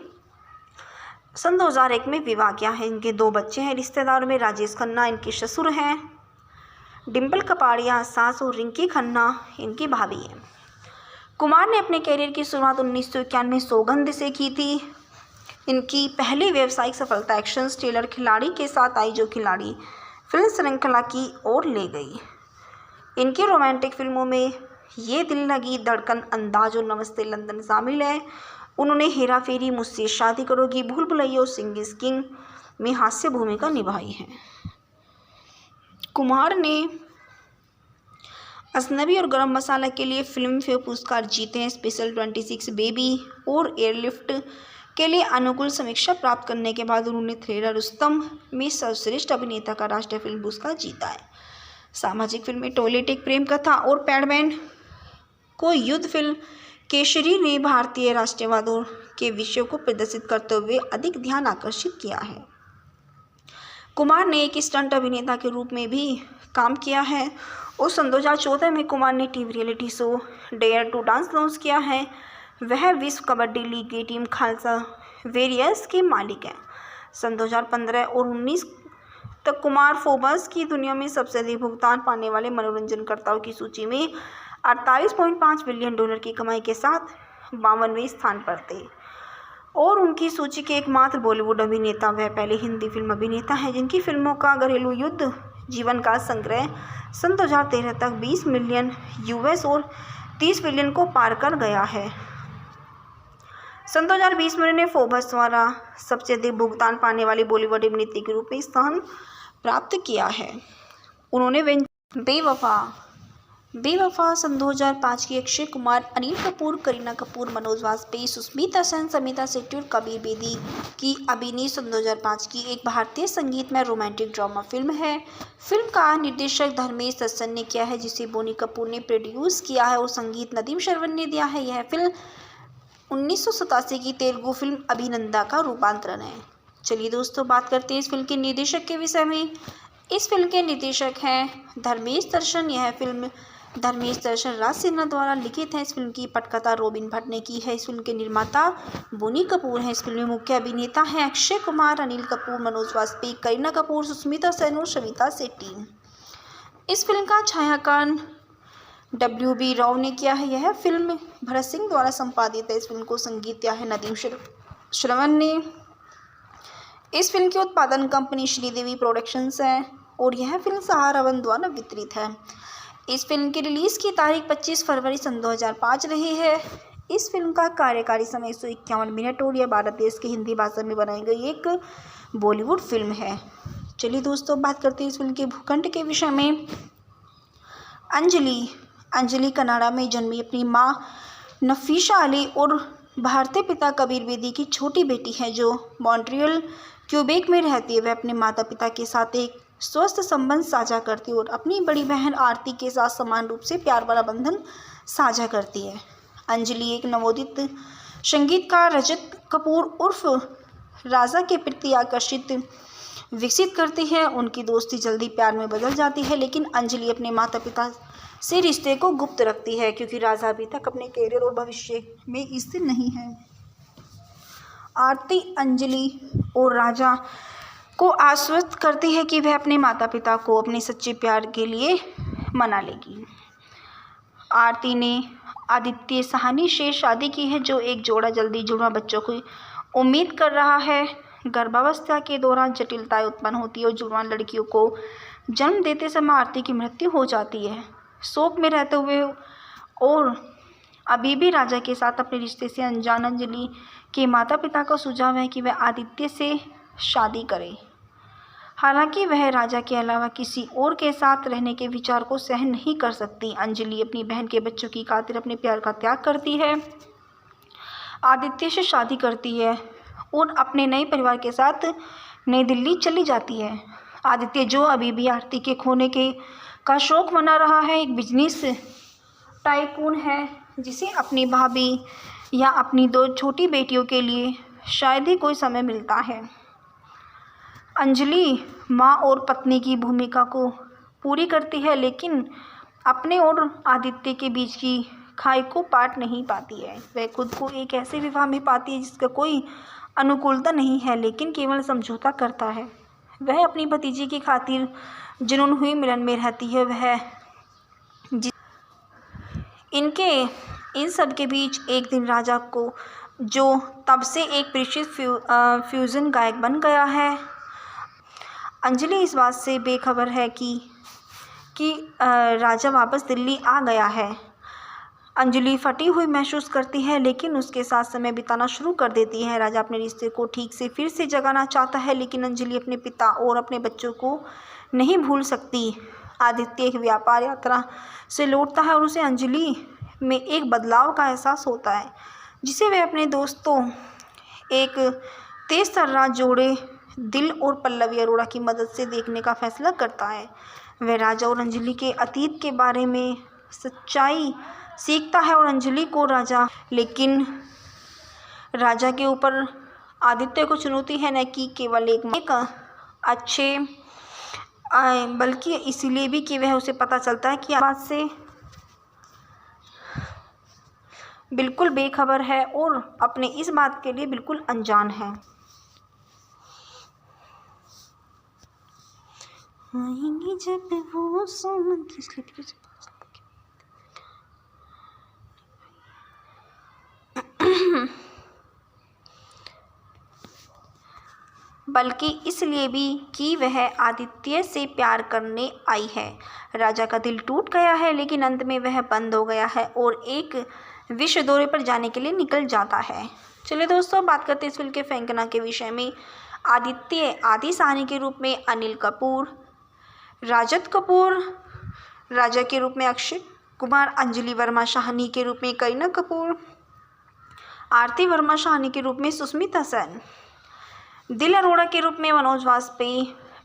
सन 2001 में विवाह किया है। इनके 2 बच्चे हैं। रिश्तेदारों में राजेश खन्ना इनके ससुर हैं, डिम्पल कपाड़िया सास और रिंकी खन्ना इनकी भाभी है। कुमार ने अपने करियर की शुरुआत 1991 में सौगंध से की थी। इनकी पहली व्यावसायिक सफलता एक्शन थ्रिलर खिलाड़ी के साथ आई, जो खिलाड़ी फिल्म श्रृंखला की ओर ले गई। इनकी रोमांटिक फिल्मों में ये दिल लगी, धड़कन, अंदाज और नमस्ते लंदन शामिल है। उन्होंने हेरा फेरी, मुझसे शादी करोगी, भूल भुलैया और सिंह इज किंग में हास्य भूमिका निभाई है। कुमार ने अजनबी और गरम मसाला के लिए फिल्म फेयर पुरस्कार जीते हैं। स्पेशल 26 बेबी और एयरलिफ्ट के लिए अनुकूल समीक्षा प्राप्त करने के बाद उन्होंने थ्रिलर रुस्तम में सर्वश्रेष्ठ अभिनेता का राष्ट्रीय फिल्म पुरस्कार जीता है। सामाजिक फिल्में टॉयलेट एक प्रेम कथा और पैडमैन को युद्ध फिल्म केसरी ने भारतीय राष्ट्रवाद के विषयों को प्रदर्शित करते हुए अधिक ध्यान आकर्षित किया है। कुमार ने एक स्टंट अभिनेता के रूप में भी काम किया है और सन 2014 में कुमार ने TV reality show Dare to Dance launch किया है। वह विश्व कबड्डी लीग की टीम खालसा वेरियर्स के मालिक हैं। सन 2015 और 19 तक कुमार फोर्ब्स की दुनिया में सबसे अधिक भुगतान पाने वाले मनोरंजनकर्ताओं की सूची में 48.5 बिलियन डॉलर की कमाई के साथ 52वें स्थान पर थे और उनकी सूची के एकमात्र बॉलीवुड अभिनेता वह पहले हिंदी फिल्म अभिनेता हैं जिनकी फिल्मों का घरेलू युद्ध जीवन का संग्रह सन 2013 तक 20 मिलियन यूएस और 30 बिलियन को पार कर गया है। सन 2020 में उन्होंने फोर्ब्स द्वारा सबसे अधिक भुगतान पाने वाली बॉलीवुड अभिनेत्री के रूप में स्थान प्राप्त किया है। उन्होंने बेवफा सन 2005 की अक्षय कुमार, अनिल कपूर, करीना कपूर, मनोज वाजपेयी, सुष्मिता सेन, समिता शेट्टी और कबीर बेदी की अभिनीत सन 2005 की एक भारतीय संगीतमय रोमांटिक ड्रामा फिल्म है। फिल्म का निर्देशक धर्मेश दर्शन ने किया है, जिसे बोनी कपूर ने प्रोड्यूस किया है और संगीत नदीम श्रवण ने दिया है। यह फिल्म 1987 की तेलुगु फिल्म अभिनंदा का रूपांतरण है। चलिए दोस्तों, बात करते हैं इस फिल्म के निर्देशक के विषय में। इस फिल्म के निर्देशक हैं धर्मेश दर्शन। यह फिल्म धर्मेश दर्शन राज सिन्हा द्वारा लिखित है। इस फिल्म की पटकथा रॉबिन भट्ट ने की है। इस फिल्म के निर्माता बोनी कपूर हैं। इस फिल्म में मुख्य अभिनेता हैं अक्षय कुमार, अनिल कपूर, मनोज वाजपेयी, करीना कपूर, सुष्मिता सेन और समिता शेट्टी। इस फिल्म का छायांकन WB राव ने किया है। यह फिल्म भरत सिंह द्वारा संपादित है। इस फिल्म को संगीत दिया है नदीम श्रवण ने। इस फिल्म की उत्पादन कंपनी श्रीदेवी प्रोडक्शंस है और यह फिल्म सहारा वन द्वारा वितरित है। इस फिल्म की रिलीज़ की तारीख 25 फरवरी सन 2005 रही है। इस फिल्म का कार्यकारी समय 151 मिनट और यह भारत देश की हिंदी भाषा में बनाई गई एक बॉलीवुड फिल्म है। चलिए दोस्तों, बात करते हैं इस फिल्म के भूखंड के विषय में। अंजलि कनाडा में जन्मी अपनी माँ नफीसा अली और भारतीय पिता कबीर बेदी की छोटी बेटी है, जो मॉन्ट्रियल, क्यूबेक में रहती है। वह अपने माता पिता के साथ एक स्वस्थ संबंध साझा करती है और अपनी बड़ी बहन आरती के साथ समान रूप से प्यार भरा बंधन साझा करती है। अंजलि एक नवोदित संगीतकार रजत कपूर उर्फ राजा के प्रति आकर्षित विकसित करती है। उनकी दोस्ती जल्दी प्यार में बदल जाती है, लेकिन अंजलि अपने माता पिता से रिश्ते को गुप्त रखती है क्योंकि राजा अभी तक अपने करियर और भविष्य में स्थिर नहीं है। आरती अंजलि और राजा को आश्वस्त करती है कि वह अपने माता पिता को अपने सच्चे प्यार के लिए मना लेगी। आरती ने आदित्य साहनी से शादी की है, जो एक जोड़ा जल्दी जुड़वा बच्चों की उम्मीद कर रहा है। गर्भावस्था के दौरान जटिलताएं उत्पन्न होती है और जुड़वा लड़कियों को जन्म देते समय आरती की मृत्यु हो जाती है। शोक में रहते हुए और अभी भी राजा के साथ अपने रिश्ते से अनजान अंजलि के माता पिता का सुझाव है कि वह आदित्य से शादी करे। हालांकि वह राजा के अलावा किसी और के साथ रहने के विचार को सहन नहीं कर सकती। अंजलि अपनी बहन के बच्चों की खातिर अपने प्यार का त्याग करती है, आदित्य से शादी करती है और अपने नए परिवार के साथ नई दिल्ली चली जाती है। आदित्य, जो अभी भी आरती के खोने के का शौक मना रहा है, एक बिजनेस टाइकून है जिसे अपनी भाभी या अपनी 2 छोटी बेटियों के लिए शायद ही कोई समय मिलता है। अंजलि माँ और पत्नी की भूमिका को पूरी करती है, लेकिन अपने और आदित्य के बीच की खाई को पाट नहीं पाती है। वह खुद को एक ऐसे विवाह में पाती है जिसका कोई अनुकूलता नहीं है, लेकिन केवल समझौता करता है। वह अपनी भतीजी की खातिर जुनून हुई मिलन में रहती है। वह इन सब के बीच एक दिन राजा को, जो तब से एक परिचित फ्यूजन गायक बन गया है, अंजलि इस बात से बेखबर है कि राजा वापस दिल्ली आ गया है। अंजलि फटी हुई महसूस करती है, लेकिन उसके साथ समय बिताना शुरू कर देती है। राजा अपने रिश्ते को ठीक से फिर से जगाना चाहता है, लेकिन अंजलि अपने पिता और अपने बच्चों को नहीं भूल सकती। आदित्य एक व्यापार यात्रा से लौटता है और उसे अंजलि में एक बदलाव का एहसास होता है, जिसे वह अपने दोस्तों, एक तेज तर्रार जोड़े दिल और पल्लवी अरोड़ा की मदद से देखने का फैसला करता है। वह राजा और अंजलि के अतीत के बारे में सच्चाई सीखता है और अंजलि को लेकिन राजा के ऊपर आदित्य को चुनौती है, न कि केवल एक अच्छे, बल्कि इसलिए भी कि वह उसे पता चलता है कि बात से बिल्कुल बेखबर है और अपने इस बात के लिए बिल्कुल अनजान है। आएंगे जब वो सोमन की बल्कि इसलिए भी कि वह आदित्य से प्यार करने आई है। राजा का दिल टूट गया है, लेकिन अंत में वह बंद हो गया है और एक विश्व दौरे पर जाने के लिए निकल जाता है। चलिए दोस्तों, बात करते हैं इस फिल्म के फेंकना के विषय में। आदित्य आदि साहनी के रूप में अनिल कपूर, राजत कपूर राजा के रूप में अक्षय कुमार, अंजलि वर्मा शाहनी के रूप में करीना कपूर, आरती वर्मा शाहनी के रूप में सुष्मिता सेन, दिल अरोड़ा के रूप में मनोज वाजपेयी,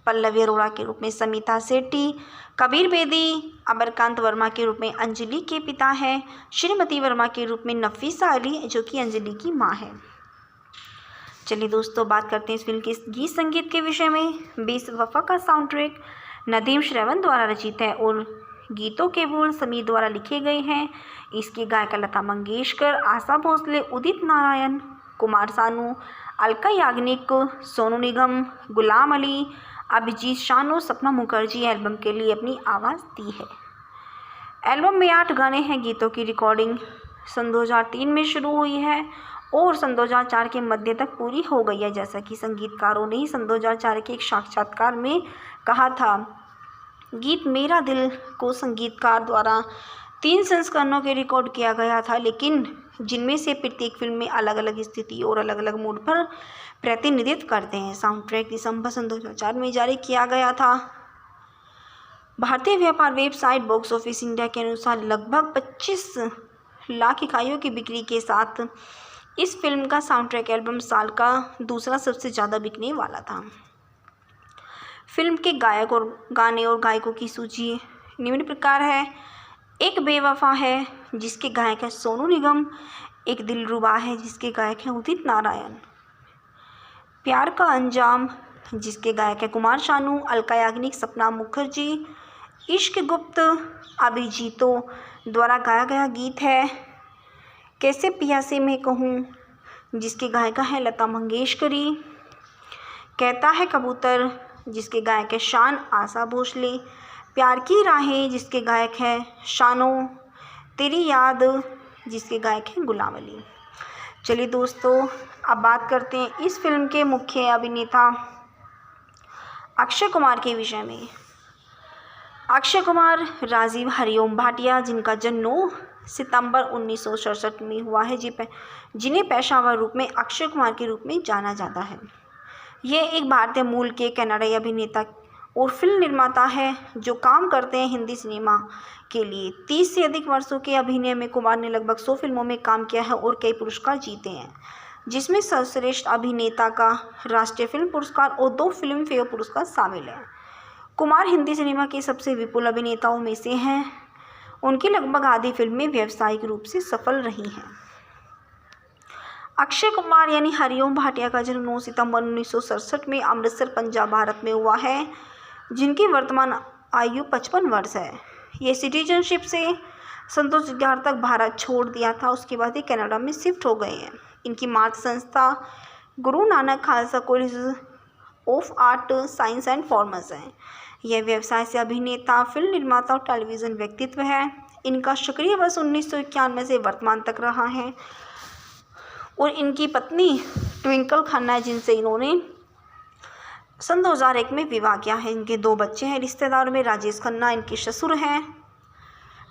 पल्लवी अरोड़ा के रूप में समिता सेठी, कबीर बेदी अमरकांत वर्मा के रूप में अंजलि के पिता हैं, श्रीमती वर्मा के रूप में नफीसा अली, जो कि अंजलि की मां है। चलिए दोस्तों, बात करते हैं इस फिल्म के गीत संगीत के विषय में। बेवफा का साउंड ट्रैक नदीम श्रवण द्वारा रचित है और गीतों के बोल समीर द्वारा लिखे गए हैं। इसकी गायिका लता मंगेशकर, आशा भोसले, उदित नारायण, कुमार सानू, अलका याग्निक, सोनू निगम, गुलाम अली, अभिजीत शानू, सपना मुखर्जी एल्बम के लिए अपनी आवाज़ दी है। एल्बम में 8 गाने हैं। गीतों की रिकॉर्डिंग सन 2003 में शुरू हुई है और सन 2004 के मध्य तक पूरी हो गई है, जैसा कि संगीतकारों ने सन 2004 के एक साक्षात्कार में कहा था। गीत मेरा दिल को संगीतकार द्वारा 3 संस्करणों के रिकॉर्ड किया गया था, लेकिन जिनमें से प्रत्येक फिल्म में अलग अलग स्थिति और अलग अलग मूड पर प्रतिनिधित्व करते हैं। साउंड ट्रैक दिसंबर सन 2004 में जारी किया गया था। भारतीय व्यापार वेबसाइट बॉक्स ऑफिस इंडिया के अनुसार लगभग 25 लाख इकाइयों की बिक्री के साथ इस फिल्म का साउंड ट्रैक एल्बम साल का दूसरा सबसे ज़्यादा बिकने वाला था। फिल्म के गायक और गाने और गायकों की सूची निम्न प्रकार है। एक बेवफा है जिसके गायक है सोनू निगम, एक दिलरुबा है जिसके गायक हैं उदित नारायण, प्यार का अंजाम जिसके गायक है कुमार शानू, अलका याग्निक, सपना मुखर्जी, इश्क गुप्त अभिजीतों द्वारा गाया गया गीत है। कैसे पिया से मैं कहूँ जिसके गायिका है लता मंगेशकरी, कहता है कबूतर जिसके गायक है शान, आशा भोसले, प्यार की राहें जिसके गायक है शानो, तेरी याद जिसके गायक हैं गुलाम अली। चलिए दोस्तों, अब बात करते हैं इस फिल्म के मुख्य अभिनेता अक्षय कुमार के विषय में। अक्षय कुमार राजीव हरिओम भाटिया, जिनका जन्म 9 सितंबर 1967 में हुआ है, जिन्हें पेशेवर रूप में अक्षय कुमार के रूप में जाना जाता है। ये एक भारतीय मूल के कनाडाई अभिनेता और फिल्म निर्माता है जो काम करते हैं हिंदी सिनेमा के लिए। 30 से अधिक वर्षों के अभिनय में कुमार ने लगभग 100 फिल्मों में काम किया है और कई पुरस्कार जीते हैं, जिसमें सर्वश्रेष्ठ अभिनेता का राष्ट्रीय फिल्म पुरस्कार और 2 फिल्म फेयर पुरस्कार शामिल हैं। कुमार हिंदी सिनेमा के सबसे विपुल अभिनेताओं में से हैं। उनकी लगभग आधी फिल्में व्यावसायिक रूप से सफल रही हैं। अक्षय कुमार यानी हरिओम भाटिया का जन्म 9 सितंबर 1967 में अमृतसर, पंजाब, भारत में हुआ है, जिनकी वर्तमान आयु 55 वर्ष है। ये सिटीजनशिप से सन 2011 तक भारत छोड़ दिया था, उसके बाद ये कनाडा में शिफ्ट हो गए हैं। इनकी मातृ संस्था Guru Nanak Khalsa college of art, science and commerce है। यह व्यवसाय से अभिनेता, फिल्म निर्माता और टेलीविज़न व्यक्तित्व है। इनका सक्रिय वर्ष 1991 से वर्तमान तक रहा है और इनकी पत्नी ट्विंकल खन्ना है, जिनसे इन्होंने सन 2001 में विवाह किया है। इनके 2 बच्चे हैं। रिश्तेदारों में राजेश खन्ना इनके ससुर हैं,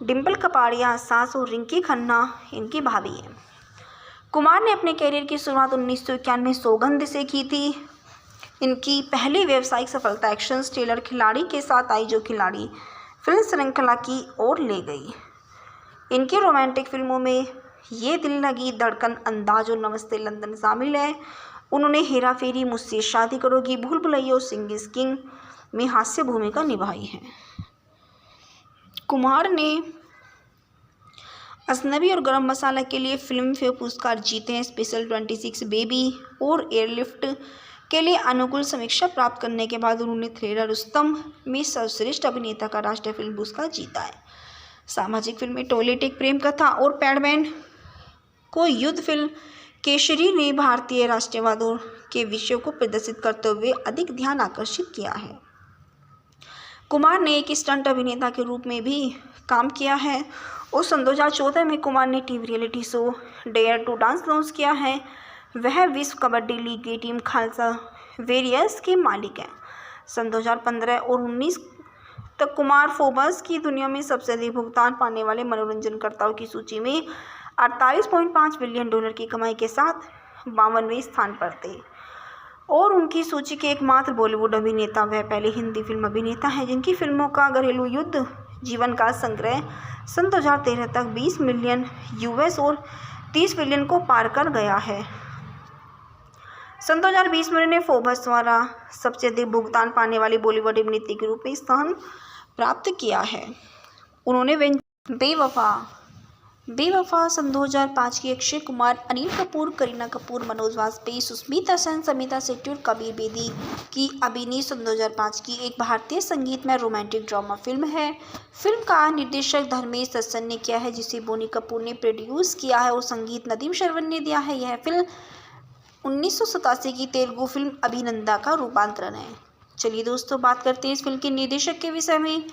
डिम्पल कपाड़िया सास और रिंकी खन्ना इनकी भाभी हैं। कुमार ने अपने कैरियर की शुरुआत 1991 में सौगंध से की थी। इनकी पहली व्यावसायिक सफलता एक्शन थ्रिलर खिलाड़ी के साथ आई, जो खिलाड़ी फिल्म श्रृंखला की ओर ले गई। इनकी रोमांटिक फिल्मों में ये दिल लगी, धड़कन, अंदाज और नमस्ते लंदन शामिल है। उन्होंने हेरा फेरी, मुझसे शादी करोगी, भूल भुलैया और सिंह इज किंग में हास्य भूमिका निभाई है। कुमार ने अजनबी और गरम मसाला के लिए फिल्म फेयर पुरस्कार जीते हैं। स्पेशल 26 बेबी और एयरलिफ्ट के लिए अनुकूल समीक्षा प्राप्त करने के बाद उन्होंने थ्रिलर रुस्तम में सर्वश्रेष्ठ अभिनेता का राष्ट्रीय फिल्म पुरस्कार जीता है। सामाजिक फिल्में टॉयलेट एक प्रेम कथा और पैडमैन को युद्ध फिल्म केसरी ने भारतीय राष्ट्रवाद के विषयों को प्रदर्शित करते हुए अधिक ध्यान आकर्षित किया है। कुमार ने एक स्टंट अभिनेता के रूप में भी काम किया है और सन 2014 में कुमार ने TV reality show Dare to Dance launch किया है। वह विश्व कबड्डी लीग की टीम खालसा वेरियर्स के मालिक हैं। सन 2015 और 19 तक कुमार फोर्ब्स की दुनिया में सबसे अधिक भुगतान पाने वाले मनोरंजनकर्ताओं की सूची में 48.5 बिलियन डॉलर की कमाई के साथ 52वें स्थान पर थे और उनकी सूची के एकमात्र बॉलीवुड अभिनेता वह पहले हिंदी फिल्म अभिनेता हैं जिनकी फिल्मों का घरेलू युद्ध जीवन का संग्रह सन 2013 तक 20 मिलियन यूएस और 30 बिलियन को पार कर गया है। सन 2020 में उन्होंने फोर्ब्स द्वारा सबसे अधिक भुगतान पाने वाली बॉलीवुड अभिनेत्री के रूप में स्थान प्राप्त किया है। उन्होंने बेवफा सन 2005 की अक्षय कुमार, अनिल कपूर, करीना कपूर, मनोज वाजपेयी, सुष्मिता सेन, समिता शेट्टी और कबीर बेदी की अभिनीत सन 2005 की एक भारतीय संगीतमय रोमांटिक ड्रामा फिल्म है। फिल्म का निर्देशक धर्मेश दर्शन ने किया है, जिसे बोनी कपूर ने प्रोड्यूस किया है और संगीत नदीम श्रवण ने दिया है। यह फिल्म 1987 की तेलुगु फिल्म अभिनंदा का रूपांतरण है। चलिए दोस्तों, बात करते हैं इस फिल्म के निर्देशक के विषय में।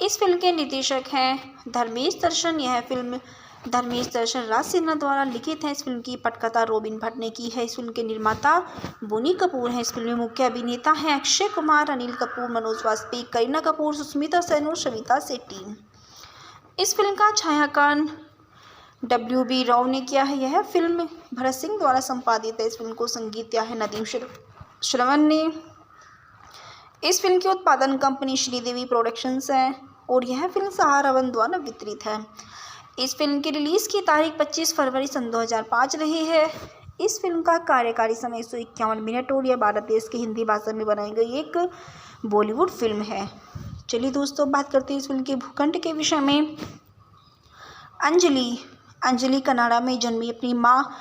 इस फिल्म के निर्देशक हैं धर्मेश दर्शन। यह फिल्म धर्मेश दर्शन राज सिन्हा द्वारा लिखित है। इस फिल्म की पटकथा रॉबिन भट्ट ने की है। इस फिल्म के निर्माता बोनी कपूर हैं। इस फिल्म में मुख्य अभिनेता हैं अक्षय कुमार, अनिल कपूर, मनोज वाजपेयी, करीना कपूर, सुष्मिता सेन और समिता शेट्टी। इस फिल्म का छायांकन WB राव ने किया है। यह फिल्म भरत सिंह द्वारा संपादित है। इस फिल्म को संगीत दिया है नदीम श्रवण ने। इस फिल्म की उत्पादन कंपनी श्रीदेवी प्रोडक्शंस है और यह फिल्म सहारा वन द्वारा वितरित है। इस फिल्म की रिलीज़ की तारीख 25 फरवरी सन 2005 रही है। इस फिल्म का कार्यकारी समय 151 मिनट और यह भारत देश की हिंदी भाषा में बनाई गई एक बॉलीवुड फिल्म है। चलिए दोस्तों, बात करते हैं इस फिल्म के भूखंड के विषय में। अंजलि कनाडा में जन्मी अपनी माँ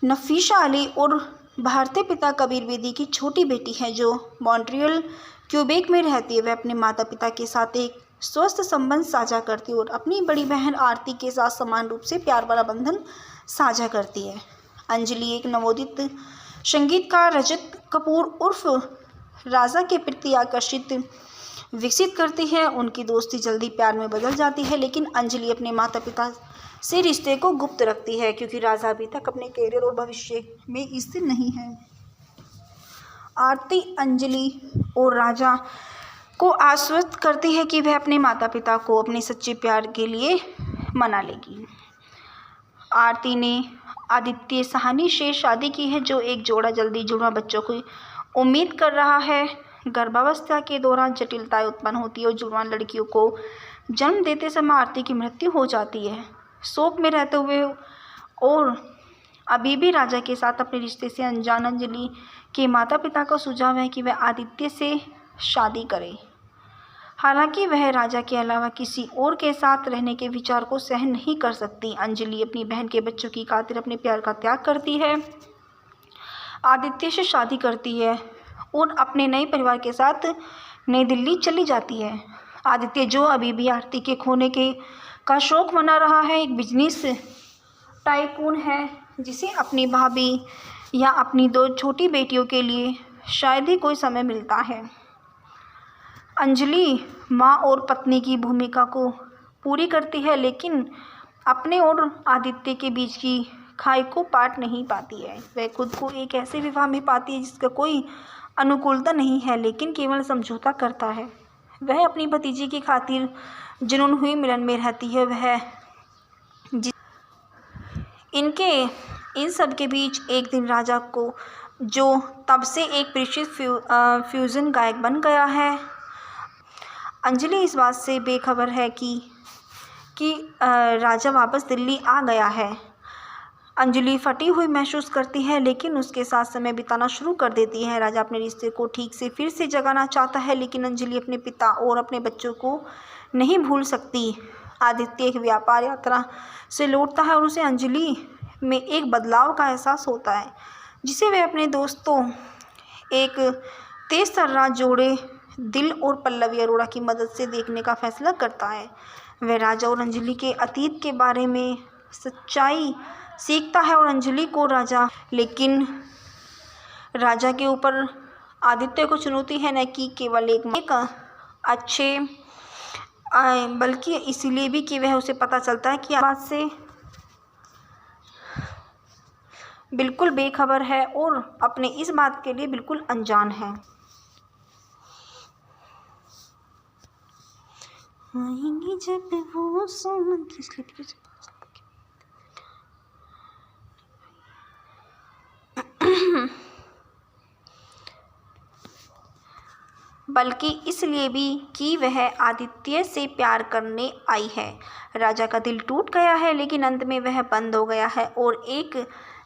नफीसा अली और भारतीय पिता कबीर बेदी की छोटी बेटी है जो मॉन्ट्रियल, क्यूबेक में रहती है। वह अपने माता पिता के साथ एक स्वस्थ संबंध साझा करती है और अपनी बड़ी बहन आरती के साथ समान रूप से प्यार वाला बंधन साझा करती है। अंजलि एक नवोदित संगीतकार रजत कपूर उर्फ राजा के प्रति आकर्षित विकसित करती है। उनकी दोस्ती जल्दी प्यार में बदल जाती है, लेकिन अंजलि अपने माता पिता से रिश्ते को गुप्त रखती है क्योंकि राजा अभी तक अपने कैरियर और भविष्य में स्थिर नहीं है। आरती अंजलि और राजा को आश्वस्त करती है कि वह अपने माता पिता को अपने सच्चे प्यार के लिए मना लेगी। आरती ने आदित्य साहनी से शादी की है, जो एक जोड़ा जल्दी जुड़वा बच्चों की उम्मीद कर रहा है। गर्भावस्था के दौरान जटिलताएं उत्पन्न होती है और जुड़वां लड़कियों को जन्म देते समय आरती की मृत्यु हो जाती है। शोक में रहते हुए और अभी भी राजा के साथ अपने रिश्ते से अनजान अंजलि के माता पिता का सुझाव है कि वह आदित्य से शादी करे। हालांकि वह राजा के अलावा किसी और के साथ रहने के विचार को सहन नहीं कर सकती। अंजलि अपनी बहन के बच्चों की खातिर अपने प्यार का त्याग करती है, आदित्य से शादी करती है और अपने नए परिवार के साथ नई दिल्ली चली जाती है। आदित्य, जो अभी भी आरती के खोने के का शौक मना रहा है, एक बिजनेस टाइकून है जिसे अपनी भाभी या अपनी 2 छोटी बेटियों के लिए शायद ही कोई समय मिलता है। अंजलि माँ और पत्नी की भूमिका को पूरी करती है, लेकिन अपने और आदित्य के बीच की खाई को पाट नहीं पाती है। वह खुद को एक ऐसे विवाह में पाती है जिसका कोई अनुकूलता नहीं है, लेकिन केवल समझौता करता है। वह अपनी भतीजी की खातिर जुनून हुई मिलन में रहती है। वह इन सब के बीच एक दिन राजा को, जो तब से एक परिचित फ्यूजन गायक बन गया है, अंजलि इस बात से बेखबर है कि राजा वापस दिल्ली आ गया है। अंजलि फटी हुई महसूस करती है, लेकिन उसके साथ समय बिताना शुरू कर देती है। राजा अपने रिश्ते को ठीक से फिर से जगाना चाहता है, लेकिन अंजलि अपने पिता और अपने बच्चों को नहीं भूल सकती। आदित्य एक व्यापार यात्रा से लौटता है और उसे अंजलि में एक बदलाव का एहसास होता है, जिसे वह अपने दोस्तों, एक तेज तर्रार जोड़े दिल और पल्लवी अरोड़ा की मदद से देखने का फैसला करता है। वह राजा और अंजलि के अतीत के बारे में सच्चाई सीखता है और अंजलि को लेकिन राजा के ऊपर आदित्य को चुनौती है, न कि केवल एक अच्छे, बल्कि इसलिए भी कि वह उसे पता चलता है कि बात से बिल्कुल बेखबर है और अपने इस बात के लिए बिल्कुल अनजान है। आएंगे जब वो सोमन की बल्कि इसलिए भी कि वह आदित्य से प्यार करने आई है। राजा का दिल टूट गया है, लेकिन अंत में वह बंद हो गया है और एक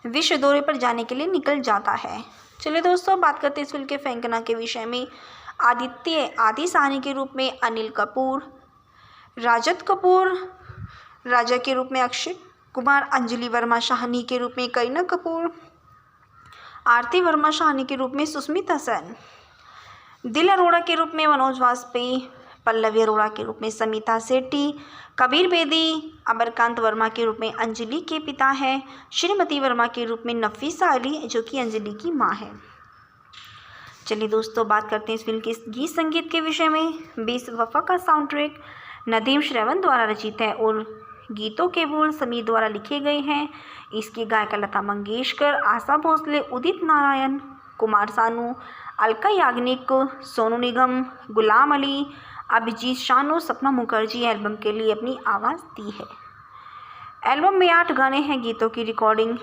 विश्व दौरे पर जाने के लिए निकल जाता है। चलिए दोस्तों, बात करते हैं इस फिल्म के फेंकना के विषय में। आदित्य आदि साहनी के रूप में अनिल कपूर, राजत कपूर राजा के रूप में अक्षय कुमार, अंजलि वर्मा शाहनी के रूप में करीना कपूर, आरती वर्मा शाहनी के रूप में सुष्मिता सेन, दिल अरोड़ा के रूप में मनोज वाजपेयी, पल्लवी अरोड़ा के रूप में समिता सेठी, कबीर बेदी अमरकांत वर्मा के रूप में अंजलि के पिता हैं, श्रीमती वर्मा के रूप में नफीसा अली, जो कि अंजलि की मां है। चलिए दोस्तों, बात करते हैं इस फिल्म के गीत संगीत के विषय में। बेवफा का साउंड ट्रैक नदीम श्रवण द्वारा रचित है और गीतों के बोल समीर द्वारा लिखे गए हैं। इसकी गायिका लता मंगेशकर, आशा भोसले, उदित नारायण, कुमार सानू, अलका याग्निक, सोनू निगम, गुलाम अली, अभिजीत शानू, सपना मुखर्जी एल्बम के लिए अपनी आवाज़ दी है। एल्बम में 8 गाने हैं। गीतों की रिकॉर्डिंग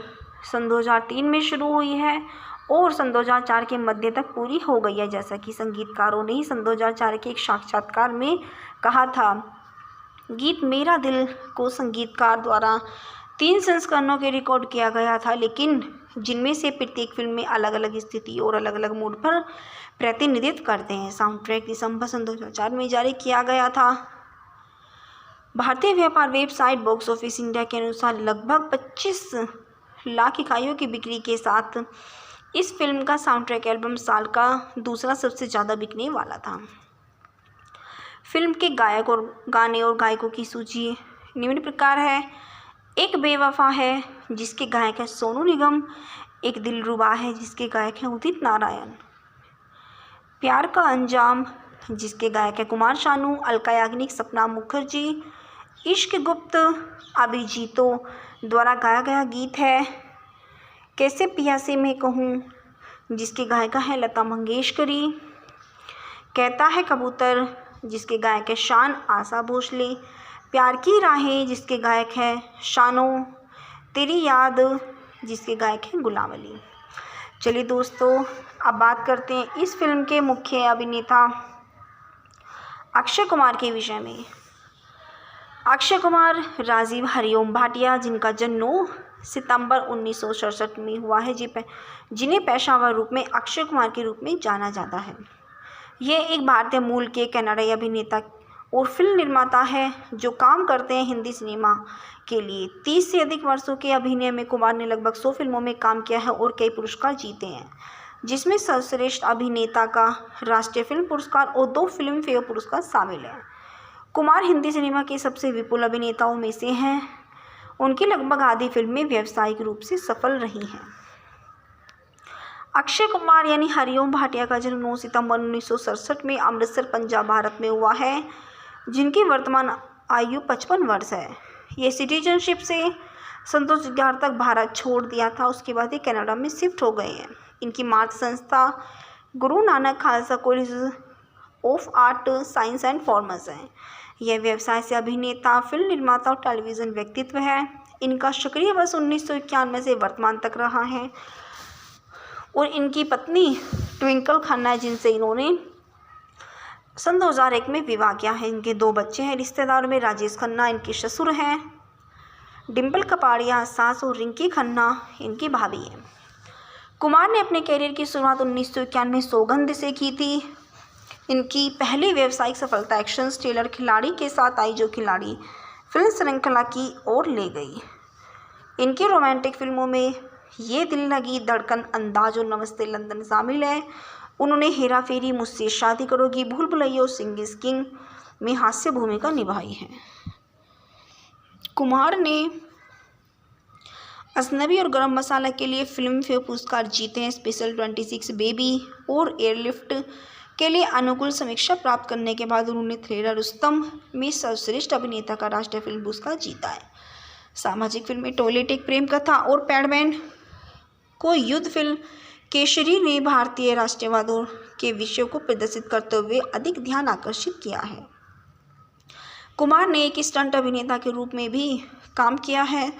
सन 2003 में शुरू हुई है और सन 2004 के मध्य तक पूरी हो गई है, जैसा कि संगीतकारों ने सन 2004 के एक साक्षात्कार में कहा था। गीत मेरा दिल को संगीतकार द्वारा 3 संस्करणों के रिकॉर्ड किया गया था, लेकिन जिनमें से प्रत्येक फिल्म में अलग अलग स्थिति और अलग अलग मूड पर प्रतिनिधित्व करते हैं। साउंड ट्रैक दिसंबर सन 2004 में जारी किया गया था। भारतीय व्यापार वेबसाइट बॉक्स ऑफिस इंडिया के अनुसार लगभग 25 लाख इकाइयों की बिक्री के साथ इस फिल्म का साउंड ट्रैक एल्बम साल का दूसरा सबसे ज़्यादा बिकने वाला था। फिल्म के गायक और गाने और गायकों की सूची निम्न प्रकार है। एक बेवफा है जिसके गायक है सोनू निगम, एक दिलरुबा है जिसके गायक हैं उदित नारायण, प्यार का अंजाम जिसके गायक है कुमार शानू, अलका याग्निक, सपना मुखर्जी, इश्क गुप्त अभिजीतों द्वारा गाया गया गीत है। कैसे पिया से मैं कहूँ जिसके गायिका है लता मंगेशकरी, कहता है कबूतर जिसके गायक है शान आशा भोसले, प्यार की राहें जिसके गायक है शानो, तेरी याद जिसके गायक हैं गुलाम अली। चलिए दोस्तों, अब बात करते हैं इस फिल्म के मुख्य अभिनेता अक्षय कुमार के विषय में। अक्षय कुमार राजीव हरिओम भाटिया, जिनका जन्म 9 सितंबर 1967 में हुआ है, जिन्हें पेशेवर रूप में अक्षय कुमार के रूप में जाना जाता है। ये एक भारतीय मूल के कनाडाई अभिनेता और फिल्म निर्माता है जो काम करते हैं हिंदी सिनेमा के लिए। 30 से अधिक वर्षों के अभिनय में कुमार ने लगभग 100 फिल्मों में काम किया है और कई पुरस्कार जीते हैं, जिसमें सर्वश्रेष्ठ अभिनेता का राष्ट्रीय फिल्म पुरस्कार और 2 फिल्म फेयर पुरस्कार शामिल हैं। कुमार हिंदी सिनेमा के सबसे विपुल अभिनेताओं में से हैं। उनकी लगभग आधी फिल्में व्यावसायिक रूप से सफल रही हैं। अक्षय कुमार यानी हरिओम भाटिया का जन्म 9 सितंबर 1967 में अमृतसर, पंजाब, भारत में हुआ है, जिनकी वर्तमान आयु 55 वर्ष है। ये सिटीजनशिप से सन 2011 तक भारत छोड़ दिया था, उसके बाद ये कनाडा में शिफ्ट हो गए हैं। इनकी मातृ संस्था Guru Nanak Khalsa college of art, science and commerce है। यह व्यवसाय से अभिनेता, फिल्म निर्माता और टेलीविज़न व्यक्तित्व है। इनका सक्रिय वर्ष 1991 से वर्तमान तक रहा है और इनकी पत्नी ट्विंकल खन्ना है, जिनसे इन्होंने सन 2001 में विवाह किया है। इनके 2 बच्चे हैं। रिश्तेदारों में राजेश खन्ना इनके ससुर हैं, डिम्पल कपाड़िया सास और रिंकी खन्ना इनकी भाभी है। कुमार ने अपने करियर की शुरुआत 1991 में सौगंध से की थी। इनकी पहली व्यावसायिक सफलता एक्शन थ्रिलर खिलाड़ी के साथ आई, जो खिलाड़ी फिल्म श्रृंखला की ओर ले गई। इनकी रोमांटिक फिल्मों में ये दिल लगी, धड़कन, अंदाज और नमस्ते लंदन शामिल है। उन्होंने हेरा फेरी, मुझसे शादी करोगी, भूल भुलैया और सिंह इज किंग में हास्य भूमिका निभाई है। कुमार ने अजनबी और गरम मसाला के लिए फिल्म फेयर पुरस्कार जीते हैं। स्पेशल 26 बेबी और एयरलिफ्ट के लिए अनुकूल समीक्षा प्राप्त करने के बाद उन्होंने थ्रिलर रुस्तम में सर्वश्रेष्ठ अभिनेता का राष्ट्रीय फिल्म पुरस्कार जीता है। सामाजिक फिल्में टॉयलेट एक प्रेम कथा और पैडमैन को युद्ध फिल्म केसरी ने भारतीय राष्ट्रवाद के विषयों को प्रदर्शित करते हुए अधिक ध्यान आकर्षित किया है। कुमार ने एक स्टंट अभिनेता के रूप में भी काम किया है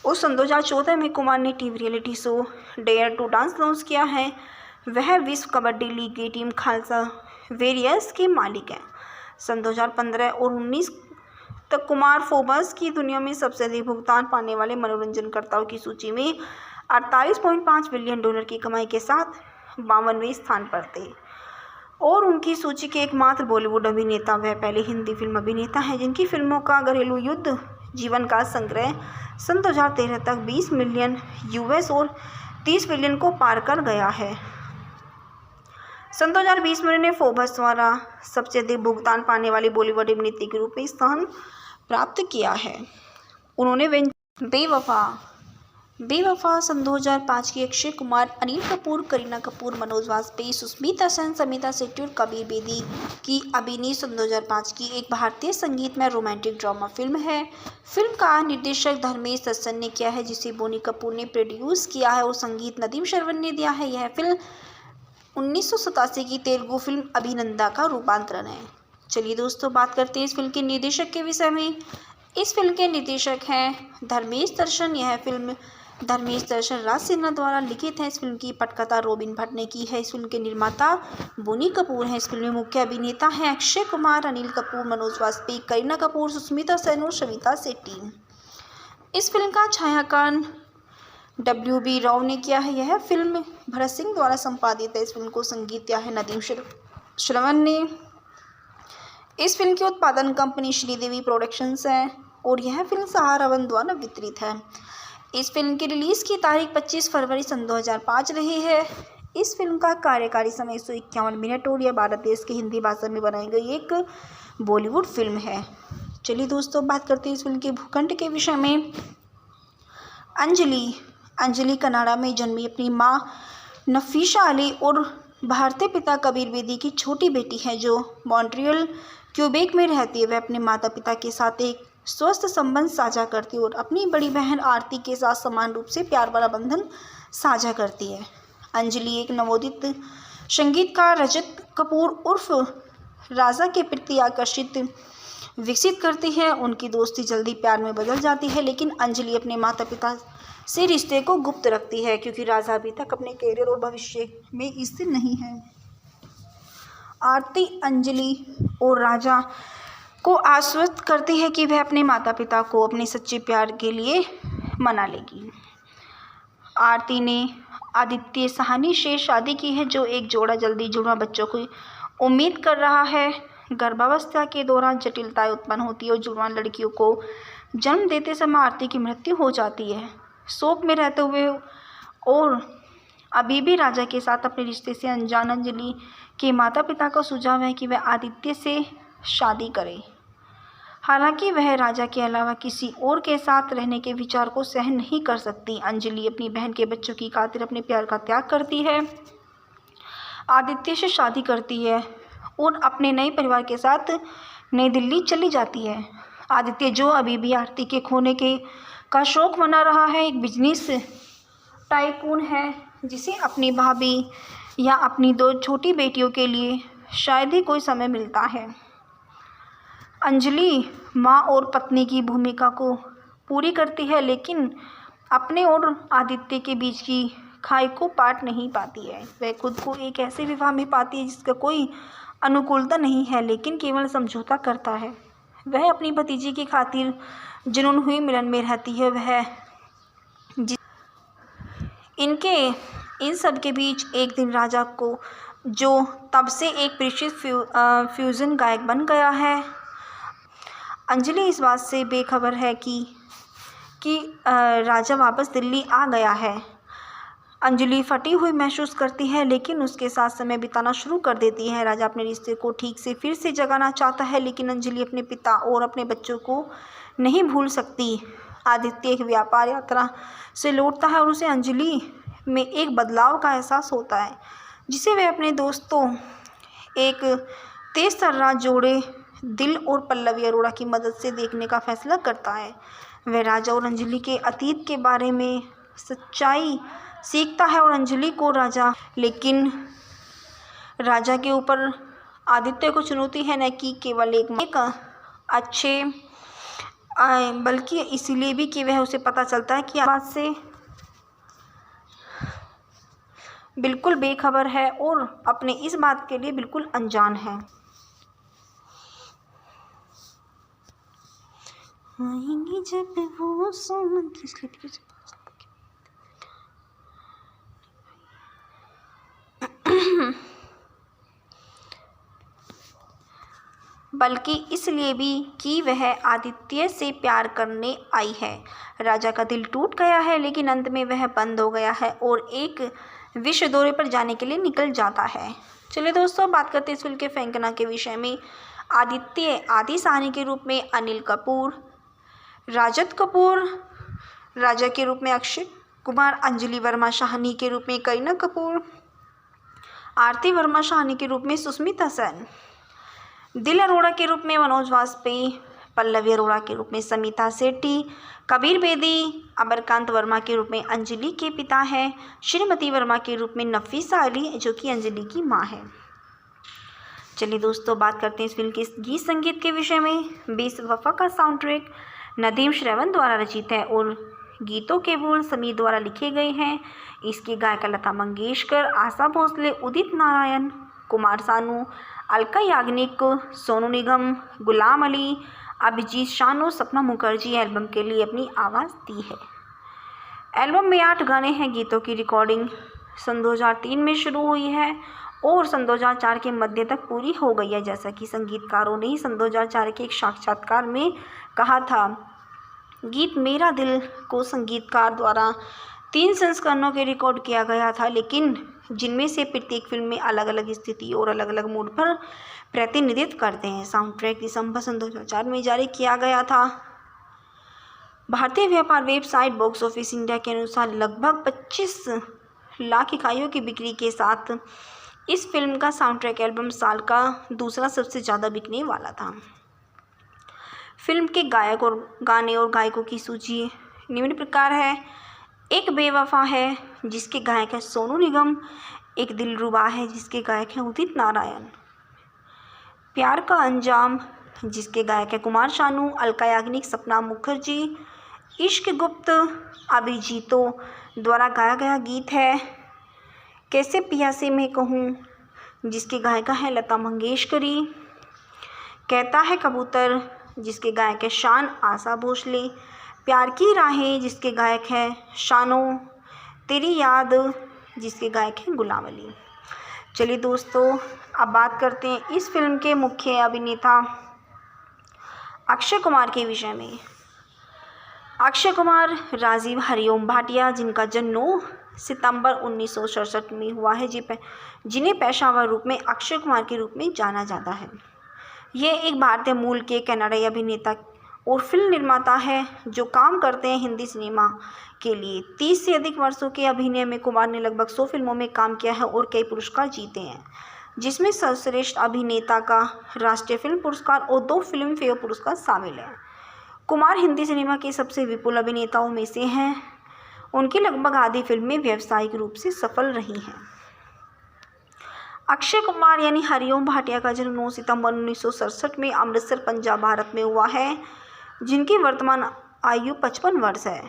और सन 2014 में कुमार ने TV reality show Dare to Dance launch किया है। वह विश्व कबड्डी लीग की टीम खालसा वेरियर्स के मालिक हैं। सन 2015 और 19 तक कुमार फोर्ब्स की दुनिया में सबसे अधिक भुगतान पाने वाले मनोरंजनकर्ताओं की सूची में 48.5 बिलियन डॉलर की कमाई के साथ 52वें स्थान पर थे और उनकी सूची के एकमात्र बॉलीवुड अभिनेता वह पहले हिंदी फिल्म अभिनेता हैं जिनकी फिल्मों का घरेलू युद्ध जीवन का संग्रह सन 2013 तक 20 मिलियन यूएस और 30 बिलियन को पार कर गया है। सन 2020 में उन्होंने फोर्ब्स द्वारा सबसे अधिक भुगतान पाने वाली बॉलीवुड अभिनेत्री के रूप में स्थान प्राप्त किया है। उन्होंने बेवफा सन 2005 की अक्षय कुमार, अनिल कपूर, करीना कपूर, मनोज वाजपेयी, सुष्मिता सेन, समिता शेट्टी और कबीर बेदी की अभिनीत सन 2005 की एक भारतीय संगीतमय रोमांटिक ड्रामा फिल्म है। फिल्म का निर्देशक धर्मेश दर्शन ने किया है, जिसे बोनी कपूर ने प्रोड्यूस किया है और संगीत नदीम श्रवण ने दिया है। यह फिल्म 1987 की तेलुगु फिल्म अभिनंदा का रूपांतरण है। चलिए दोस्तों, बात करते हैं इस फिल्म के निर्देशक के विषय में। इस फिल्म के निर्देशक हैं धर्मेश दर्शन। यह फिल्म धर्मेश दर्शन राज सिन्हा द्वारा लिखित है। इस फिल्म की पटकथा रॉबिन भट्ट ने की है। इस फिल्म के निर्माता बोनी कपूर हैं। इस फिल्म में मुख्य अभिनेता हैं अक्षय कुमार, अनिल कपूर, मनोज वाजपेयी, करीना कपूर, सुष्मिता सेन और समिता शेट्टी। इस फिल्म का छायांकन WB राव ने किया है। यह फिल्म भरत सिंह द्वारा संपादित है। इस फिल्म को संगीत दिया है नदीम श्रवण ने। इस फिल्म की उत्पादन कंपनी श्रीदेवी प्रोडक्शंस है और यह फिल्म सहारा वन द्वारा वितरित है। इस फिल्म की रिलीज़ की तारीख 25 फरवरी सन 2005 रही है। इस फिल्म का कार्यकारी समय 151 मिनट और यह भारत देश की हिंदी भाषा में बनाई गई एक बॉलीवुड फिल्म है। चलिए दोस्तों, बात करते हैं इस फिल्म के भूखंड के विषय में। अंजलि कनाडा में जन्मी अपनी माँ नफीसा अली और भारतीय पिता कबीर बेदी की छोटी बेटी है जो मॉन्ट्रियल क्यूबेक में रहती है। वह अपने माता पिता के साथ एक स्वस्थ संबंध साझा करती है और अपनी बड़ी बहन आरती के साथ समान रूप से प्यार भरा बंधन साझा करती है। अंजलि एक नवोदित संगीतकार रजत कपूर उर्फ राजा के प्रति आकर्षित विकसित करती है। उनकी दोस्ती जल्दी प्यार में बदल जाती है, लेकिन अंजलि अपने माता पिता से रिश्ते को गुप्त रखती है क्योंकि राजा अभी तक अपने करियर और भविष्य में स्थिर नहीं है। आरती अंजलि और राजा को आश्वस्त करती है कि वह अपने माता पिता को अपने सच्चे प्यार के लिए मना लेगी। आरती ने आदित्य साहनी से शादी की है, जो एक जोड़ा जल्दी जुड़वा बच्चों की उम्मीद कर रहा है। गर्भावस्था के दौरान जटिलताएं उत्पन्न होती है और जुड़वा लड़कियों को जन्म देते समय आरती की मृत्यु हो जाती है। शोक में रहते हुए और अभी भी राजा के साथ अपने रिश्ते से अनजान अंजलि के माता पिता का सुझाव है कि वह आदित्य से शादी करे। हालांकि वह राजा के अलावा किसी और के साथ रहने के विचार को सहन नहीं कर सकती। अंजलि अपनी बहन के बच्चों की खातिर अपने प्यार का त्याग करती है, आदित्य से शादी करती है और अपने नए परिवार के साथ नई दिल्ली चली जाती है। आदित्य, जो अभी भी आरती के खोने के का शौक मना रहा है, एक बिजनेस टाइकून है जिसे अपनी भाभी या अपनी 2 छोटी बेटियों के लिए शायद ही कोई समय मिलता है। अंजलि माँ और पत्नी की भूमिका को पूरी करती है, लेकिन अपने और आदित्य के बीच की खाई को पाट नहीं पाती है। वह खुद को एक ऐसे विवाह में पाती है जिसका कोई अनुकूलता नहीं है, लेकिन केवल समझौता करता है। वह अपनी भतीजी की खातिर जुनून हुई मिलन में रहती है। वह इन सब के बीच एक दिन राजा को, जो तब से एक परिचित फ्यूजन गायक बन गया है, अंजलि इस बात से बेखबर है कि राजा वापस दिल्ली आ गया है। अंजलि फटी हुई महसूस करती है, लेकिन उसके साथ समय बिताना शुरू कर देती है। राजा अपने रिश्ते को ठीक से फिर से जगाना चाहता है, लेकिन अंजलि अपने पिता और अपने बच्चों को नहीं भूल सकती। आदित्य एक व्यापार यात्रा से लौटता है और उसे अंजलि में एक बदलाव का एहसास होता है, जिसे वह अपने दोस्तों एक तेज तर्रार जोड़े दिल और पल्लवी अरोड़ा की मदद से देखने का फैसला करता है। वह राजा और अंजलि के अतीत के बारे में सच्चाई सीखता है और अंजलि को लेकिन राजा के ऊपर आदित्य को चुनौती है, न कि केवल एक अच्छे बल्कि इसलिए भी कि वह उसे पता चलता है कि बात से बिल्कुल बेखबर है और अपने इस बात के लिए बिल्कुल अनजान है। आएंगे जब वो सोमन बल्कि इसलिए भी कि वह आदित्य से प्यार करने आई है। राजा का दिल टूट गया है, लेकिन अंत में वह बंद हो गया है और एक विश्व दौरे पर जाने के लिए निकल जाता है। चलिए दोस्तों, बात करते हैं इस फिल्म के फेंकना के विषय में। आदित्य आदि साहनी के रूप में अनिल कपूर, राजत कपूर राजा के रूप में अक्षय कुमार, अंजलि वर्मा शाहनी के रूप में करीना कपूर, आरती वर्मा शाहनी के रूप में सुष्मिता सेन, दिल अरोड़ा के रूप में मनोज वाजपेयी, पल्लवी अरोड़ा के रूप में समिता सेठी, कबीर बेदी अमरकांत वर्मा के रूप में अंजलि के पिता हैं, श्रीमती वर्मा के रूप में नफीसा अली, जो कि अंजलि की मां है। चलिए दोस्तों, बात करते हैं इस फिल्म के गीत संगीत के विषय में। बेवफा का साउंड ट्रैक नदीम श्रवण द्वारा रचित है और गीतों के बोल समीर द्वारा लिखे गए हैं। इसकी गायिका लता मंगेशकर, आशा भोसले, उदित नारायण, कुमार सानू, अलका याग्निक, सोनू निगम, गुलाम अली, अभिजीत शानू, सपना मुखर्जी एल्बम के लिए अपनी आवाज़ दी है। एल्बम में 8 गाने हैं। गीतों की रिकॉर्डिंग सन 2003 में शुरू हुई है और सन 2004 के मध्य तक पूरी हो गई है, जैसा कि संगीतकारों ने सन 2004 के एक साक्षात्कार में कहा था। गीत मेरा दिल को संगीतकार द्वारा 3 संस्करणों के रिकॉर्ड किया गया था, लेकिन जिनमें से प्रत्येक फिल्म में अलग अलग स्थिति और अलग अलग मूड पर प्रतिनिधित्व करते हैं। साउंड ट्रैक दिसंबर सन 2004 में जारी किया गया था। भारतीय व्यापार वेबसाइट बॉक्स ऑफिस इंडिया के अनुसार लगभग 25 लाख इकाइयों की बिक्री के साथ इस फिल्म का साउंड ट्रैक एल्बम साल का दूसरा सबसे ज़्यादा बिकने वाला था। फिल्म के गायक और गाने और गायकों की सूची निम्न प्रकार है। एक बेवफा है जिसके गायक है सोनू निगम, एक दिलरुबा है जिसके गायक हैं उदित नारायण, प्यार का अंजाम जिसके गायक है कुमार शानू, अलका याग्निक, सपना मुखर्जी। इश्क गुप्त अभिजीतों द्वारा गाया गया गीत है कैसे पिया से मैं कहूँ, जिसकी गायिका है लता मंगेशकरी। कहता है कबूतर, जिसके गायक है शान आशा भोसले। प्यार की राहें, जिसके गायक है शानो। तेरी याद, जिसके गायक है गुलाम अली। चलिए दोस्तों, अब बात करते हैं इस फिल्म के मुख्य अभिनेता अक्षय कुमार के विषय में। अक्षय कुमार राजीव हरिओम भाटिया, जिनका जन्म 9 सितंबर 1967 में हुआ है, जिन्हें पेशेवर रूप में अक्षय कुमार के रूप में जाना जाता है। ये एक भारतीय मूल के कनाडाई अभिनेता और फिल्म निर्माता है जो काम करते हैं हिंदी सिनेमा के लिए। 30 से अधिक वर्षों के अभिनय में कुमार ने लगभग 100 फिल्मों में काम किया है और कई पुरस्कार जीते हैं, जिसमें सर्वश्रेष्ठ अभिनेता का राष्ट्रीय फिल्म पुरस्कार और 2 फिल्म फेयर पुरस्कार शामिल हैं। कुमार हिंदी सिनेमा के सबसे विपुल अभिनेताओं में से हैं। उनकी लगभग आधी फिल्में व्यावसायिक रूप से सफल रही हैं। अक्षय कुमार यानी हरिओम भाटिया का जन्म 9 सितंबर 1967 में अमृतसर, पंजाब, भारत में हुआ है, जिनकी वर्तमान आयु 55 वर्ष है।